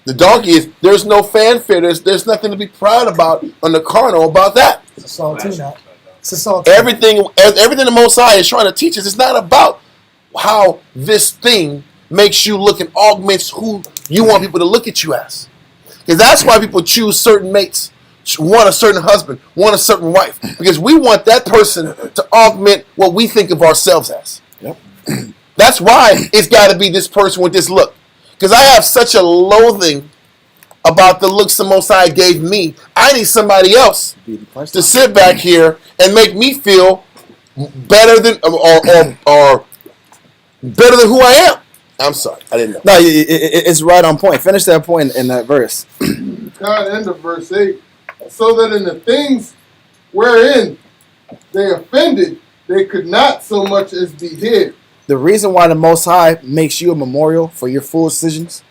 The donkey is there's no fanfare. There's nothing to be proud about on the carnal about that.
It's a saltine now. It's a saltine.
Everything the Most High is trying to teach us. It's not about how this thing makes you look and augments who you want people to look at you as. Because that's why people choose certain mates, want a certain husband, want a certain wife. Because we want that person to augment what we think of ourselves as.
Yep.
That's why it's got to be this person with this look. Because I have such a loathing about the looks the Most High gave me. I need somebody else to sit back here and make me feel better than or better than who I am. I'm sorry, I didn't know.
No, it's right on point. Finish that point in that verse.
God, end of verse 8. So that in the things wherein they offended, they could not so much as be hid.
The reason why the Most High makes you a memorial for your foolish decisions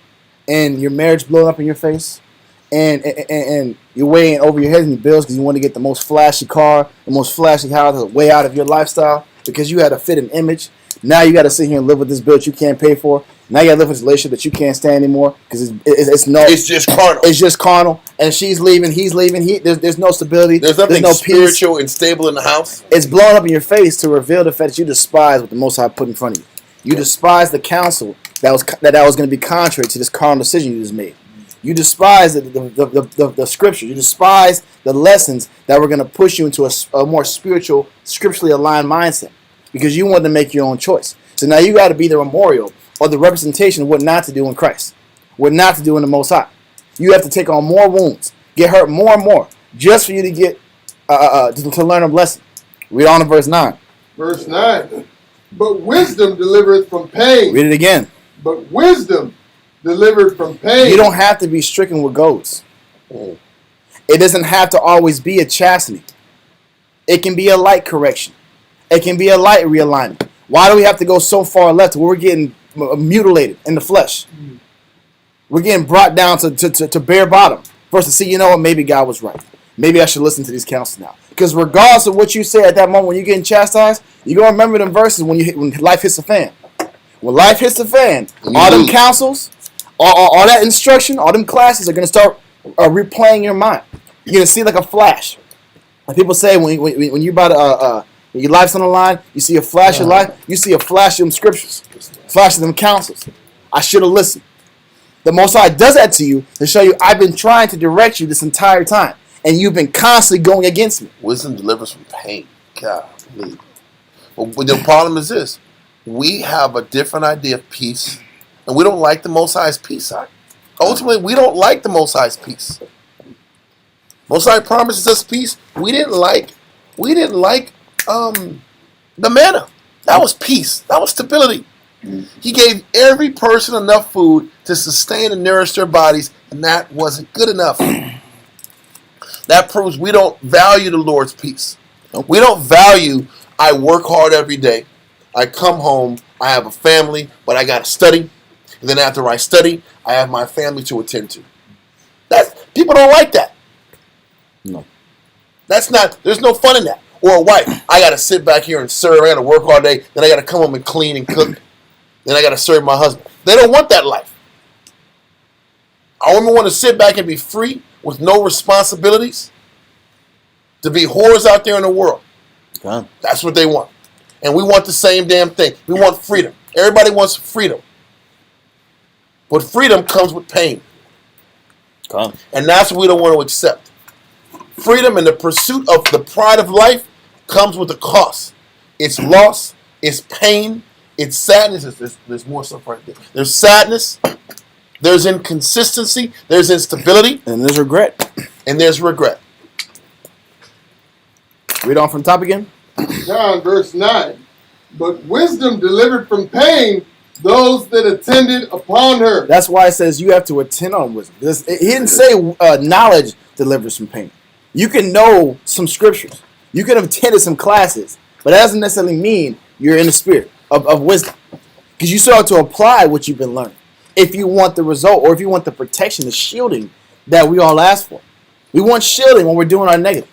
and your marriage blowing up in your face and you're weighing over your head in your bills because you want to get the most flashy car, the most flashy house, way out of your lifestyle because you had to fit an image. Now you got to sit here and live with this bill that you can't pay for. Now you got to live with this relationship that you can't stand anymore because
It's just carnal.
It's just carnal. And she's leaving. He's leaving. There's no stability.
There's nothing
no
spiritual
peace.
and stable in the house.
It's blowing up in your face to reveal the fact that you despise what the Most High put in front of you. You despise the counsel that was going to be contrary to this carnal decision you just made. You despise the scripture. You despise the lessons that were going to push you into a more spiritual, scripturally aligned mindset because you wanted to make your own choice. So now you got to be the memorial or the representation of what not to do in Christ, what not to do in the Most High. You have to take on more wounds, get hurt more and more, just for you to get to learn a blessing. Read on to verse 9.
Verse 9. But wisdom delivereth from pain.
Read it again.
But wisdom delivered from pain.
You don't have to be stricken with goats. It doesn't have to always be a chastening. It can be a light correction. It can be a light realignment. Why do we have to go so far left where we're getting mutilated in the flesh? We're getting brought down to bare bottom. First to see, you know what, maybe God was right. Maybe I should listen to these counsels now. Because regardless of what you say at that moment when you're getting chastised, you're going to remember them verses when life hits the fan. When life hits the fan, all them counsels, all that instruction, all them classes are going to start replaying your mind. You're going to see like a flash. Like people say when you're about to, your life's on the line, you see a flash of life, you see a flash of them scriptures, flash of them counsels. I should have listened. The Most High does that to you to show you I've been trying to direct you this entire time, and you've been constantly going against me.
Wisdom delivers from pain. God, but the problem is this: we have a different idea of peace, and we don't like the Most High's peace. Ultimately, we don't like the Most High's peace. Most High promises us peace. We didn't like the manna. That was peace. That was stability. He gave every person enough food to sustain and nourish their bodies, and that wasn't good enough. That proves we don't value the Lord's peace. We don't value, I work hard every day. I come home, I have a family, but I got to study. And then after I study, I have my family to attend to. People don't like that.
No.
There's no fun in that. Or a wife, I got to sit back here and serve, I got to work all day, then I got to come home and clean and cook. Then I got to serve my husband. They don't want that life. Our women want to sit back and be free with no responsibilities, to be whores out there in the world.
Okay.
That's what they want. And we want the same damn thing. We want freedom. Everybody wants freedom. But freedom comes with pain.
Okay.
And that's what we don't want to accept. Freedom and the pursuit of the pride of life comes with a cost. It's loss, it's pain, it's sadness. There's more stuff right there. There's sadness, there's inconsistency, there's instability.
And there's regret.
And there's regret.
Read on from the top again.
John, verse 9. But wisdom delivered from pain those that attended upon her.
That's why it says you have to attend on wisdom. He didn't say knowledge delivers from pain. You can know some scriptures. You can have attended some classes. But that doesn't necessarily mean you're in the spirit of wisdom. Because you still have to apply what you've been learning. If you want the result, or if you want the protection, the shielding that we all ask for. We want shielding when we're doing our negative.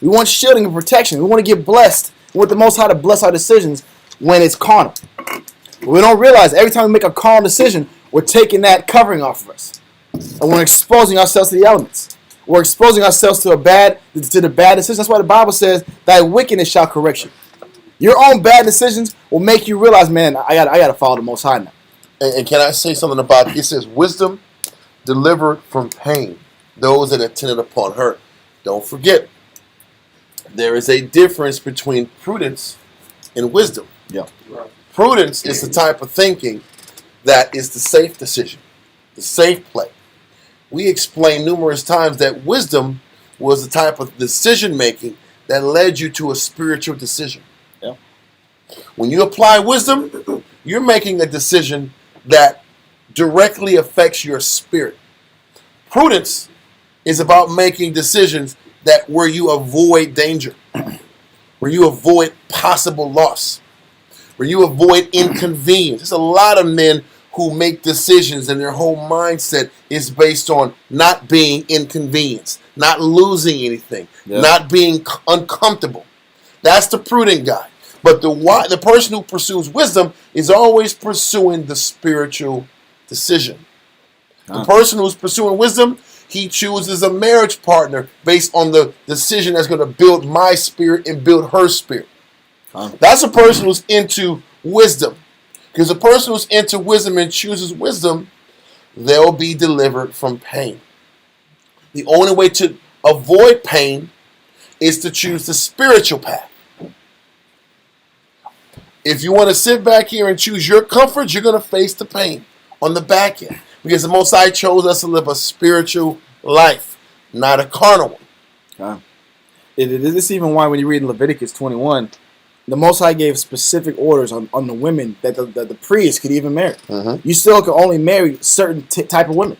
We want shielding and protection. We want to get blessed. We want the Most High to bless our decisions when it's carnal. But we don't realize every time we make a carnal decision, we're taking that covering off of us. And we're exposing ourselves to the elements. We're exposing ourselves to the bad decisions. That's why the Bible says, thy wickedness shall correct you. Your own bad decisions will make you realize, man, I got to follow the Most High now.
And can I say something about it? It says, wisdom delivered from pain those that attended upon her. Don't forget, there is a difference between prudence and wisdom.
Yeah.
Prudence is the type of thinking that is the safe decision, the safe play. We explained numerous times that wisdom was the type of decision making that led you to a spiritual decision.
Yeah.
When you apply wisdom, you're making a decision that directly affects your spirit. Prudence is about making decisions that where you avoid danger, where you avoid possible loss, where you avoid inconvenience. There's a lot of men who make decisions and their whole mindset is based on not being inconvenienced, not losing anything, not being uncomfortable. That's the prudent guy. But the person who pursues wisdom is always pursuing the spiritual decision. The person who's pursuing wisdom, he chooses a marriage partner based on the decision that's going to build my spirit and build her spirit. That's a person who's into wisdom. Because the person who's into wisdom and chooses wisdom, they'll be delivered from pain. The only way to avoid pain is to choose the spiritual path. If you want to sit back here and choose your comfort, you're going to face the pain on the back end. Because the Most High chose us to live a spiritual life, not a carnal one.
This is even why when you read in Leviticus 21, the Most High gave specific orders on the women that the priests could even marry. You still can only marry certain type of women.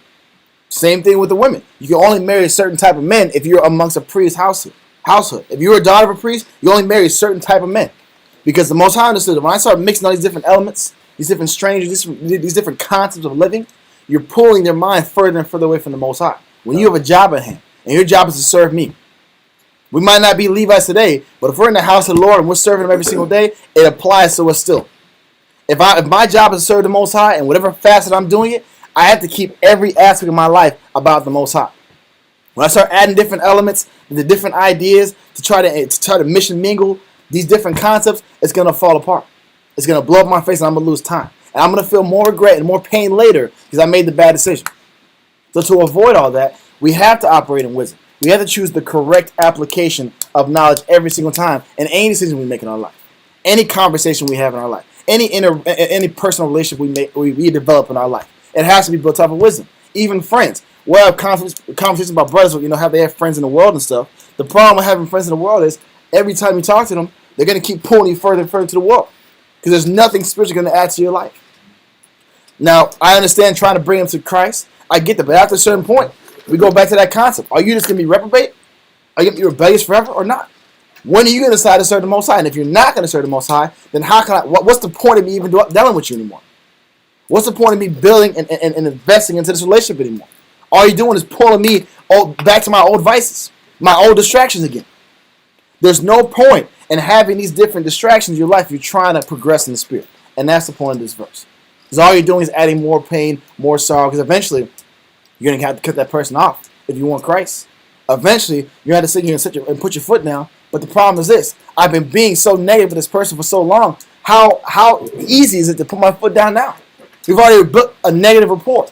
Same thing with the women. You can only marry a certain type of men if you're amongst a priest's household. If you're a daughter of a priest, you only marry a certain type of men. Because the Most High understood that when I start mixing all these different elements, these different strangers, these different concepts of living, you're pulling their mind further and further away from the Most High. When you have a job at hand, and your job is to serve me. We might not be Levites today, but if we're in the house of the Lord and we're serving Him every single day, it applies to us still. If my job is to serve the Most High, and whatever facet I'm doing it, I have to keep every aspect of my life about the Most High. When I start adding different elements, the different ideas to try to mission mingle these different concepts, it's gonna fall apart. It's gonna blow up my face, and I'm gonna lose time, and I'm gonna feel more regret and more pain later because I made the bad decision. So to avoid all that, we have to operate in wisdom. We have to choose the correct application of knowledge every single time in any decision we make in our life, any conversation we have in our life, any personal relationship we develop in our life. It has to be built up of wisdom. Even friends. We'll have conversations about brothers, how they have friends in the world and stuff. The problem with having friends in the world is every time you talk to them, they're going to keep pulling you further and further to the world because there's nothing spiritual going to add to your life. Now, I understand trying to bring them to Christ. I get that, but after a certain point, we go back to that concept. Are you just going to be reprobate? Are you going to be rebellious forever or not? When are you going to decide to serve the Most High? And if you're not going to serve the Most High, then how can what's the point of me even dealing with you anymore? What's the point of me building and investing into this relationship anymore? All you're doing is pulling me back to my old vices, my old distractions again. There's no point in having these different distractions in your life if you're trying to progress in the Spirit. And that's the point of this verse. Because all you're doing is adding more pain, more sorrow, because eventually you're going to have to cut that person off if you want Christ. Eventually, you're going to have to sit here and put your foot down. But the problem is this. I've been being so negative with this person for so long. How easy is it to put my foot down now? We've already built a negative rapport.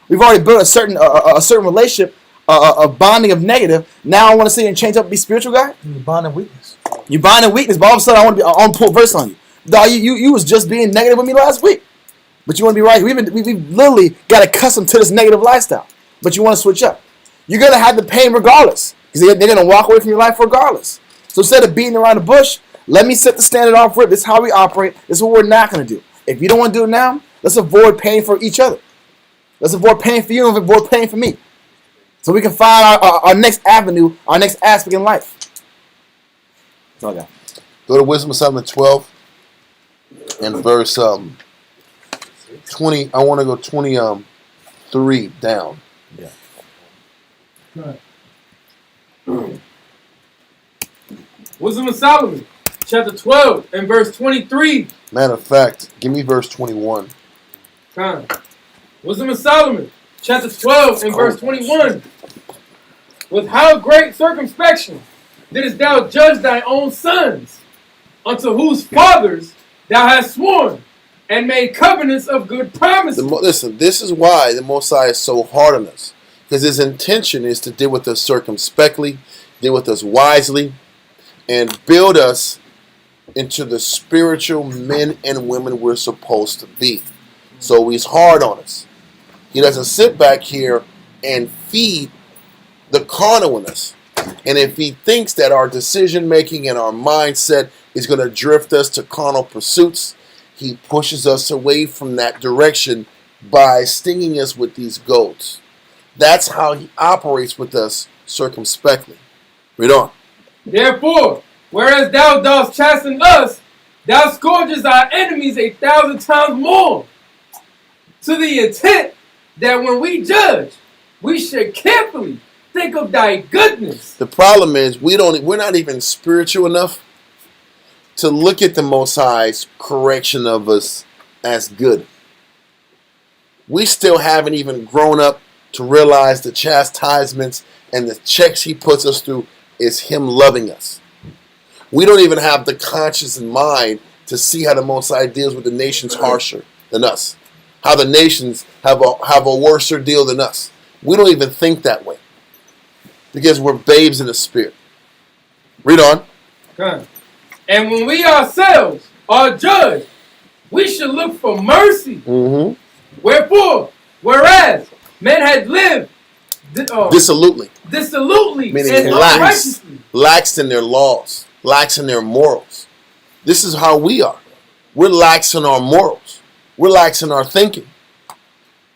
We've already built a certain relationship, a bonding of negative. Now I want to sit here and change up and be spiritual guy?
You bond in weakness.
You bond in weakness, but all of a sudden I want to pull a verse on you. Dog, you was just being negative with me last week. But you want to be right. We've literally got accustomed to this negative lifestyle. But you want to switch up. You're going to have the pain regardless. Because they're going to walk away from your life regardless. So instead of beating around the bush, let me set the standard off rip. This is how we operate. This is what we're not going to do. If you don't want to do it now, let's avoid pain for each other. Let's avoid pain for you and avoid pain for me. So we can find our next avenue, our next aspect in life. That's all I got.
Go to Wisdom of Solomon 12 and verse 20. I want to go 23 down.
Yeah. Wisdom of Solomon, chapter 12 and verse 23.
Matter of fact, give me verse 21.
Wisdom of Solomon, chapter 12 and verse 21. With how great circumspection didst thou judge thy own sons, unto whose fathers thou hast sworn, and made covenants of good promises.
Listen, this is why the Most High is so hard on us. Because his intention is to deal with us circumspectly, deal with us wisely, and build us into the spiritual men and women we're supposed to be. So he's hard on us. He doesn't sit back here and feed the carnal in us. And if he thinks that our decision making and our mindset is going to drift us to carnal pursuits, he pushes us away from that direction by stinging us with these goads. That's how he operates with us circumspectly. Read on.
Therefore, whereas thou dost chasten us, thou scourgest our enemies 1,000 times more, to the intent that when we judge, we should carefully think of thy goodness.
The problem is we're not even spiritual enough to look at the Most High's correction of us as good. We still haven't even grown up to realize the chastisements and the checks he puts us through is him loving us. We don't even have the conscience in mind to see how the Most High deals with the nations harsher than us. How the nations have a worser deal than us. We don't even think that way. Because we're babes in the spirit. Read on.
Okay. And when we ourselves are judged, we should look for mercy.
Mm-hmm.
Wherefore, Whereas men had lived
dissolutely,
dissolutely
meaning
and
lax
unrighteously.
in their laws, lax in their morals. This is how we are. We're lax in our morals. We're lax in our thinking.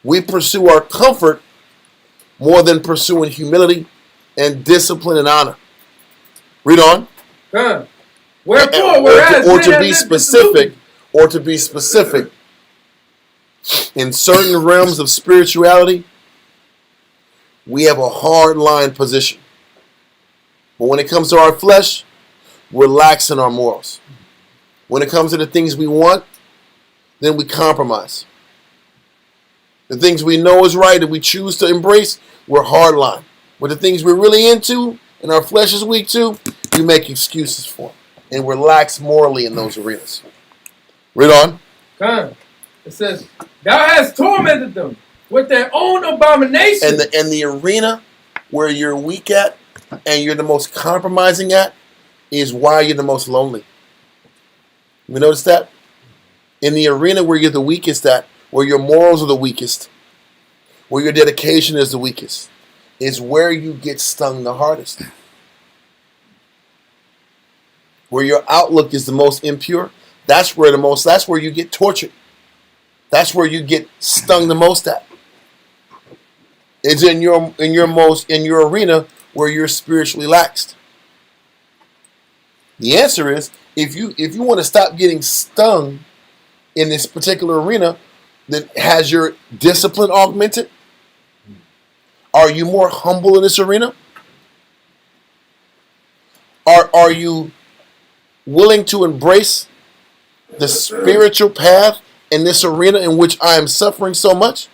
We pursue our comfort more than pursuing humility and discipline and honor. Read on.
Wherefore, whereas
or
men
to
had
be
lived
specific, in certain realms of spirituality, we have a hard line position. But when it comes to our flesh, we're lax in our morals. When it comes to the things we want, then we compromise. The things we know is right and we choose to embrace, we're hardline. But the things we're really into and our flesh is weak to, we make excuses for. And we're lax morally in those arenas. Read on.
It says, thou hast tormented them with their own abomination.
And the arena where you're weak at and you're the most compromising at is why you're the most lonely. You notice that? In the arena where you're the weakest at, where your morals are the weakest, where your dedication is the weakest, is where you get stung the hardest. Where your outlook is the most impure, that's where you get tortured. That's where you get stung the most at. It's in your arena where you're spiritually laxed. The answer is, if you want to stop getting stung in this particular arena, then has your discipline augmented? Are you more humble in this arena? Are you willing to embrace the spiritual path in this arena in which I am suffering so much?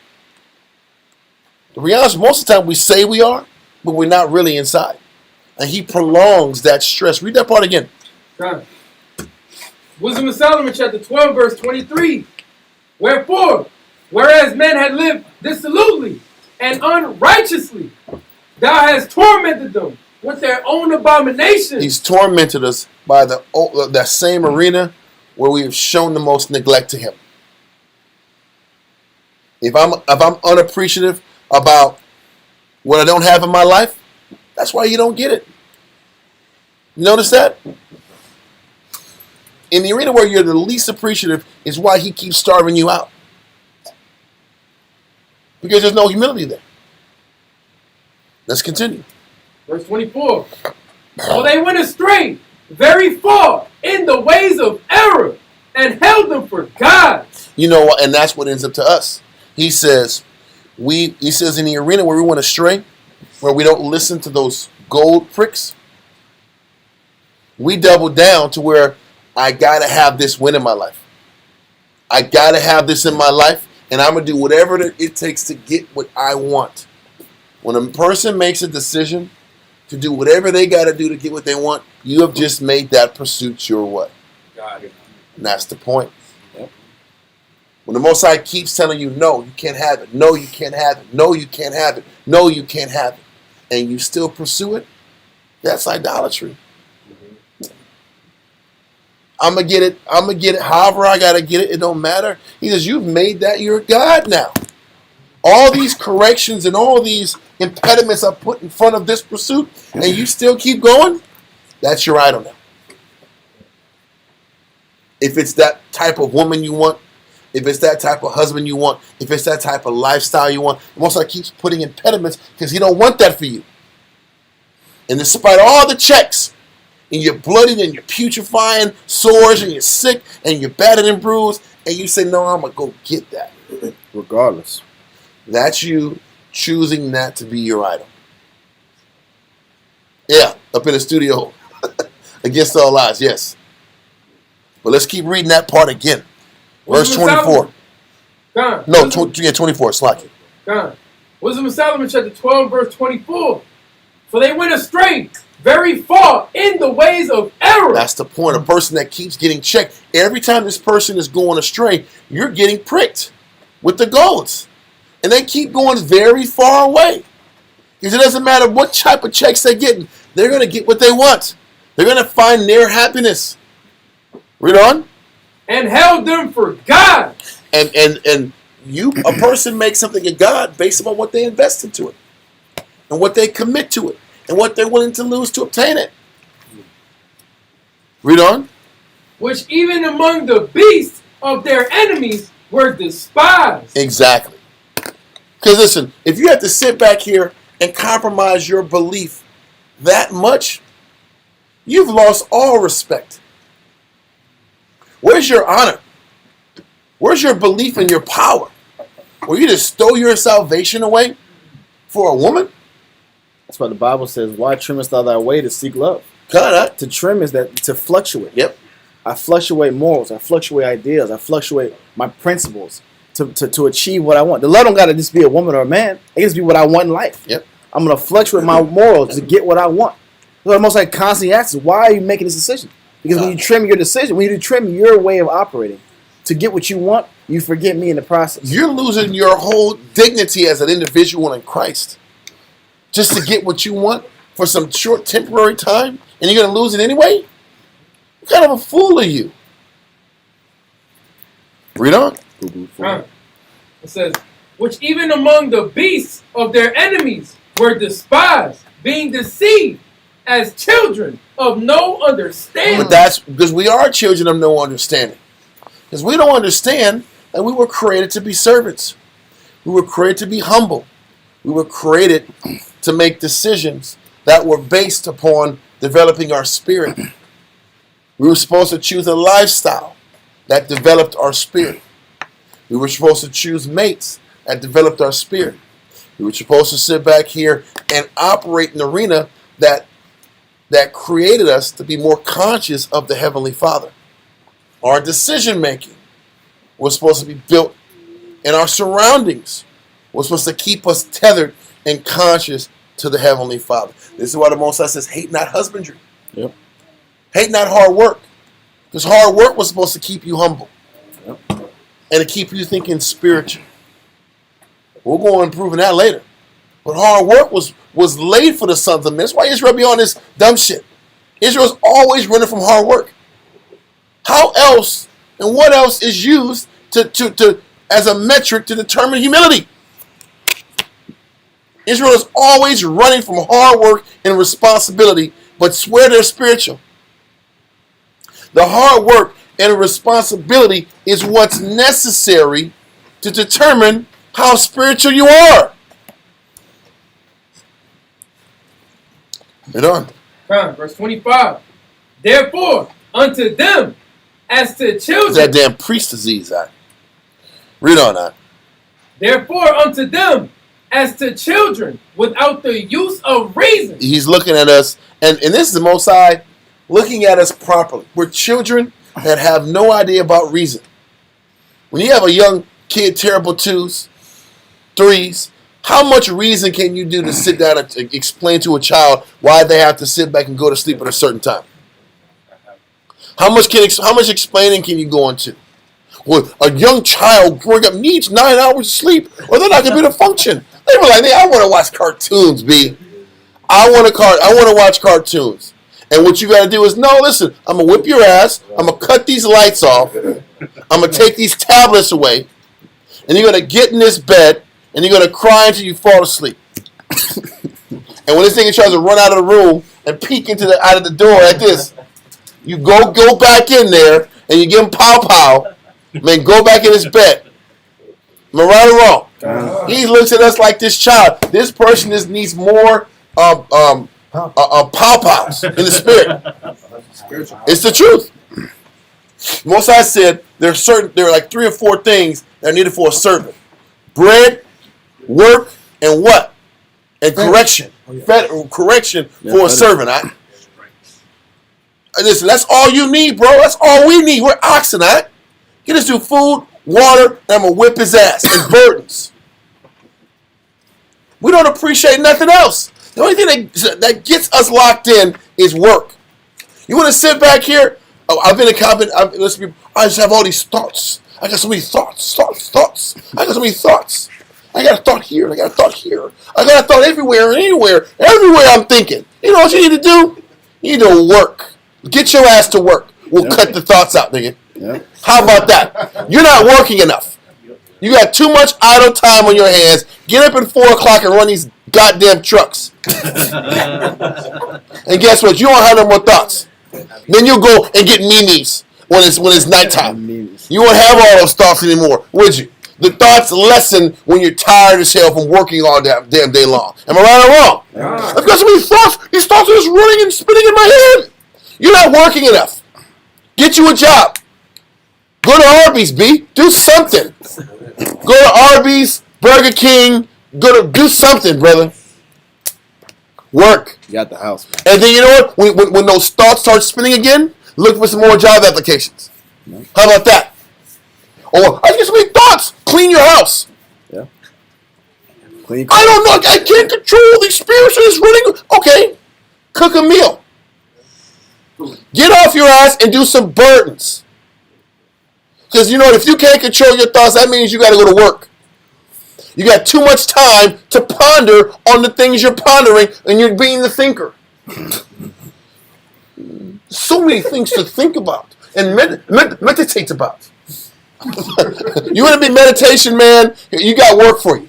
To be honest, most of the time we say we are, but we're not really inside. And he prolongs that stress. Read that part again.
Wisdom of Solomon, chapter 12, verse 23. Wherefore, whereas men had lived dissolutely and unrighteously, thou hast tormented them with their own abominations.
He's tormented us by that same arena where we have shown the most neglect to him. If I'm unappreciative about what I don't have in my life, that's why you don't get it. You notice that? In the arena where you're the least appreciative is why he keeps starving you out. Because there's no humility there. Let's continue.
Verse 24. For they went astray very far in the ways of error and held them for gods.
You know what? And that's what ends up to us. He says in the arena where we went astray, where we don't listen to those gold pricks, we double down to where I gotta have this win in my life. I gotta have this in my life, and I'm gonna do whatever it takes to get what I want. When a person makes a decision to do whatever they gotta do to get what they want, you have just made that pursuit your what?
God.
And that's the point. Yep. When the Most High keeps telling you, no, you can't have it. No, you can't have it. No, you can't have it. No, you can't have it. And you still pursue it, that's idolatry. I'm going to get it however I got to get it. It don't matter. He says, you've made that your God now. All these corrections and all these impediments I put in front of this pursuit, and you still keep going, that's your idol now. If it's that type of woman you want, if it's that type of husband you want, if it's that type of lifestyle you want, the Most High keeps putting impediments because he don't want that for you. And despite all the checks, and you're bloodied and you're putrefying, sores, and you're sick, and you're battered and bruised, and you say, no, I'm going to go get that.
Regardless.
That's you choosing that to be your idol. Yeah, up in the studio. Against all odds, yes. But let's keep reading that part again. Verse 24. No, 24, slack it.
Wisdom of Solomon, chapter 12, verse 24. For they went astray very far in the ways of error.
That's the point. A person that keeps getting checked. Every time this person is going astray, you're getting pricked with the goads. And they keep going very far away. Because it doesn't matter what type of checks they're getting. They're going to get what they want. They're going to find their happiness. Read on.
And held them for God.
And a person makes something of God based upon what they invest into it, and what they commit to it, and what they're willing to lose to obtain it. Read on.
Which even among the beasts of their enemies were despised.
Exactly. Because listen, if you have to sit back here and compromise your belief that much, you've lost all respect. Where's your honor? Where's your belief in your power? Will you just stow your salvation away for a woman?
That's why the Bible says, "Why trimmest thou thy way to seek love?"
God,
to trim is that to fluctuate.
Yep.
I fluctuate morals. I fluctuate ideas. I fluctuate my principles to achieve what I want. The love don't got to just be a woman or a man. It just be what I want in life.
Yep.
I'm gonna fluctuate my morals to get what I want. So I'm almost like constantly asking, why are you making this decision? Because when you trim your decision, when you trim your way of operating to get what you want, you forget me in the process.
you're losing your whole dignity as an individual in Christ just to get what you want for some short temporary time, and you're going to lose it anyway? What kind of a fool are you? Read on.
It says, which even among the beasts of their enemies were despised, being deceived as children of no understanding.
But that's because we are children of no understanding. Because we don't understand that we were created to be servants. We were created to be humble. We were created to make decisions that were based upon developing our spirit. We were supposed to choose a lifestyle that developed our spirit. We were supposed to choose mates that developed our spirit. We were supposed to sit back here and operate in an arena that created us to be more conscious of the Heavenly Father. Our decision making was supposed to be built in our surroundings. Was supposed to keep us tethered and conscious to the Heavenly Father. This is why the Most High says, hate not husbandry.
Yep.
Hate not hard work. Because hard work was supposed to keep you humble. Yep. And to keep you thinking spiritual. We'll go on proving that later. But hard work was laid for the sons of men. That's why Israel be on this dumb shit. Israel's always running from hard work. How else and what else is used to as a metric to determine humility? Israel is always running from hard work and responsibility, but swear they're spiritual. The hard work and responsibility is what's necessary to determine how spiritual you are. Read on.
Verse 25. Therefore, unto them, as to children.
That damn priest disease, that. Read on that.
Therefore, unto them, as to children, without the use of reason.
He's looking at us, and this is the Most High looking at us properly. We're children that have no idea about reason. When you have a young kid, terrible 2s, 3s, how much reason can you do to sit down and explain to a child why they have to sit back and go to sleep at a certain time? How much explaining can you go into? Well, a young child growing up needs 9 hours of sleep, or they're not going to be able to function. They were like, I want to watch cartoons, B. I want to watch cartoons. And what you got to do is, no, listen, I'm going to whip your ass. I'm going to cut these lights off. I'm going to take these tablets away. And you're going to get in this bed, and you're going to cry until you fall asleep. And when this nigga tries to run out of the room and peek out of the door like this, you go back in there, and you give him pow. Man, go back in his bed. Am I right or wrong? He looks at us like this child. This person just needs more pow-pows in the spirit. It's the truth. Most I said there are like 3 or 4 things that are needed for a servant: bread, work, and what? And correction. Correction for a servant. Listen, that's all you need, bro. That's all we need. We're oxen, Get us to food, water, and I'm going to whip his ass. And burdens. We don't appreciate nothing else. The only thing that gets us locked in is work. You want to sit back here? Oh, I've been a cop. I just have all these thoughts. I got so many thoughts. I got so many thoughts. I got a thought here. I got a thought here. I got a thought everywhere and anywhere. Everywhere I'm thinking. You know what you need to do? You need to work. Get your ass to work. We'll cut the thoughts out, nigga.
Yeah.
How about that? You're not working enough. You got too much idle time on your hands. Get up at 4 o'clock and run these goddamn trucks. And guess what? You don't have no more thoughts. Then you go and get memes when it's nighttime. You won't have all those thoughts anymore, would you? The thoughts lessen when you're tired as hell from working all damn day long. Am I right or wrong? I've got so many thoughts. These thoughts are just running and spinning in my head. You're not working enough. Get you a job. Go to Arby's, B. Do something. Go to Arby's, Burger King. Do something, brother. Work.
You got the house.
And then you know what? When those thoughts start spinning again, look for some more job applications. How about that? Or I get so many thoughts. Clean your house.
Yeah.
I don't know. I can't control these spirits that's running. Okay. Cook a meal. Get off your ass and do some burdens. Because you know, if you can't control your thoughts, that means you got to go to work. You got too much time to ponder on the things you're pondering, and you're being the thinker. So many things to think about and meditate about. You want to be meditation, man? You got work for you.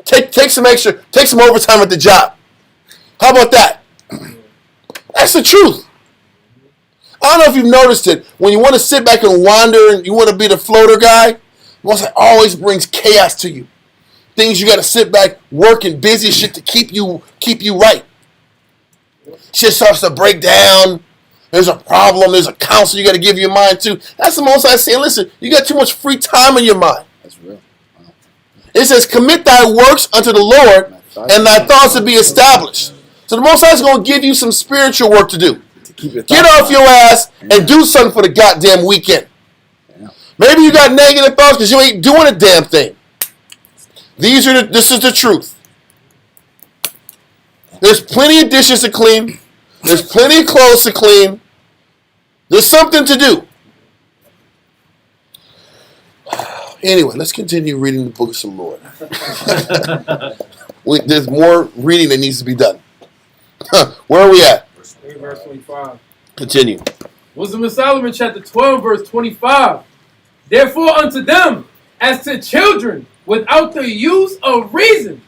Take some overtime at the job. How about that? That's the truth. I don't know if you've noticed it. When you want to sit back and wander and you want to be the floater guy, it always brings chaos to you. Things you got to sit back, working, busy shit to keep you right. Shit starts to break down. There's a problem. There's a counsel you got to give your mind to. That's the most I say. Listen, you got too much free time in your mind.
That's real. Wow.
It says, commit thy works unto the Lord, and thy thoughts will be established. So the Most High is going to give you some spiritual work to do. Get off your ass and do something for the goddamn weekend. Maybe you got negative thoughts because you ain't doing a damn thing. This is the truth. There's plenty of dishes to clean. There's plenty of clothes to clean. There's something to do. Anyway, let's continue reading the book of some Lord. There's more reading that needs to be done. Where are we at?
Verse 25.
Continue.
Wisdom of Solomon, chapter 12, verse 25. Therefore unto them, as to children, without the use of reason,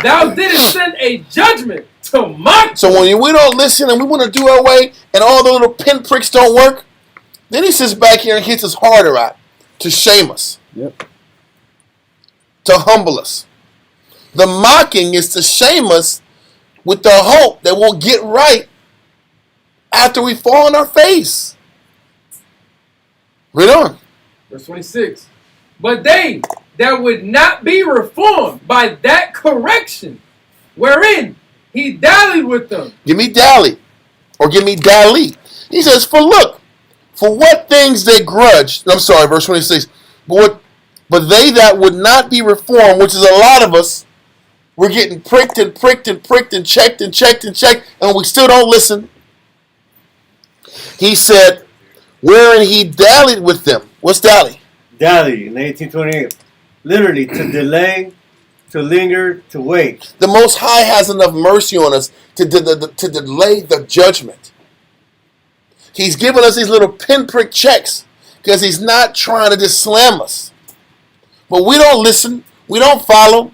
thou didst send a judgment to mock.
So when we don't listen and we want to do our way and all the little pinpricks don't work, then he sits back here and hits us harder out to shame us.
Yep.
To humble us. The mocking is to shame us with the hope that we'll get right after we fall on our face. Read on.
Verse 26. But they that would not be reformed by that correction, wherein he dallied with them.
Give me dally. Or give me dally. He says, for look, for what things they grudged. I'm sorry, verse 26. But they that would not be reformed, which is a lot of us, we're getting pricked and pricked and pricked and checked and checked and checked, and we still don't listen. He said, wherein he dallied with them. What's dally?
Dally in 1828. Literally, to delay, to linger, to wait.
The Most High has enough mercy on us to delay the judgment. He's given us these little pinprick checks because he's not trying to just slam us. But we don't listen. We don't follow.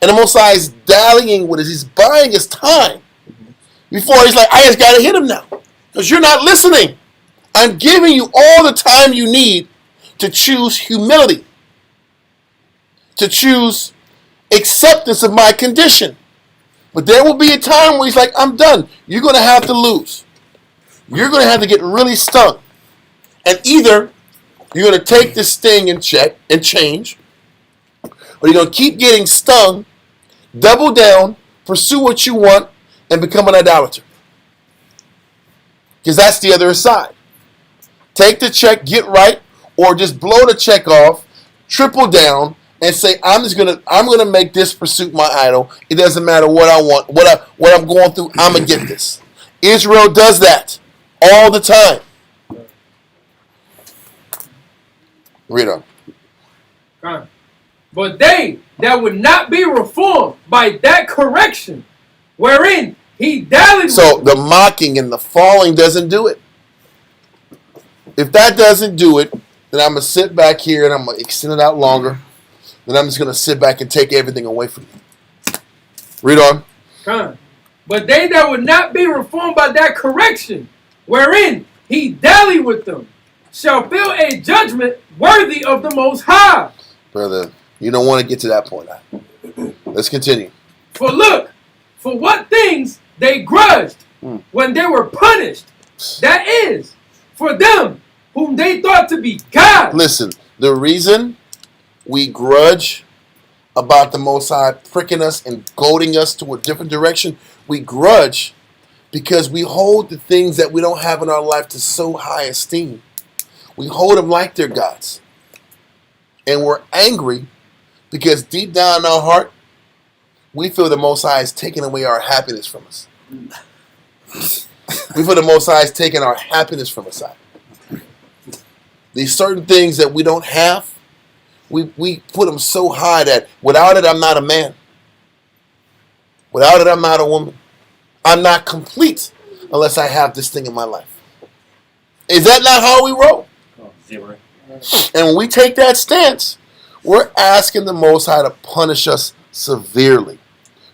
And the Most High is dallying with us. He's buying his time. Before he's like, I just got to hit him now. Because you're not listening. I'm giving you all the time you need to choose humility. To choose acceptance of my condition. But there will be a time where he's like, I'm done. You're going to have to lose. You're going to have to get really stung. And either you're going to take this sting and check and change, or you're going to keep getting stung, double down, pursue what you want, and become an idolater. Because that's the other side. Take the check, get right, or just blow the check off, triple down, and say, I'm gonna make this pursuit my idol. It doesn't matter what I want, what I'm going through, I'm gonna get this. Israel does that all the time. Read on.
But they that would not be reformed by that correction, wherein he dallied.
So the mocking and the falling doesn't do it. If that doesn't do it, then I'm going to sit back here and I'm going to extend it out longer. Then I'm just going to sit back and take everything away from you. Read on.
Come. But they that would not be reformed by that correction, wherein he dally with them, shall feel a judgment worthy of the Most High.
Brother, you don't want to get to that point. Let's continue.
For look, for what things they grudged when they were punished, that is, for them whom they thought to be God.
Listen, the reason we grudge about the Most High pricking us and goading us to a different direction, we grudge because we hold the things that we don't have in our life to so high esteem. We hold them like they're gods. And we're angry because deep down in our heart, we feel the Most High is taking away our happiness from us. We feel the Most High is taking our happiness from us. These certain things that we don't have, we put them so high that without it, I'm not a man. Without it, I'm not a woman. I'm not complete unless I have this thing in my life. Is that not how we roll?
Zero.
And when we take that stance, we're asking the Most High to punish us severely.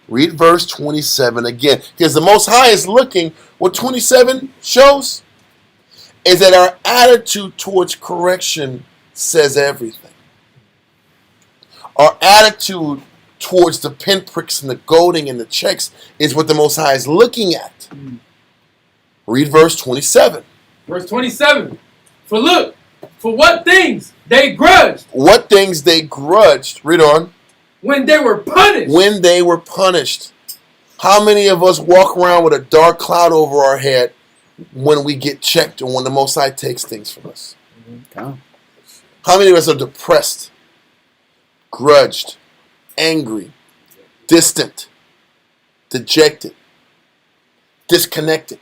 Read verse 27 again. Because the Most High is looking, what 27 shows is that our attitude towards correction says everything. Our attitude towards the pinpricks and the goading and the checks is what the Most High is looking at. Read verse 27.
Verse 27. For look, for what things they grudged.
What things they grudged. Read on.
When they were punished.
When they were punished. How many of us walk around with a dark cloud over our head when we get checked or when the Most High takes things from us? How many of us are depressed, grudged, angry, distant, dejected, disconnected?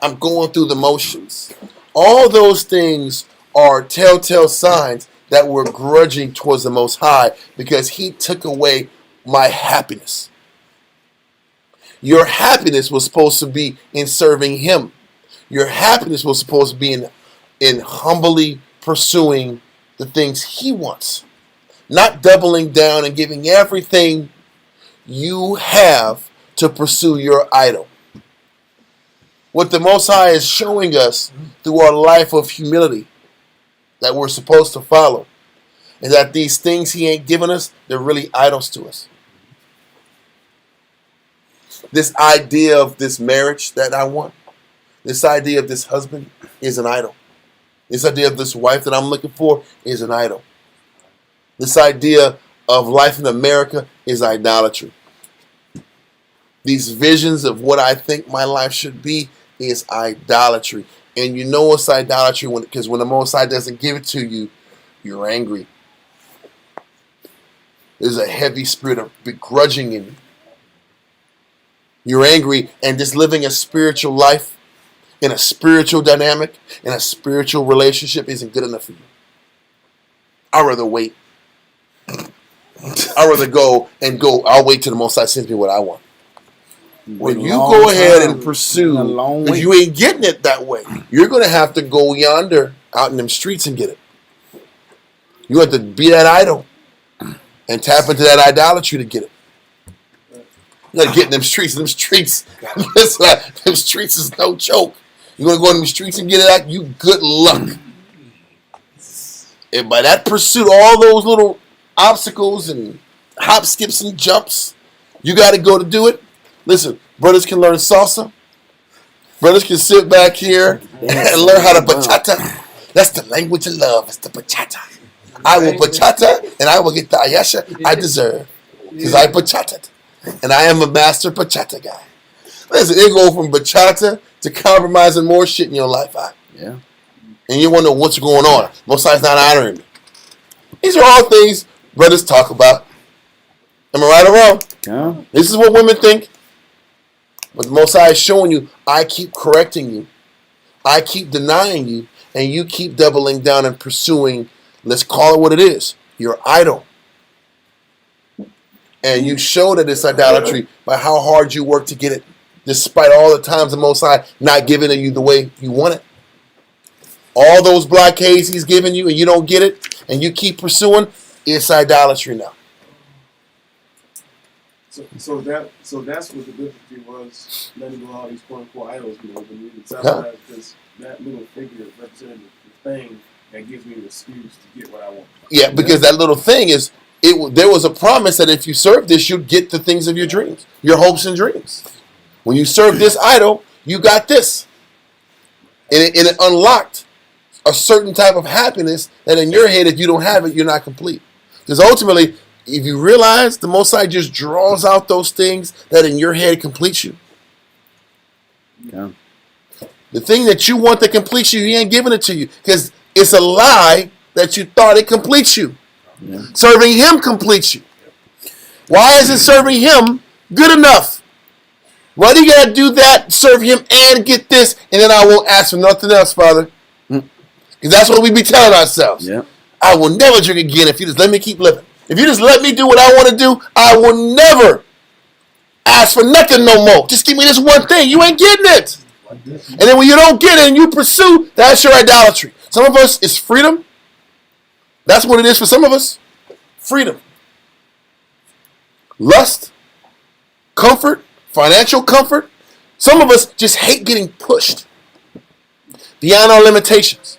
I'm going through the motions. All those things are telltale signs that we're grudging towards the Most High because He took away my happiness. Your happiness was supposed to be in serving Him. Your happiness was supposed to be in humbly pursuing the things He wants. Not doubling down and giving everything you have to pursue your idol. What the Most High is showing us through our life of humility that we're supposed to follow is that these things He ain't given us, they're really idols to us. This idea of this marriage that I want, this idea of this husband is an idol. This idea of this wife that I'm looking for is an idol. This idea of life in America is idolatry. These visions of what I think my life should be is idolatry. And you know it's idolatry because when the Most High doesn't give it to you, you're angry. There's a heavy spirit of begrudging in you. You're angry and just living a spiritual life in a spiritual dynamic, in a spiritual relationship isn't good enough for you. I'd rather wait. I'd rather go. I'll wait till the Most High sends me what I want. When you go ahead and pursue, if you ain't getting it that way, you're going to have to go yonder out in them streets and get it. You have to be that idol and tap into that idolatry to get it. You got to get in them streets. Them streets, them streets is no joke. You're going to go in them streets and get it out, you good luck. And by that pursuit, all those little obstacles and hop, skips, and jumps you got to go to do it. Listen, brothers can learn salsa. Brothers can sit back here and learn how to bachata. That's the language of love. It's the bachata. I will bachata and I will get the ayasha I deserve because I bachated. And I am a master bachata guy. Listen, it go from bachata to compromising more shit in your life.
Yeah.
And you wonder what's going on. Most times not honoring me. These are all things brothers talk about. Am I right or wrong?
Yeah.
This is what women think. But the Most High is showing you, I keep correcting you. I keep denying you. And you keep doubling down and pursuing, let's call it what it is, your idol. And you show that it's idolatry by how hard you work to get it. Despite all the times the Most High not giving it you the way you want it. all those blockades he's giving you and you don't get it and you keep pursuing, it's idolatry now.
So that's what the difficulty was, letting go all these quote unquote idols. It sounds like because that little figure represented the thing that gives me an excuse to get what I want.
Yeah, because that little thing is, there was a promise that if you serve this, you'd get the things of your dreams, your hopes and dreams. When you serve this idol, you got this. And it unlocked a certain type of happiness that in your head, if you don't have it, you're not complete. Because ultimately, if you realize the Most High just draws out those things that in your head completes you.
Yeah.
The thing that you want that completes you, he ain't giving it to you. Because it's a lie that you thought it completes you. Yeah. Serving him completes you. Why isn't serving him good enough? Why do you got to do that, serve him and get this, and then I won't ask for nothing else, Father? Because that's what we be telling ourselves.
Yeah.
I will never drink again if you just let me keep living. If you just let me do what I want to do, I will never ask for nothing no more. Just give me this one thing. You ain't getting it. And then when you don't get it and you pursue, that's your idolatry. Some of us, it's freedom. That's what it is for some of us. Freedom. Lust. Comfort. Financial comfort. Some of us just hate getting pushed beyond our limitations.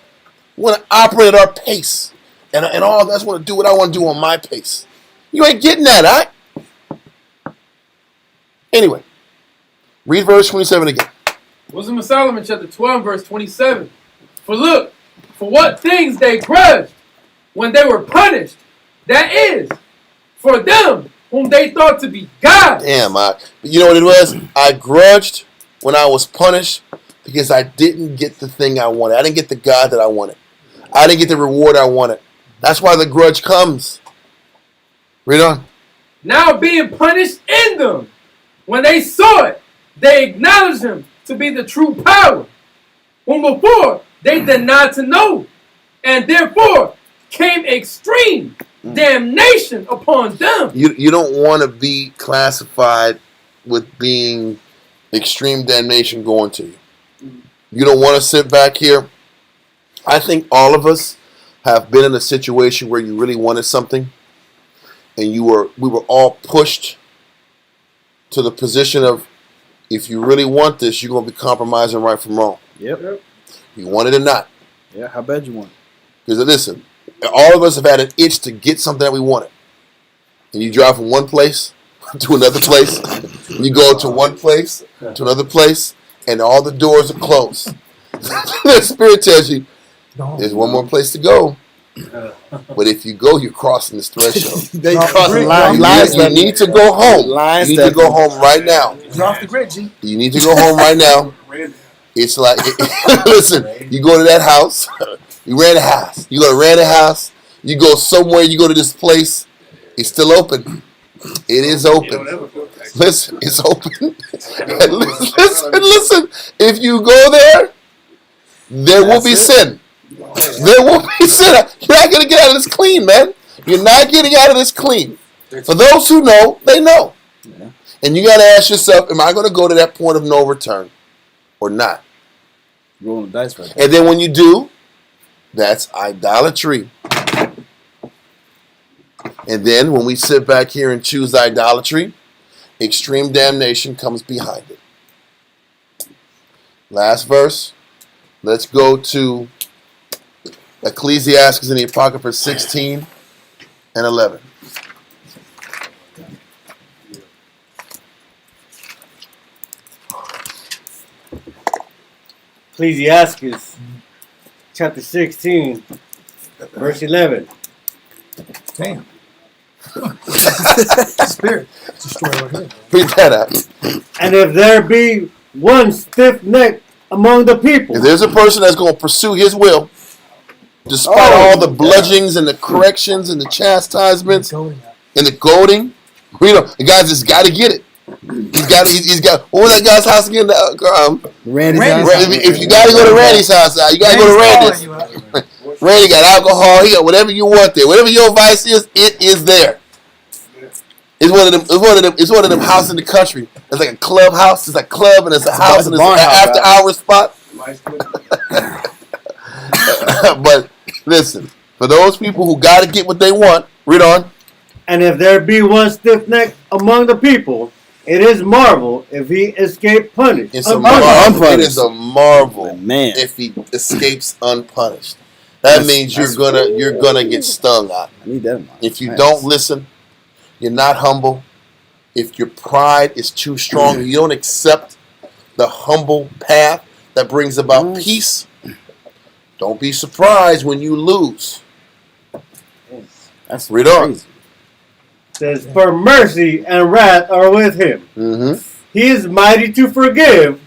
We want to operate at our pace. And all of us want to do what I want to do on my pace. You ain't getting that, all right? Anyway, read verse 27 again.
Wisdom of Solomon, chapter 12, verse 27. For look, for what things they grudged when they were punished, that is, for them whom they thought to be God.
Damn, you know what it was? I grudged when I was punished because I didn't get the thing I wanted. I didn't get the God that I wanted. I didn't get the reward I wanted. That's why the grudge comes. Read on.
Now being punished in them, when they saw it, they acknowledged him to be the true power, whom before they denied to know, and therefore came extreme damnation upon them.
You don't want to be classified with being extreme damnation going to you. You don't want to sit back here. I think all of us have been in a situation where you really wanted something and we were all pushed to the position of, if you really want this, you're going to be compromising right from wrong.
Yep.
You want it or not.
Yeah, how bad you want it?
Because listen, all of us have had an itch to get something that we wanted. And you drive from one place to another place. You go to one place to another place, and all the doors are closed. The Spirit tells you, there's one more place to go. But if you go, you're crossing this threshold.
They cross the line.
You need to go home. You need to go home right now.
You're off the grid, G.
You need to go home right now. It's like, listen, you go to that house. You rent a house. You go to rent a house. You go somewhere. You go to this place. It's still open. It is open. Listen, it's open. Listen. If you go there, there will be sin. There will be sin. You're not going to get out of this clean, man. You're not getting out of this clean. For those who know, they know. And you got to ask yourself, am I going to go to that point of no return or not?
Rolling the dice right.
And then when you do, that's idolatry. And then when we sit back here and choose idolatry, extreme damnation comes behind it. Last verse. Let's go to Ecclesiastes in the Apocrypha 16 and 11.
Ecclesiastes chapter 16, verse 11.
Damn. Spirit. It's a story right here.
Read that out.
And if there be one stiff-necked among the people,
If there's a person that's going to pursue his will, despite all the bludgeonings and the corrections and the chastisements and the goading, the guy's just got to get it. He's got. What was that guy's house again?
Randy's
If you got to go to Randy's house now, you got to go to Randy's. Randy got alcohol. He got whatever you want there. Whatever your vice is, it is there. It's one of them. It's one of them houses in the country. It's like a clubhouse. It's like a club and it's a house and it's an after hours spot. But listen, for those people who got to get what they want, read on.
And if there be one stiff-necked among the people, it is marvel if he escape punished.
It's a
Unpunished.
marvel. It is a marvel
Man.
if he escapes unpunished. That means you're gonna get stung out.
I need that in mind.
If you don't listen, you're not humble. If your pride is too strong, you don't accept the humble path that brings about peace. Don't be surprised when you lose.
That's
Read on.
crazy.
Says, for mercy and wrath are with him.
Mm-hmm.
He is mighty to forgive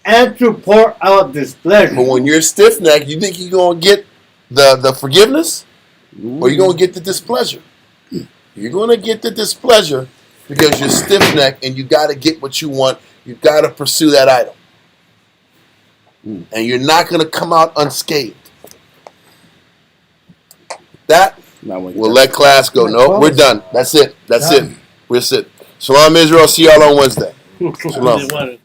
and to pour out displeasure.
But when you're stiff-necked, you think you're going to get the forgiveness? Or you're going to get the displeasure? You're going to get the displeasure because you're stiff-necked and you got to get what you want. You got to pursue that idol. And you're not going to come out unscathed. That, we'll let class go. No, we're done. That's it. That's it. We're sit. Shalom, Israel. See y'all on Wednesday. Shalom.